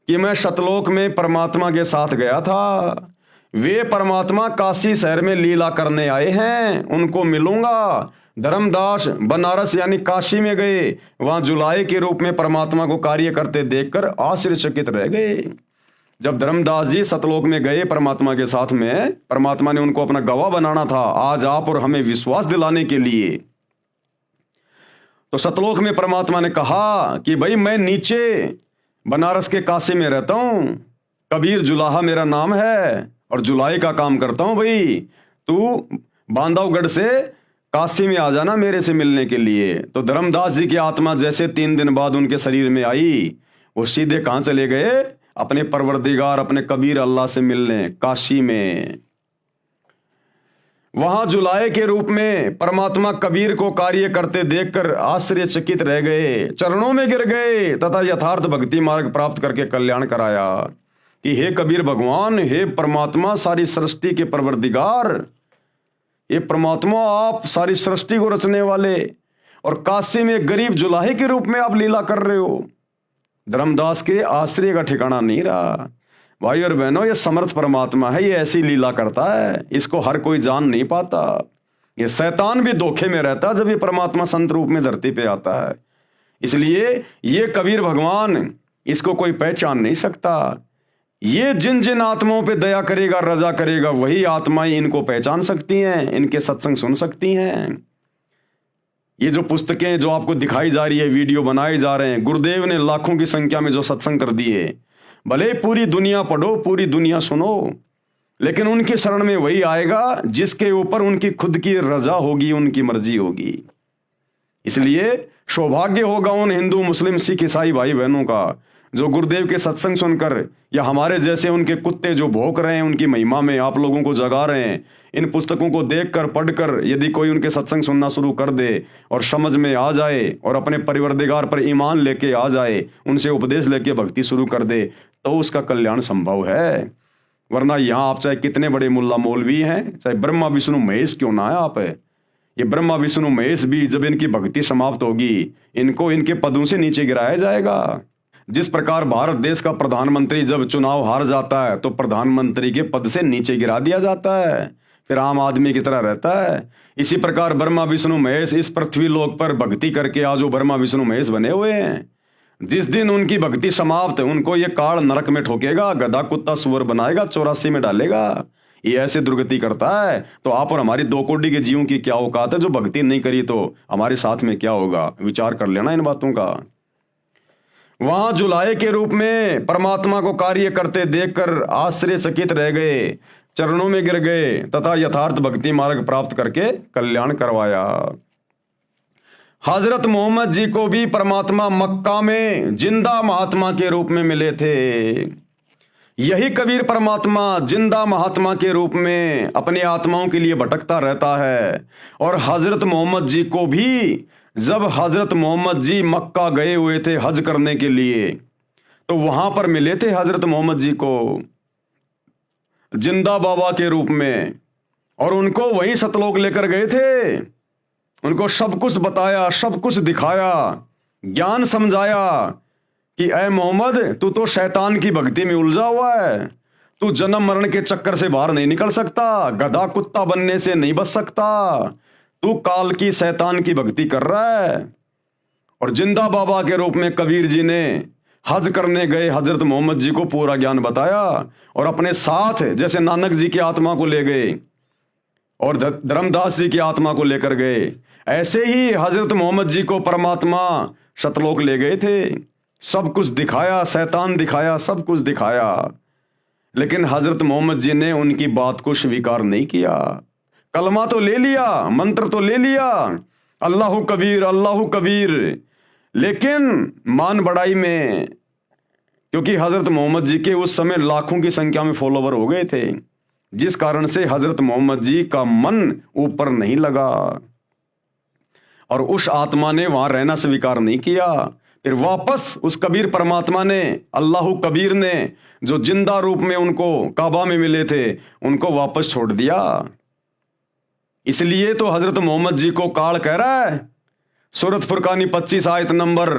कि मैं सतलोक में परमात्मा के साथ गया था। वे परमात्मा काशी शहर में लीला करने आए हैं, उनको मिलूंगा। धर्मदास बनारस यानी काशी में गए। वहां जुलाई के रूप में परमात्मा को कार्य करते देखकर आश्चर्यचकित रह गए। जब धर्मदास जी सतलोक में गए परमात्मा के साथ में, परमात्मा ने उनको अपना गवाह बनाना था आज आप और हमें विश्वास दिलाने के लिए। तो सतलोक में परमात्मा ने कहा कि भाई मैं नीचे बनारस के काशी में रहता हूं, कबीर जुलाहा मेरा नाम है और जुलाई का काम करता हूं। भाई तू बांधवगढ़ से काशी में आ जाना मेरे से मिलने के लिए। तो धर्मदास जी की आत्मा जैसे 3 दिन बाद उनके शरीर में आई, वो सीधे कहां चले गए? अपने परवरदिगार, अपने कबीर अल्लाह से मिलने काशी में। वहां जुलाए के रूप में परमात्मा कबीर को कार्य करते देखकर आश्चर्यचकित रह गए, चरणों में गिर गए तथा यथार्थ भक्ति मार्ग प्राप्त करके कल्याण कराया कि हे कबीर भगवान, हे परमात्मा, सारी सृष्टि के परवरदिगार, ये परमात्मा आप सारी सृष्टि को रचने वाले और काशी में गरीब जुलाहे के रूप में आप लीला कर रहे हो। धर्मदास के आश्चर्य का ठिकाना नहीं रहा। भाई और बहनों, ये समर्थ परमात्मा है, ये ऐसी लीला करता है, इसको हर कोई जान नहीं पाता। ये शैतान भी धोखे में रहता जब ये परमात्मा संत रूप में धरती पे आता है। इसलिए ये कबीर भगवान, इसको कोई पहचान नहीं सकता। ये जिन जिन आत्माओं पे दया करेगा, रजा करेगा, वही आत्माएं इनको पहचान सकती हैं, इनके सत्संग सुन सकती हैं। ये जो पुस्तकें जो आपको दिखाई जा रही है, वीडियो बनाए जा रहे हैं, गुरुदेव ने लाखों की संख्या में जो सत्संग कर दिए, भले पूरी दुनिया पढ़ो, पूरी दुनिया सुनो, लेकिन उनकी शरण में वही आएगा जिसके ऊपर उनकी खुद की रजा होगी, उनकी मर्जी होगी। इसलिए सौभाग्य होगा उन हिंदू, मुस्लिम, सिख, ईसाई भाई बहनों का जो गुरुदेव के सत्संग सुनकर या हमारे जैसे उनके कुत्ते जो भौंक रहे हैं उनकी महिमा में आप लोगों को जगा रहे हैं, इन पुस्तकों को देखकर पढ़कर यदि कोई उनके सत्संग सुनना शुरू कर दे और समझ में आ जाए और अपने परिवरदिगार पर ईमान लेके आ जाए, उनसे उपदेश लेके भक्ति शुरू कर दे, तो उसका कल्याण संभव है। वरना यहाँ आप चाहे कितने बड़े मुल्ला मौलवी हैं, चाहे ब्रह्मा विष्णु महेश क्यों ना है आप, ये ब्रह्मा विष्णु महेश भी जब इनकी भक्ति समाप्त होगी इनको इनके पदों से नीचे गिराया जाएगा। जिस प्रकार भारत देश का प्रधानमंत्री जब चुनाव हार जाता है तो प्रधानमंत्री के पद से नीचे गिरा दिया जाता है, फिर आम आदमी की तरह रहता है। इसी प्रकार ब्रह्मा विष्णु महेश इस पृथ्वी लोक पर भक्ति करके आज वो ब्रह्मा विष्णु महेश बने हुए हैं। जिस दिन उनकी भक्ति समाप्त उनको ये काल नरक में ठोकेगा, गधा कुत्ता सुअर बनाएगा, 84 में डालेगा। ये ऐसे दुर्गति करता है तो आप और हमारी 2 कोटि के जीवों की क्या औकात है जो भक्ति नहीं करी तो हमारे साथ में क्या होगा, विचार कर लेना इन बातों का। वहां जुलाहे के रूप में परमात्मा को कार्य करते देखकर आश्चर्यचकित रह गए, चरणों में गिर गए तथा यथार्थ भक्ति मार्ग प्राप्त करके कल्याण करवाया। हजरत मोहम्मद जी को भी परमात्मा मक्का में जिंदा महात्मा के रूप में मिले थे। यही कबीर परमात्मा जिंदा महात्मा के रूप में अपनी आत्माओं के लिए भटकता रहता है। और हजरत मोहम्मद जी को भी जब हजरत मोहम्मद जी मक्का गए हुए थे हज करने के लिए तो वहां पर मिले थे हजरत मोहम्मद जी को जिंदा बाबा के रूप में, और उनको वहीं सतलोक लेकर गए थे। उनको सब कुछ बताया, सब कुछ दिखाया, ज्ञान समझाया कि ऐ मोहम्मद तू तो शैतान की भक्ति में उलझा हुआ है, तू जन्म मरण के चक्कर से बाहर नहीं निकल सकता, गधा कुत्ता बनने से नहीं बच सकता, तू काल की शैतान की भक्ति कर रहा है। और जिंदा बाबा के रूप में कबीर जी ने हज करने गए हजरत मोहम्मद जी को पूरा ज्ञान बताया और अपने साथ जैसे नानक जी की आत्मा को ले गए और धर्मदास जी की आत्मा को लेकर गए, ऐसे ही हजरत मोहम्मद जी को परमात्मा सतलोक ले गए थे। सब कुछ दिखाया, शैतान दिखाया, सब कुछ दिखाया, लेकिन हजरत मोहम्मद जी ने उनकी बात को स्वीकार नहीं किया। कलमा तो ले लिया, मंत्र तो ले लिया, अल्लाहु कबीर अल्लाहु कबीर, लेकिन मान बढ़ाई में, क्योंकि हजरत मोहम्मद जी के उस समय लाखों की संख्या में फॉलोवर हो गए थे, जिस कारण से हजरत मोहम्मद जी का मन ऊपर नहीं लगा और उस आत्मा ने वहां रहना स्वीकार नहीं किया। फिर वापस उस कबीर परमात्मा ने, अल्लाहु कबीर ने, जो जिंदा रूप में उनको काबा में मिले थे, उनको वापस छोड़ दिया। इसलिए तो हजरत मोहम्मद जी को काल कह रहा है सूरत फुरकानी 25 आयत नंबर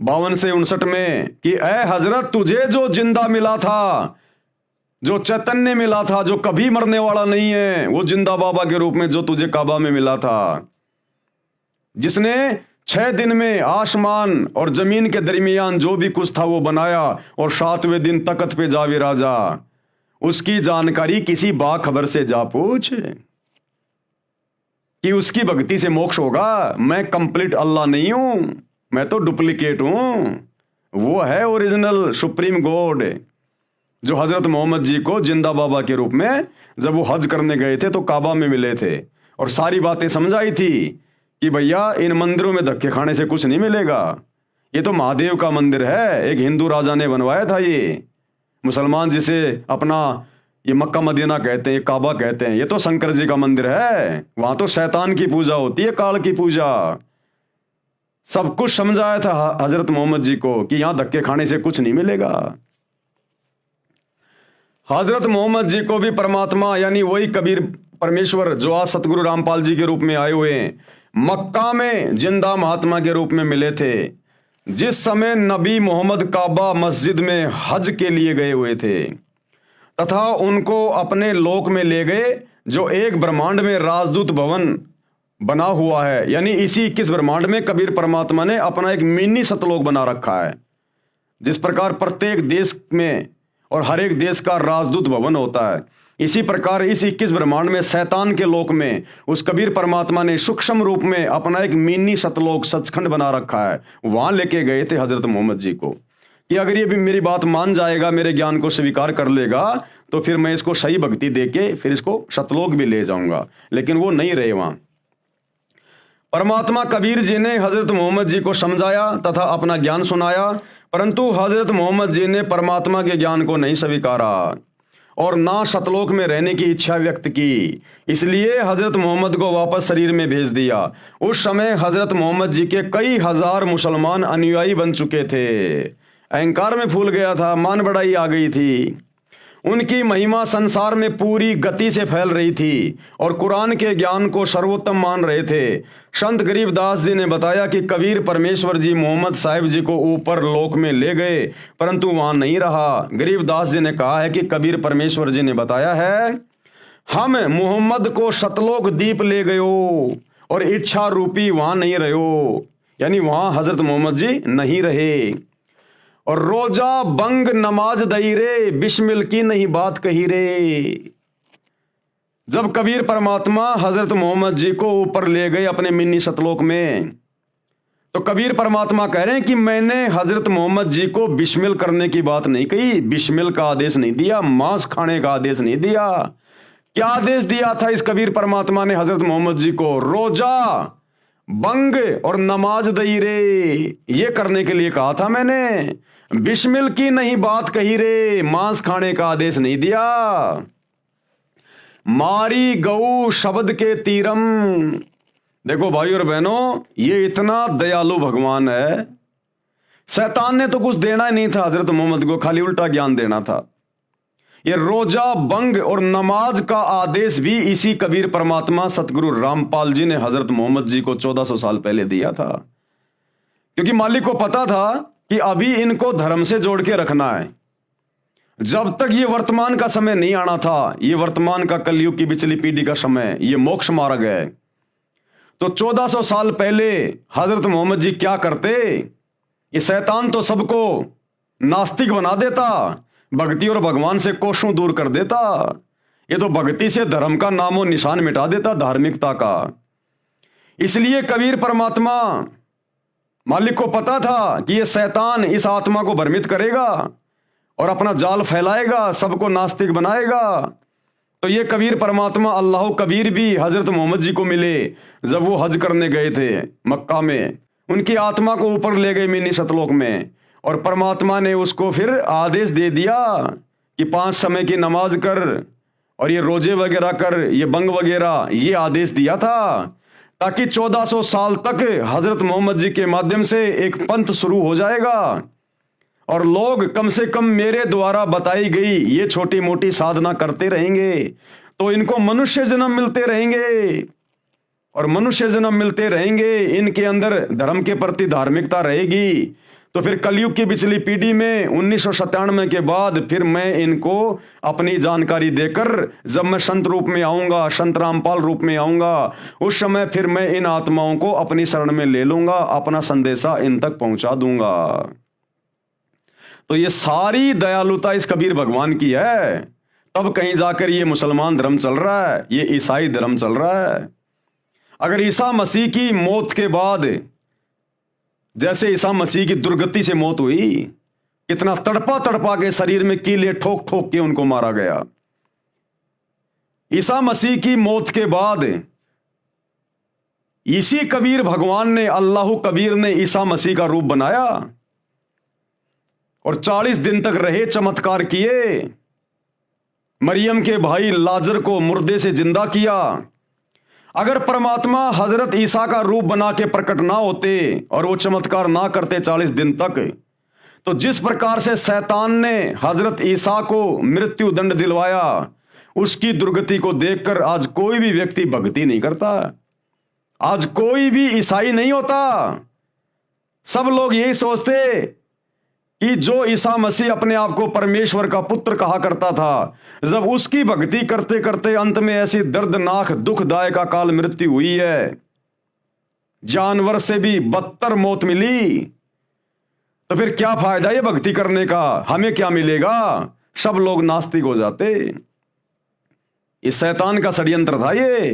52 से 59 में कि ऐ हजरत तुझे जो जिंदा मिला था, जो चैतन्य मिला था, जो कभी मरने वाला नहीं है, वो जिंदा बाबा के रूप में जो तुझे काबा में मिला था, जिसने 6 दिन में आसमान और जमीन के दरमियान जो भी कुछ था वो बनाया और 7वें दिन तख्त पे जा विराजा, उसकी जानकारी किसी बाखबर से जा पूछ कि उसकी भक्ति से मोक्ष होगा। मैं कंप्लीट अल्लाह नहीं हूं, मैं तो डुप्लीकेट हूं। वो है ओरिजिनल सुप्रीम गॉड जो हजरत मोहम्मद जी को जिंदा बाबा के रूप में जब वो हज करने गए थे तो काबा में मिले थे और सारी बातें समझाई थी कि भैया इन मंदिरों में धक्के खाने से कुछ नहीं मिलेगा, ये तो महादेव का मंदिर है, एक हिंदू राजा ने बनवाया था, ये मुसलमान जिसे अपना ये मक्का मदीना कहते हैं, काबा कहते हैं, ये तो शंकर जी का मंदिर है, वहां तो शैतान की पूजा होती है, काल की पूजा। सब कुछ समझाया था हजरत मोहम्मद जी को कि यहां धक्के खाने से कुछ नहीं मिलेगा। हजरत मोहम्मद जी को भी परमात्मा यानी वही कबीर परमेश्वर जो आज सतगुरु रामपाल जी के रूप में आए हुए हैं, मक्का में जिंदा महात्मा के रूप में मिले थे। जिस समय नबी मोहम्मद काबा मस्जिद में हज के लिए गए हुए थे तथा उनको अपने लोक में ले गए जो एक ब्रह्मांड में राजदूत भवन बना हुआ है, यानी इसी 21 ब्रह्मांड में कबीर परमात्मा ने अपना एक मिनी सतलोक बना रखा है। जिस प्रकार प्रत्येक देश में और हर एक देश का राजदूत भवन होता है, इसी प्रकार इस 21 ब्रह्मांड में शैतान के लोक में उस कबीर परमात्मा ने सूक्ष्म रूप में अपना एक मिनी सतलोक सचखंड बना रखा है। वहां लेके गए थे हजरत मोहम्मद जी को कि अगर ये भी मेरी बात मान जाएगा, मेरे ज्ञान को स्वीकार कर लेगा, तो फिर मैं इसको सही भक्ति देके फिर इसको सतलोक भी ले जाऊंगा, लेकिन वो नहीं रहे वहां। परमात्मा कबीर जी ने हजरत मोहम्मद जी को समझाया तथा अपना ज्ञान सुनाया, परंतु हजरत मोहम्मद जी ने परमात्मा के ज्ञान को नहीं स्वीकारा और ना सतलोक में रहने की इच्छा व्यक्त की। इसलिए हजरत मोहम्मद को वापस शरीर में भेज दिया। उस समय हजरत मोहम्मद जी के कई हजार मुसलमान अनुयायी बन चुके थे। अहंकार में फूल गया था, मान बढ़ाई आ गई थी। उनकी महिमा संसार में पूरी गति से फैल रही थी और कुरान के ज्ञान को सर्वोत्तम मान रहे थे। संत गरीबदास जी ने बताया कि कबीर परमेश्वर जी मोहम्मद साहिब जी को ऊपर लोक में ले गए, परंतु वहां नहीं रहा। गरीबदास जी ने कहा है कि कबीर परमेश्वर जी ने बताया है, हम मोहम्मद को सतलोक दीप ले गयो और इच्छा रूपी वहां नहीं रहो, यानी वहां हजरत मोहम्मद जी नहीं रहे। और रोजा बंग नमाज दई रे, बिस्मिल की नहीं बात कही रे। जब कबीर परमात्मा हजरत मोहम्मद जी को ऊपर ले गए अपने मिनी सतलोक में, तो कबीर परमात्मा कह रहे हैं कि मैंने हजरत मोहम्मद जी को बिस्मिल करने की बात नहीं कही, बिस्मिल का आदेश नहीं दिया, मांस खाने का आदेश नहीं दिया। क्या आदेश दिया था इस कबीर परमात्मा ने हजरत मोहम्मद जी को? रोजा बंग और नमाज दई रे, ये करने के लिए कहा था मैंने। बिस्मिल की नहीं बात कही रे, मांस खाने का आदेश नहीं दिया। मारी गऊ शब्द के तीरम। देखो भाई और बहनों, ये इतना दयालु भगवान है। शैतान ने तो कुछ देना ही नहीं था हजरत मोहम्मद को, खाली उल्टा ज्ञान देना था। ये रोजा बंग और नमाज का आदेश भी इसी कबीर परमात्मा सतगुरु रामपाल जी ने हजरत मोहम्मद जी को 1400 साल पहले दिया था, क्योंकि मालिक को पता था कि अभी इनको धर्म से जोड़ के रखना है। जब तक ये वर्तमान का समय नहीं आना था, ये वर्तमान का कलयुग की पिछली पीढ़ी का समय, ये मोक्ष मार्ग है, तो 1400 साल पहले हजरत मोहम्मद जी क्या करते? ये शैतान तो सबको नास्तिक बना देता, भक्ति और भगवान से कोसों दूर कर देता। ये तो भक्ति से धर्म का नामो निशान मिटा देता, धार्मिकता का। इसलिए कबीर परमात्मा मालिक को पता था कि ये शैतान इस आत्मा को भ्रमित करेगा और अपना जाल फैलाएगा, सबको नास्तिक बनाएगा। तो ये कबीर परमात्मा अल्लाह कबीर भी हजरत मोहम्मद जी को मिले जब वो हज करने गए थे मक्का में। उनकी आत्मा को ऊपर ले गए मिनी सतलोक में, और परमात्मा ने उसको फिर आदेश दे दिया कि 5 समय की नमाज कर और ये रोजे वगैरह कर, ये बंग वगैरह, ये आदेश दिया था ताकि 1400 साल तक हजरत मोहम्मद जी के माध्यम से एक पंथ शुरू हो जाएगा और लोग कम से कम मेरे द्वारा बताई गई ये छोटी मोटी साधना करते रहेंगे, तो इनको मनुष्य जन्म मिलते रहेंगे और मनुष्य जन्म मिलते रहेंगे, इनके अंदर धर्म के प्रति धार्मिकता रहेगी। तो फिर कलयुग की पिछली पीढ़ी में 1997 के बाद फिर मैं इनको अपनी जानकारी देकर, जब मैं संत रूप में आऊंगा, संत रामपाल रूप में आऊंगा, उस समय फिर मैं इन आत्माओं को अपनी शरण में ले लूंगा, अपना संदेशा इन तक पहुंचा दूंगा। तो ये सारी दयालुता इस कबीर भगवान की है। तब कहीं जाकर ये मुसलमान धर्म चल रहा है, ये ईसाई धर्म चल रहा है। अगर ईसा मसीह की मौत के बाद, जैसे ईसा मसीह की दुर्गति से मौत हुई, कितना तड़पा तड़पा के शरीर में कीले ठोक ठोक के उनको मारा गया। ईसा मसीह की मौत के बाद इसी कबीर भगवान ने, अल्लाह कबीर ने ईसा मसीह का रूप बनाया और 40 दिन तक रहे, चमत्कार किए। मरियम के भाई लाजर को मुर्दे से जिंदा किया। अगर परमात्मा हजरत ईसा का रूप बना के प्रकट ना होते और वो चमत्कार ना करते 40 दिन तक, तो जिस प्रकार से शैतान ने हजरत ईसा को मृत्यु दंड दिलवाया, उसकी दुर्गति को देखकर आज कोई भी व्यक्ति भक्ति नहीं करता, आज कोई भी ईसाई नहीं होता। सब लोग यही सोचते कि जो ईसा मसीह अपने आप को परमेश्वर का पुत्र कहा करता था, जब उसकी भक्ति करते करते अंत में ऐसी दर्दनाक दुखदायक अकाल मृत्यु हुई है, जानवर से भी बदतर मौत मिली, तो फिर क्या फायदा ये भक्ति करने का? हमें क्या मिलेगा? सब लोग नास्तिक हो जाते। इस शैतान का षड्यंत्र था ये,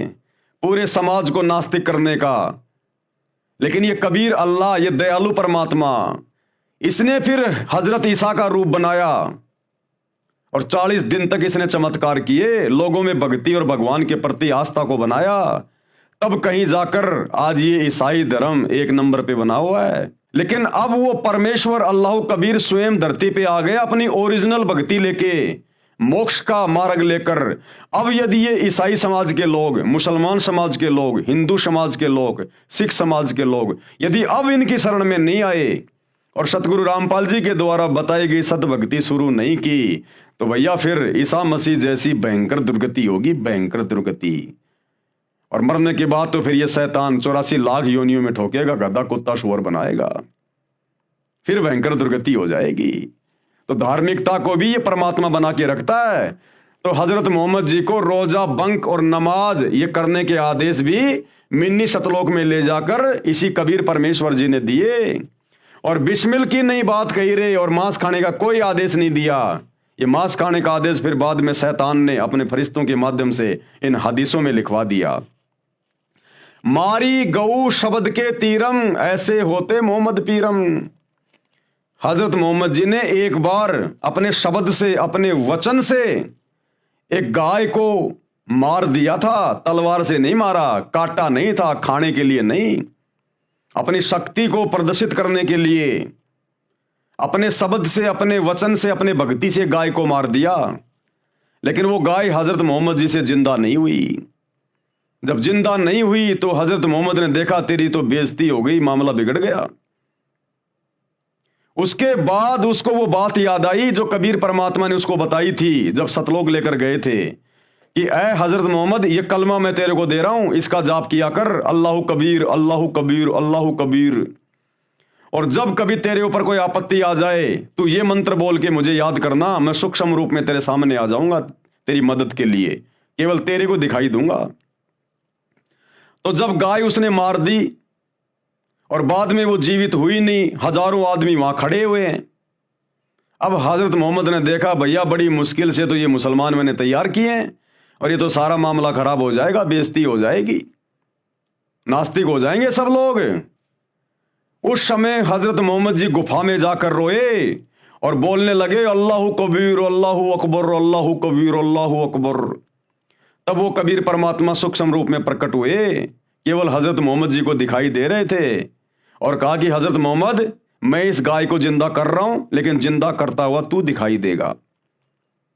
पूरे समाज को नास्तिक करने का। लेकिन ये कबीर अल्लाह, ये दयालु परमात्मा, इसने फिर हजरत ईसा का रूप बनाया और 40 दिन तक इसने चमत्कार किए, लोगों में भक्ति और भगवान के प्रति आस्था को बनाया। तब कहीं जाकर आज ये ईसाई धर्म एक नंबर पे बना हुआ है। लेकिन अब वो परमेश्वर अल्लाह कबीर स्वयं धरती पे आ गया अपनी ओरिजिनल भक्ति लेके, मोक्ष का मार्ग लेकर। अब यदि ये ईसाई समाज के लोग, मुसलमान समाज के लोग, हिंदू समाज के लोग, सिख समाज के लोग यदि अब इनकी शरण में नहीं आए और सतगुरु रामपाल जी के द्वारा बताई गई सत भक्ति शुरू नहीं की, तो भैया फिर ईसा मसीह जैसी भयंकर दुर्गति होगी, भयंकर दुर्गति। और मरने के बाद तो फिर ये शैतान 84 लाख योनियों में ठोकेगा, गधा कुत्ता शुअर बनाएगा, फिर भयंकर दुर्गति हो जाएगी। तो धार्मिकता को भी ये परमात्मा बना के रखता है। तो हजरत मोहम्मद जी को रोजा, बंक और नमाज ये करने के आदेश भी मिन्नी सतलोक में ले जाकर इसी कबीर परमेश्वर जी ने दिए। और बिस्मिल की नई बात कही रे, और मांस खाने का कोई आदेश नहीं दिया। ये मांस खाने का आदेश फिर बाद में शैतान ने अपने फरिश्तों के माध्यम से इन हदीसों में लिखवा दिया। मारी गऊ शब्द के तीरम, ऐसे होते मोहम्मद पीरम। हजरत मोहम्मद जी ने एक बार अपने शब्द से, अपने वचन से एक गाय को मार दिया था। तलवार से नहीं मारा, काटा नहीं था, खाने के लिए नहीं, अपनी शक्ति को प्रदर्शित करने के लिए अपने शब्द से, अपने वचन से, अपने भक्ति से गाय को मार दिया। लेकिन वो गाय हजरत मोहम्मद जी से जिंदा नहीं हुई। जब जिंदा नहीं हुई तो हजरत मोहम्मद ने देखा तेरी तो बेइज्जती हो गई, मामला बिगड़ गया। उसके बाद उसको वो बात याद आई जो कबीर परमात्मा ने उसको बताई थी जब सतलोक लेकर गए थे कि ऐ हजरत मोहम्मद, ये कलमा मैं तेरे को दे रहा हूं, इसका जाप किया कर, अल्लाह कबीर अल्लाह कबीर अल्लाह कबीर। और जब कभी तेरे ऊपर कोई आपत्ति आ जाए तू ये मंत्र बोल के मुझे याद करना, मैं सूक्ष्म रूप में तेरे सामने आ जाऊंगा तेरी मदद के लिए, केवल तेरे को दिखाई दूंगा। तो जब गाय उसने मार दी और बाद में वो जीवित हुई नहीं, हजारों आदमी वहां खड़े हुए हैं। अब हजरत मोहम्मद ने देखा भैया बड़ी मुश्किल से तो ये मुसलमान मैंने तैयार किए हैं और ये तो सारा मामला खराब हो जाएगा, बेइज्जती हो जाएगी, नास्तिक हो जाएंगे सब लोग। उस समय हजरत मोहम्मद जी गुफा में जाकर रोए और बोलने लगे अल्लाह कबीर अल्लाह अकबर अल्लाह कबीर अल्लाह अकबर। तब वो कबीर परमात्मा सूक्ष्म रूप में प्रकट हुए, केवल हजरत मोहम्मद जी को दिखाई दे रहे थे और कहा कि हजरत मोहम्मद, मैं इस गाय को जिंदा कर रहा हूं, लेकिन जिंदा करता हुआ तू दिखाई देगा।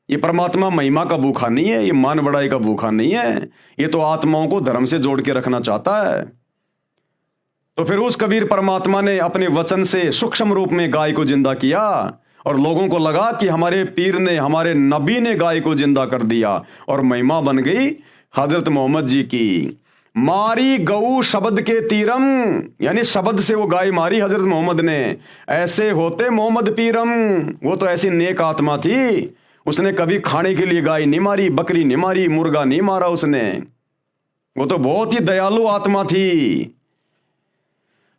ये परमात्मा महिमा का भूखा नहीं है, ये मान बढ़ाई का भूखा नहीं है, ये तो आत्माओं को धर्म से जोड़ के रखना चाहता है। तो फिर उस कबीर परमात्मा ने अपने वचन से सूक्ष्म रूप में गाय को जिंदा किया और लोगों को लगा कि हमारे पीर ने, हमारे नबी ने गाय को जिंदा कर दिया और महिमा बन गई हजरत मोहम्मद जी की। मारी गऊ शब्द के तीरम, यानी शब्द से वो गाय मारी हजरत मोहम्मद ने, ऐसे होते मोहम्मद पीरम। वो तो ऐसी नेक आत्मा थी, उसने कभी खाने के लिए गाय नहीं मारी, बकरी नहीं मारी, मुर्गा नहीं मारा उसने। वो तो बहुत ही दयालु आत्मा थी।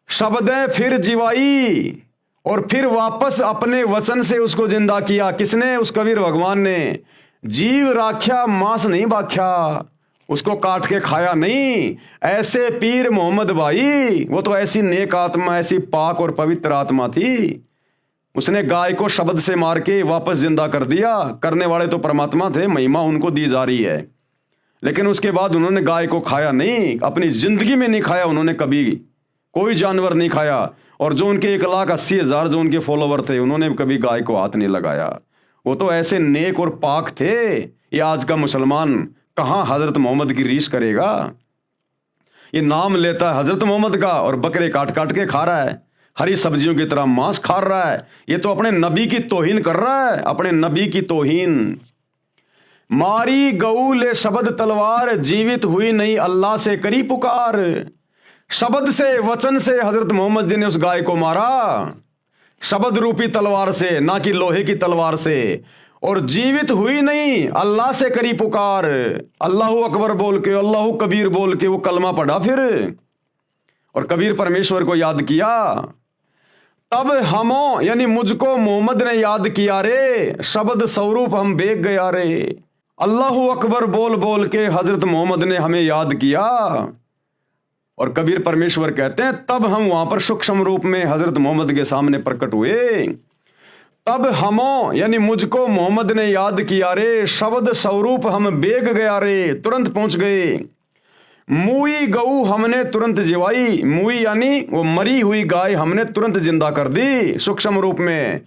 शब्द फिर जीवाई और फिर वापस अपने वचन से उसको जिंदा किया। किसने? उस कबीर भगवान ने। जीव राख्या मांस नहीं बाख्या, उसको काट के खाया नहीं। ऐसे पीर मोहम्मद भाई, वो तो ऐसी नेक आत्मा, ऐसी पाक और पवित्र आत्मा थी, उसने गाय को शब्द से मार के वापस जिंदा कर दिया। करने वाले तो परमात्मा थे, महिमा उनको दी जा रही है। लेकिन उसके बाद उन्होंने गाय को खाया नहीं, अपनी जिंदगी में नहीं खाया उन्होंने, कभी कोई जानवर नहीं खाया। और जो उनके 1,80,000 जो उनके फॉलोवर थे, उन्होंने कभी गाय को हाथ नहीं लगाया। वो तो ऐसे नेक और पाक थे। ये आज का मुसलमान कहां हजरत मोहम्मद की रीस करेगा? ये नाम लेता है हजरत मोहम्मद का और बकरे काट काट के खा रहा है, हरी सब्जियों की तरह मांस खा रहा है। ये तो अपने नबी की तौहीन कर रहा है, अपने नबी की तौहीन। मारी गऊ ले शब्द तलवार, जीवित हुई नहीं अल्लाह से करी पुकार। शब्द से, वचन से हजरत मोहम्मद जी ने उस गाय को मारा, शब्द रूपी तलवार से, ना कि लोहे की तलवार से। और जीवित हुई नहीं, अल्लाह से करी पुकार। अल्लाह अकबर बोल के, अल्लाह कबीर बोल के वो कलमा पढ़ा फिर, और कबीर परमेश्वर को याद किया। तब हमो, यानी मुझको मोहम्मद ने याद किया रे, शब्द स्वरूप हम बेग गया रे। अल्लाह अकबर बोल बोल के हजरत मोहम्मद ने हमें याद किया। और कबीर परमेश्वर कहते हैं तब हम वहां पर सूक्ष्म रूप में हजरत मोहम्मद के सामने प्रकट हुए। तब हमों यानी मुझको मोहम्मद ने याद किया रे, शब्द स्वरूप हम बेग गया रे, तुरंत पहुंच गए। मुई गऊ हमने तुरंत जिवाई, मुई यानी वो मरी हुई गाय हमने तुरंत जिंदा कर दी सूक्ष्म रूप में।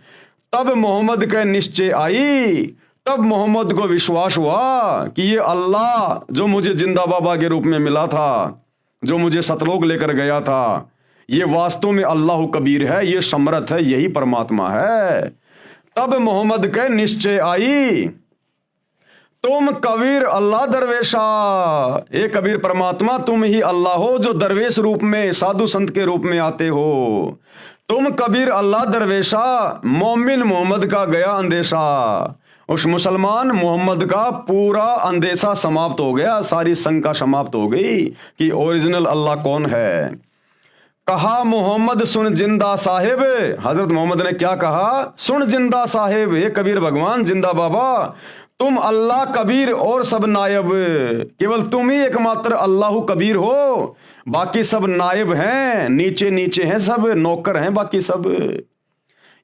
तब मोहम्मद के निश्चय आई, तब मोहम्मद को विश्वास हुआ कि ये अल्लाह जो मुझे जिंदा बाबा के रूप में मिला था, जो मुझे सतलोक लेकर गया था, ये वास्तव में अल्लाह कबीर है, ये समर्थ है, यही परमात्मा है। तब मोहम्मद के निश्चय आई, तुम कबीर अल्लाह दरवेशा, ये कबीर परमात्मा तुम ही अल्लाह हो जो दरवेश रूप में साधु संत के रूप में आते हो। तुम कबीर अल्लाह दरवेशा, मोमिन मोहम्मद का गया अंदेशा। उस मुसलमान मोहम्मद का पूरा अंदेशा समाप्त हो गया, सारी शंका समाप्त हो गई कि ओरिजिनल अल्लाह कौन है। कहा मोहम्मद सुन जिंदा साहेब, हजरत मोहम्मद ने क्या कहा? सुन जिंदा साहेब, ये कबीर भगवान जिंदा बाबा, तुम अल्लाह कबीर और सब नायब, केवल तुम ही एकमात्र अल्लाह कबीर हो, बाकी सब नायब हैं, नीचे नीचे हैं, सब नौकर हैं बाकी सब।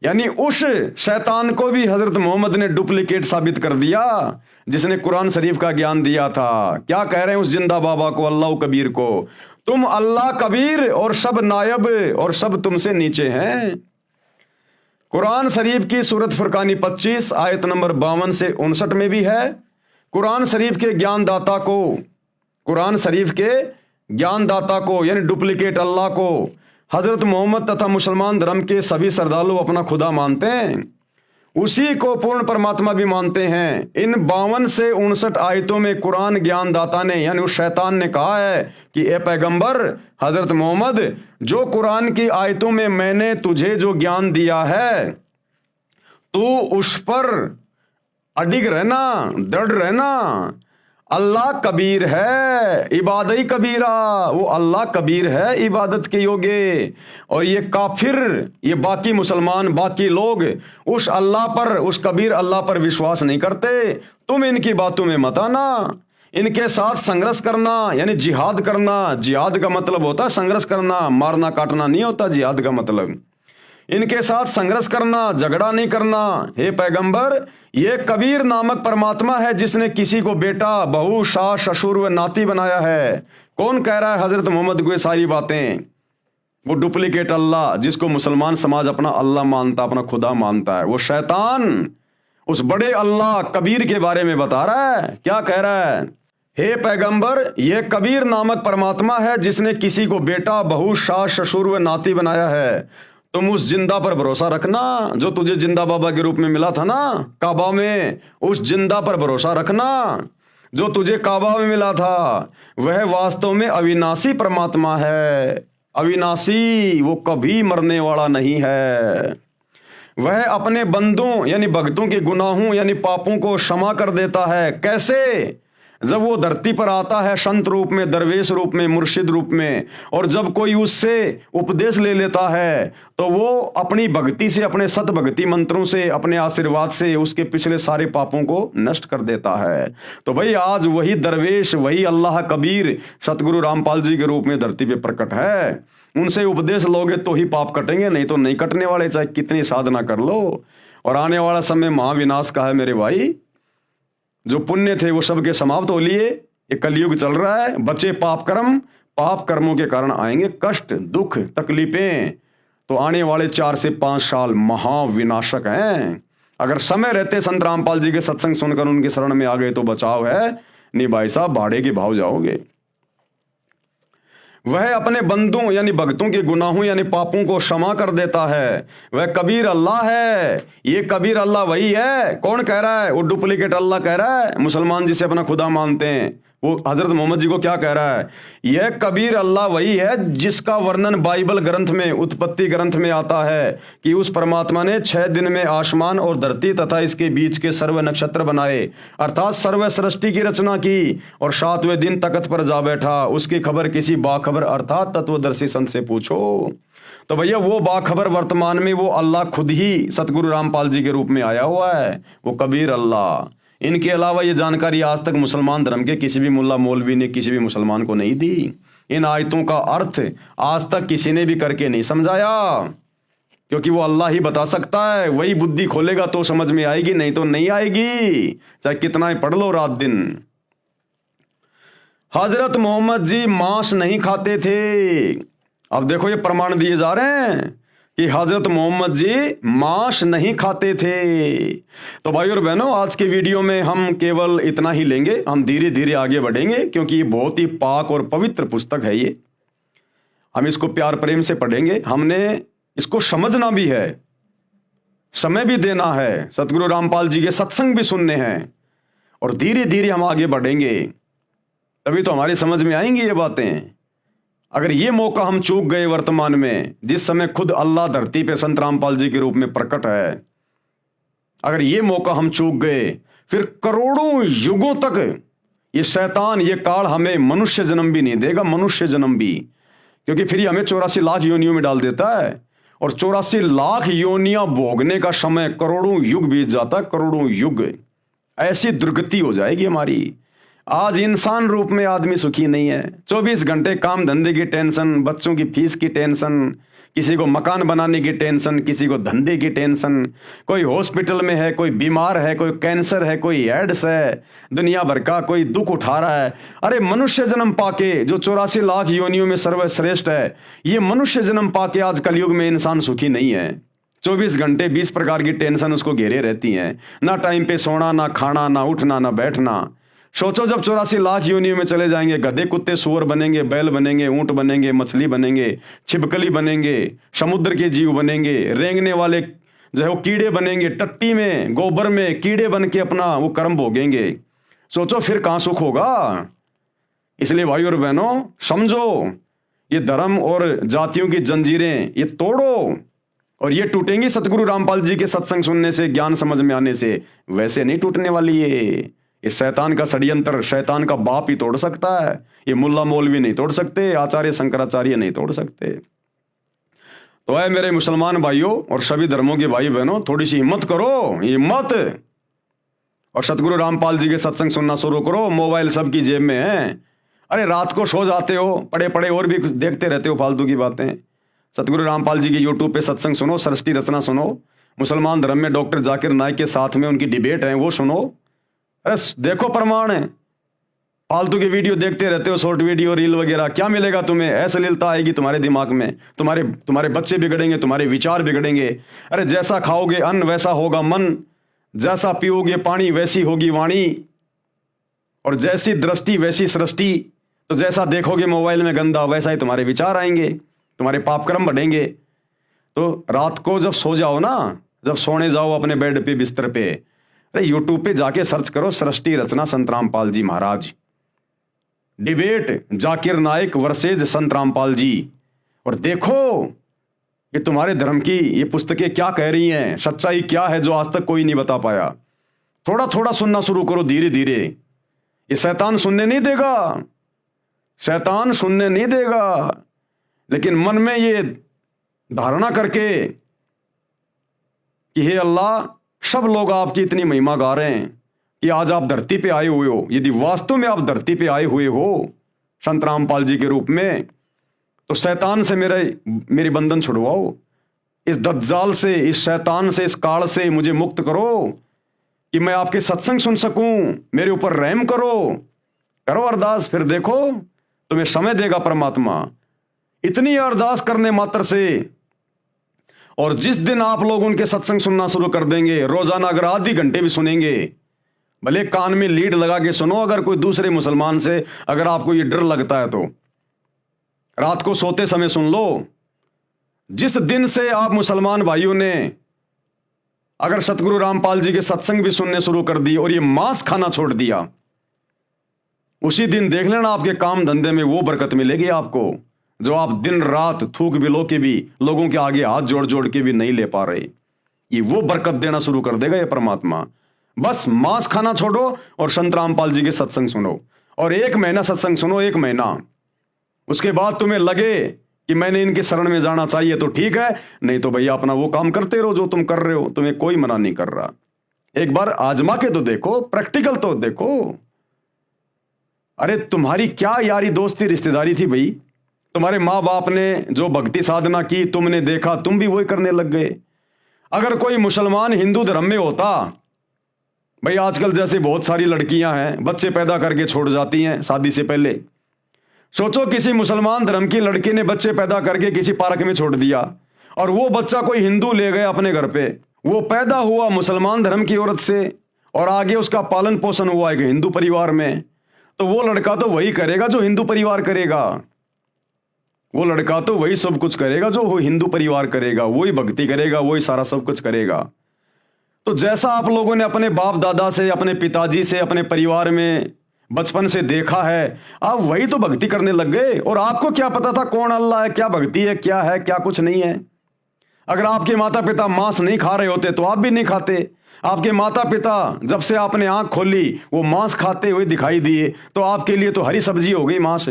यानी उस शैतान को भी हजरत मोहम्मद ने डुप्लीकेट साबित कर दिया जिसने कुरान शरीफ का ज्ञान दिया था। क्या कह रहे हैं उस जिंदा बाबा को, अल्लाह कबीर को? तुम अल्लाह कबीर और सब नायब और सब तुमसे नीचे हैं। कुरान शरीफ की सूरत फुरकानी 25 आयत नंबर 52 से 59 में भी है। कुरान शरीफ के ज्ञानदाता को, कुरान शरीफ के ज्ञानदाता को यानी डुप्लीकेट अल्लाह को हजरत मोहम्मद तथा मुसलमान धर्म के सभी श्रद्धालु अपना खुदा मानते हैं, उसी को पूर्ण परमात्मा भी मानते हैं। इन 52 से 59 आयतों में कुरान ज्ञानदाता ने यानी उस शैतान ने कहा है कि ए पैगंबर हजरत मोहम्मद, जो कुरान की आयतों में मैंने तुझे जो ज्ञान दिया है, तू उस पर अडिग रहना, दृढ़ रहना। अल्लाह कबीर है, इबादत ही कबीरा, वो अल्लाह कबीर है इबादत के योग्य। और ये काफिर, ये बाकी मुसलमान, बाकी लोग उस अल्लाह पर, उस कबीर अल्लाह पर विश्वास नहीं करते। तुम इनकी बातों में मत आना, इनके साथ संघर्ष करना यानी जिहाद करना। जिहाद का मतलब होता है संघर्ष करना, मारना काटना नहीं होता जिहाद का मतलब। इनके साथ संघर्ष करना, झगड़ा नहीं करना। हे पैगंबर, ये कबीर नामक परमात्मा है जिसने किसी को बेटा, बहू, सास, ससुर व नाती बनाया है। कौन कह रहा है हजरत मोहम्मद को ये सारी बातें? वो डुप्लीकेट अल्लाह जिसको मुसलमान समाज अपना अल्लाह मानता, अपना खुदा मानता है, वो शैतान उस बड़े अल्लाह कबीर के बारे में बता रहा है। क्या कह रहा है? हे पैगंबर, ये कबीर नामक परमात्मा है जिसने किसी को बेटा, बहू, सास, ससुर व नाती बनाया है। तुम उस जिंदा पर भरोसा रखना जो तुझे जिंदा बाबा के रूप में मिला था ना काबा में, उस जिंदा पर भरोसा रखना जो तुझे काबा में मिला था। वह वास्तव में अविनाशी परमात्मा है, अविनाशी, वो कभी मरने वाला नहीं है। वह अपने बंदों यानी भक्तों के गुनाहों यानी पापों को क्षमा कर देता है। कैसे? जब वो धरती पर आता है संत रूप में, दरवेश रूप में, मुर्शिद रूप में, और जब कोई उससे उपदेश ले लेता है तो वो अपनी भक्ति से, अपने सत भक्ति मंत्रों से, अपने आशीर्वाद से उसके पिछले सारे पापों को नष्ट कर देता है। तो भाई आज वही दरवेश, वही अल्लाह कबीर सतगुरु रामपाल जी के रूप में धरती पे प्रकट है। उनसे उपदेश लोगे तो ही पाप कटेंगे, नहीं तो नहीं कटने वाले, चाहे कितनी साधना कर लो। और आने वाला समय महाविनाश का है मेरे भाई। जो पुण्य थे वो सबके समाप्त हो लिए, ये कलयुग चल रहा है। बचे पाप कर्म, पाप कर्मों के कारण आएंगे कष्ट, दुख, तकलीफें। तो आने वाले 4 से 5 साल महाविनाशक हैं। अगर समय रहते संत रामपाल जी के सत्संग सुनकर उनके शरण में आ गए तो बचाव है, नहीं भाई साहब भाड़े के भाव जाओगे। वह अपने बंदों यानी भक्तों के गुनाहों यानी पापों को क्षमा कर देता है। वह कबीर अल्लाह है। ये कबीर अल्लाह वही है। कौन कह रहा है? वो डुप्लीकेट अल्लाह कह रहा है। मुसलमान जिसे अपना खुदा मानते हैं वो हजरत मोहम्मद जी को क्या कह रहा है? यह कबीर अल्लाह वही है जिसका वर्णन बाइबल ग्रंथ में, उत्पत्ति ग्रंथ में आता है कि उस परमात्मा ने 6 दिन में आसमान और धरती तथा इसके बीच के सर्व नक्षत्र बनाए, अर्थात सर्व सृष्टि की रचना की, और 7वें दिन तख्त पर जा बैठा। उसकी खबर किसी बाखबर अर्थात तत्वदर्शी संत से पूछो। तो भैया वो बाखबर वर्तमान में वो अल्लाह खुद ही सतगुरु रामपाल जी के रूप में आया हुआ है, वो कबीर अल्लाह। इनके अलावा ये जानकारी आज तक मुसलमान धर्म के किसी भी मुल्ला मौलवी ने किसी भी मुसलमान को नहीं दी। इन आयतों का अर्थ आज तक किसी ने भी करके नहीं समझाया, क्योंकि वो अल्लाह ही बता सकता है। वही बुद्धि खोलेगा तो समझ में आएगी, नहीं तो नहीं आएगी, चाहे कितना ही पढ़ लो रात दिन। हजरत मोहम्मद जी मांस नहीं खाते थे। अब देखो ये प्रमाण दिए जा रहे हैं कि हजरत मोहम्मद जी मांस नहीं खाते थे। तो भाई और बहनों, आज के वीडियो में हम केवल इतना ही लेंगे, हम धीरे धीरे आगे बढ़ेंगे, क्योंकि ये बहुत ही पाक और पवित्र पुस्तक है। ये हम इसको प्यार प्रेम से पढ़ेंगे, हमने इसको समझना भी है, समय भी देना है, सतगुरु रामपाल जी के सत्संग भी सुनने हैं, और धीरे धीरे हम आगे बढ़ेंगे, तभी तो हमारी समझ में आएंगी ये बातें। अगर ये मौका हम चूक गए वर्तमान में, जिस समय खुद अल्लाह धरती पे संत रामपाल जी के रूप में प्रकट है, अगर ये मौका हम चूक गए, फिर करोड़ों युगों तक ये शैतान, ये काल हमें मनुष्य जन्म भी नहीं देगा, मनुष्य जन्म भी, क्योंकि फिर ये हमें 84 लाख योनियों में डाल देता है, और 84 लाख योनियां भोगने का समय करोड़ों युग बीत जाता है, करोड़ों युग। ऐसी दुर्गति हो जाएगी हमारी। आज इंसान रूप में आदमी सुखी नहीं है। 24 घंटे काम धंधे की टेंशन, बच्चों की फीस की टेंशन, किसी को मकान बनाने की टेंशन, किसी को धंधे की टेंशन, कोई हॉस्पिटल में है, कोई बीमार है, कोई कैंसर है, कोई एड्स है, दुनिया भर का कोई दुख उठा रहा है। अरे मनुष्य जन्म पाके, जो 84 लाख योनियों में सर्वश्रेष्ठ है, ये मनुष्य जन्म पाके आज कलयुग में इंसान सुखी नहीं है। 24 घंटे 20 प्रकार की टेंशन उसको घेरे रहती हैं, ना टाइम पे सोना, ना खाना, ना उठना, ना बैठना। सोचो जब 84 लाख योनियों में चले जाएंगे, गधे कुत्ते सूअर बनेंगे, बैल बनेंगे, ऊंट बनेंगे, मछली बनेंगे, छिपकली बनेंगे, समुद्र के जीव बनेंगे, रेंगने वाले जो है वो कीड़े बनेंगे, टट्टी में गोबर में कीड़े बन के अपना वो कर्म भोगेंगे। सोचो फिर कहां सुख होगा। इसलिए भाई और बहनों समझो, ये धर्म और जातियों की जंजीरें ये तोड़ो, और ये टूटेंगी सतगुरु रामपाल जी के सत्संग सुनने से, ज्ञान समझ में आने से। वैसे नहीं टूटने वाली ये शैतान का षड्यंत्र, शैतान का बाप ही तोड़ सकता है। ये मुल्ला मौलवी नहीं तोड़ सकते, आचार्य शंकराचार्य नहीं तोड़ सकते। तो है मेरे मुसलमान भाइयों और सभी धर्मों के भाई बहनों, थोड़ी सी हिम्मत करो, हिम्मत, और सतगुरु रामपाल जी के सत्संग सुनना शुरू करो। मोबाइल सबकी जेब में है। अरे रात को सो जाते हो पड़े पड़े और भी देखते रहते हो फालतू की बातें। सतगुरु रामपाल जी के यूट्यूब पे सत्संग सुनो, सृष्टि रचना सुनो, मुसलमान धर्म में डॉक्टर जाकिर नाइक के साथ में उनकी डिबेट है वो सुनो। अरे देखो प्रमाण है। फालतू की वीडियो देखते रहते हो, शॉर्ट वीडियो, रील वगैरह, क्या मिलेगा तुम्हें? अश्लीलता आएगी तुम्हारे दिमाग में, तुम्हारे बच्चे बिगड़ेंगे, तुम्हारे विचार बिगड़ेंगे। अरे जैसा खाओगे अन्न वैसा होगा मन, जैसा पियोगे पानी वैसी होगी वाणी, और जैसी दृष्टि वैसी सृष्टि। तो जैसा देखोगे मोबाइल में गंदा, वैसा ही तुम्हारे विचार आएंगे, तुम्हारे पाप कर्म बढ़ेंगे। तो रात को जब सो जाओ ना, जब सोने जाओ अपने बेड पे, बिस्तर पे, अरे यूट्यूब पे जाके सर्च करो सृष्टि रचना संत रामपाल जी महाराज, डिबेट जाकिर नाइक वर्सेज संत रामपाल जी, और देखो ये तुम्हारे धर्म की ये पुस्तकें क्या कह रही हैं, सच्चाई क्या है जो आज तक कोई नहीं बता पाया। थोड़ा थोड़ा सुनना शुरू करो धीरे धीरे। ये शैतान सुनने नहीं देगा, शैतान सुनने नहीं देगा, लेकिन मन में ये धारणा करके कि हे अल्लाह, सब लोग आपकी इतनी महिमा गा रहे हैं कि आज आप धरती पे आए हुए हो, यदि वास्तव में आप धरती पे आए हुए हो संत रामपाल जी के रूप में, तो शैतान से मेरी बंधन छुड़वाओ, इस दज्जाल से, इस शैतान से, इस काल से मुझे मुक्त करो कि मैं आपके सत्संग सुन सकूं, मेरे ऊपर रहम करो अरदास। फिर देखो तुम्हें समय देगा परमात्मा। इतनी अरदास करने मात्र से, और जिस दिन आप लोग उनके सत्संग सुनना शुरू कर देंगे, रोजाना अगर आधी घंटे भी सुनेंगे, भले कान में लीड लगा के सुनो, अगर कोई दूसरे मुसलमान से अगर आपको ये डर लगता है तो रात को सोते समय सुन लो। जिस दिन से आप मुसलमान भाइयों ने अगर सतगुरु रामपाल जी के सत्संग भी सुनने शुरू कर दिए और ये मांस खाना छोड़ दिया, उसी दिन देख लेना आपके काम धंधे में वो बरकत मिलेगी आपको, जो आप दिन रात थूक बिलो के भी लोगों के आगे हाथ जोड़ जोड़ के भी नहीं ले पा रहे। ये वो बरकत देना शुरू कर देगा ये परमात्मा। बस मांस खाना छोड़ो और संत रामपाल जी के सत्संग सुनो, और 1 महीना सत्संग सुनो, 1 महीना। उसके बाद तुम्हें लगे कि मैंने इनके शरण में जाना चाहिए तो ठीक है, नहीं तो भैया अपना वो काम करते रहो जो तुम कर रहे हो, तुम्हें कोई मना नहीं कर रहा। एक बार आजमा के तो देखो, प्रैक्टिकल तो देखो। अरे तुम्हारी क्या यारी दोस्ती रिश्तेदारी थी भाई, तुम्हारे माँ बाप ने जो भक्ति साधना की तुमने देखा, तुम भी वही करने लग गए। अगर कोई मुसलमान हिंदू धर्म में होता, भाई आजकल जैसे बहुत सारी लड़कियां हैं बच्चे पैदा करके छोड़ जाती हैं शादी से पहले। सोचो किसी मुसलमान धर्म की लड़की ने बच्चे पैदा करके किसी पार्क में छोड़ दिया और वो बच्चा कोई हिंदू ले गया अपने घर पे, वो पैदा हुआ मुसलमान धर्म की औरत से और आगे उसका पालन पोषण हुआ एक हिंदू परिवार में, तो वो लड़का तो वही करेगा जो हिंदू परिवार करेगा। वो लड़का तो वही सब कुछ करेगा जो वो हिंदू परिवार करेगा, वही भक्ति करेगा, वही सारा सब कुछ करेगा। तो जैसा आप लोगों ने अपने बाप दादा से, अपने पिताजी से, अपने परिवार में बचपन से देखा है, आप वही तो भक्ति करने लग गए। और आपको क्या पता था कौन अल्लाह है, क्या भक्ति है, क्या कुछ नहीं है। अगर आपके माता पिता मांस नहीं खा रहे होते तो आप भी नहीं खाते। आपके माता पिता जब से आपने आंख खोली वो मांस खाते हुए दिखाई दिए, तो आपके लिए तो हरी सब्जी हो गई मांस।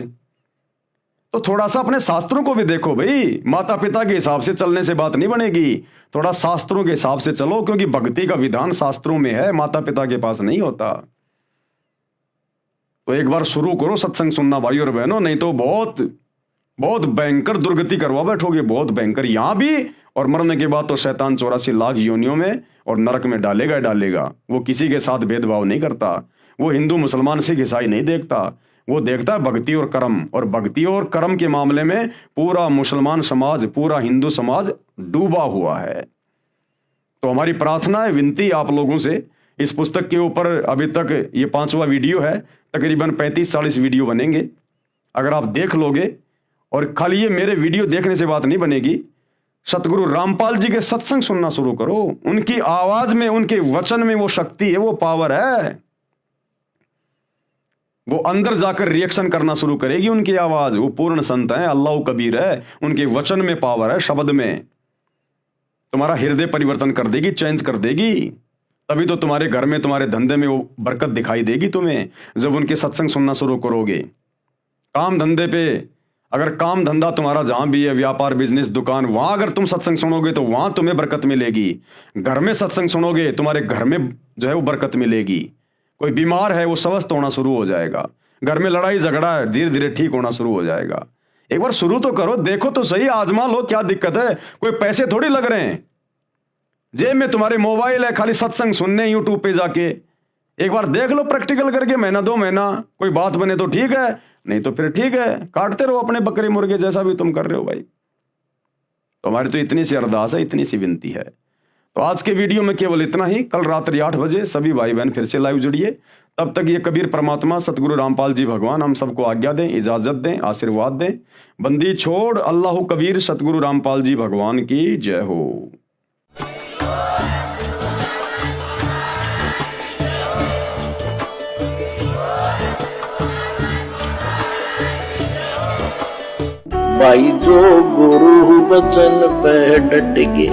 तो थोड़ा सा अपने शास्त्रों को भी देखो भाई, माता पिता के हिसाब से चलने से बात नहीं बनेगी, थोड़ा शास्त्रों के हिसाब से चलो, क्योंकि भक्ति का विधान शास्त्रों में है, माता पिता के पास नहीं होता। तो एक बार शुरू करो सत्संग सुनना भाई और बहनों, नहीं तो बहुत बहुत भयंकर दुर्गति करवा बैठोगे, बहुत भयंकर यहां भी, और मरने के बाद तो शैतान 84 लाख योनियों में और नरक में डालेगा। वो किसी के साथ भेदभाव नहीं करता, वो हिंदू मुसलमान सिख ईसाई नहीं देखता, वो देखता है भक्ति और कर्म। और भक्ति और कर्म के मामले में पूरा मुसलमान समाज, पूरा हिंदू समाज डूबा हुआ है। तो हमारी प्रार्थना है, विनती आप लोगों से, इस पुस्तक के ऊपर अभी तक ये 5वां वीडियो है, तकरीबन 35-40 वीडियो बनेंगे। अगर आप देख लोगे, और खाली ये मेरे वीडियो देखने से बात नहीं बनेगी, सतगुरु रामपाल जी के सत्संग सुनना शुरू करो। उनकी आवाज में, उनके वचन में वो शक्ति है, वो पावर है, वो अंदर जाकर रिएक्शन करना शुरू करेगी उनकी आवाज। वो पूर्ण संत है, अल्लाह कबीर है, उनके वचन में पावर है, शब्द में तुम्हारा हृदय परिवर्तन कर देगी, चेंज कर देगी। तभी तो तुम्हारे घर में, तुम्हारे धंधे में वो बरकत दिखाई देगी तुम्हें, जब उनके सत्संग सुनना शुरू करोगे। काम धंधे पे, अगर काम धंधा तुम्हारा जहां भी है, व्यापार बिजनेस दुकान, वहां अगर तुम सत्संग सुनोगे तो वहां तुम्हें बरकत मिलेगी। घर में सत्संग सुनोगे, तुम्हारे घर में जो है वो बरकत मिलेगी। कोई बीमार है वो स्वस्थ होना शुरू हो जाएगा, घर में लड़ाई झगड़ा है धीरे धीरे ठीक होना शुरू हो जाएगा। एक बार शुरू तो करो, देखो तो सही, आजमा लो, क्या दिक्कत है। कोई पैसे थोड़ी लग रहे हैं, जेब में तुम्हारे मोबाइल है, खाली सत्संग सुनने यूट्यूब पे जाके एक बार देख लो प्रैक्टिकल करके, महीना 2 महीना, कोई बात बने तो ठीक है, नहीं तो फिर ठीक है, काटते रहो अपने बकरे मुर्गे जैसा भी तुम कर रहे हो भाई। तो हमारी तो इतनी सी अरदास है, इतनी सी विनती है। तो आज के वीडियो में केवल इतना ही। कल रात्रि 8 बजे सभी भाई बहन फिर से लाइव जुड़िए। तब तक ये कबीर परमात्मा सतगुरु रामपाल जी भगवान हम सबको आज्ञा दें, इजाजत दें, आशीर्वाद दें। बंदी छोड़ अल्लाह कबीर सतगुरु रामपाल जी भगवान की जय हो। भाई जो गुरु बचन पे डट गे,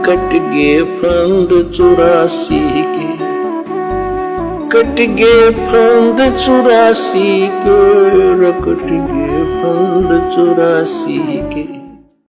कट गे फंद 84 के, कट गे फंद 84 के, कट गे फंद 84 के।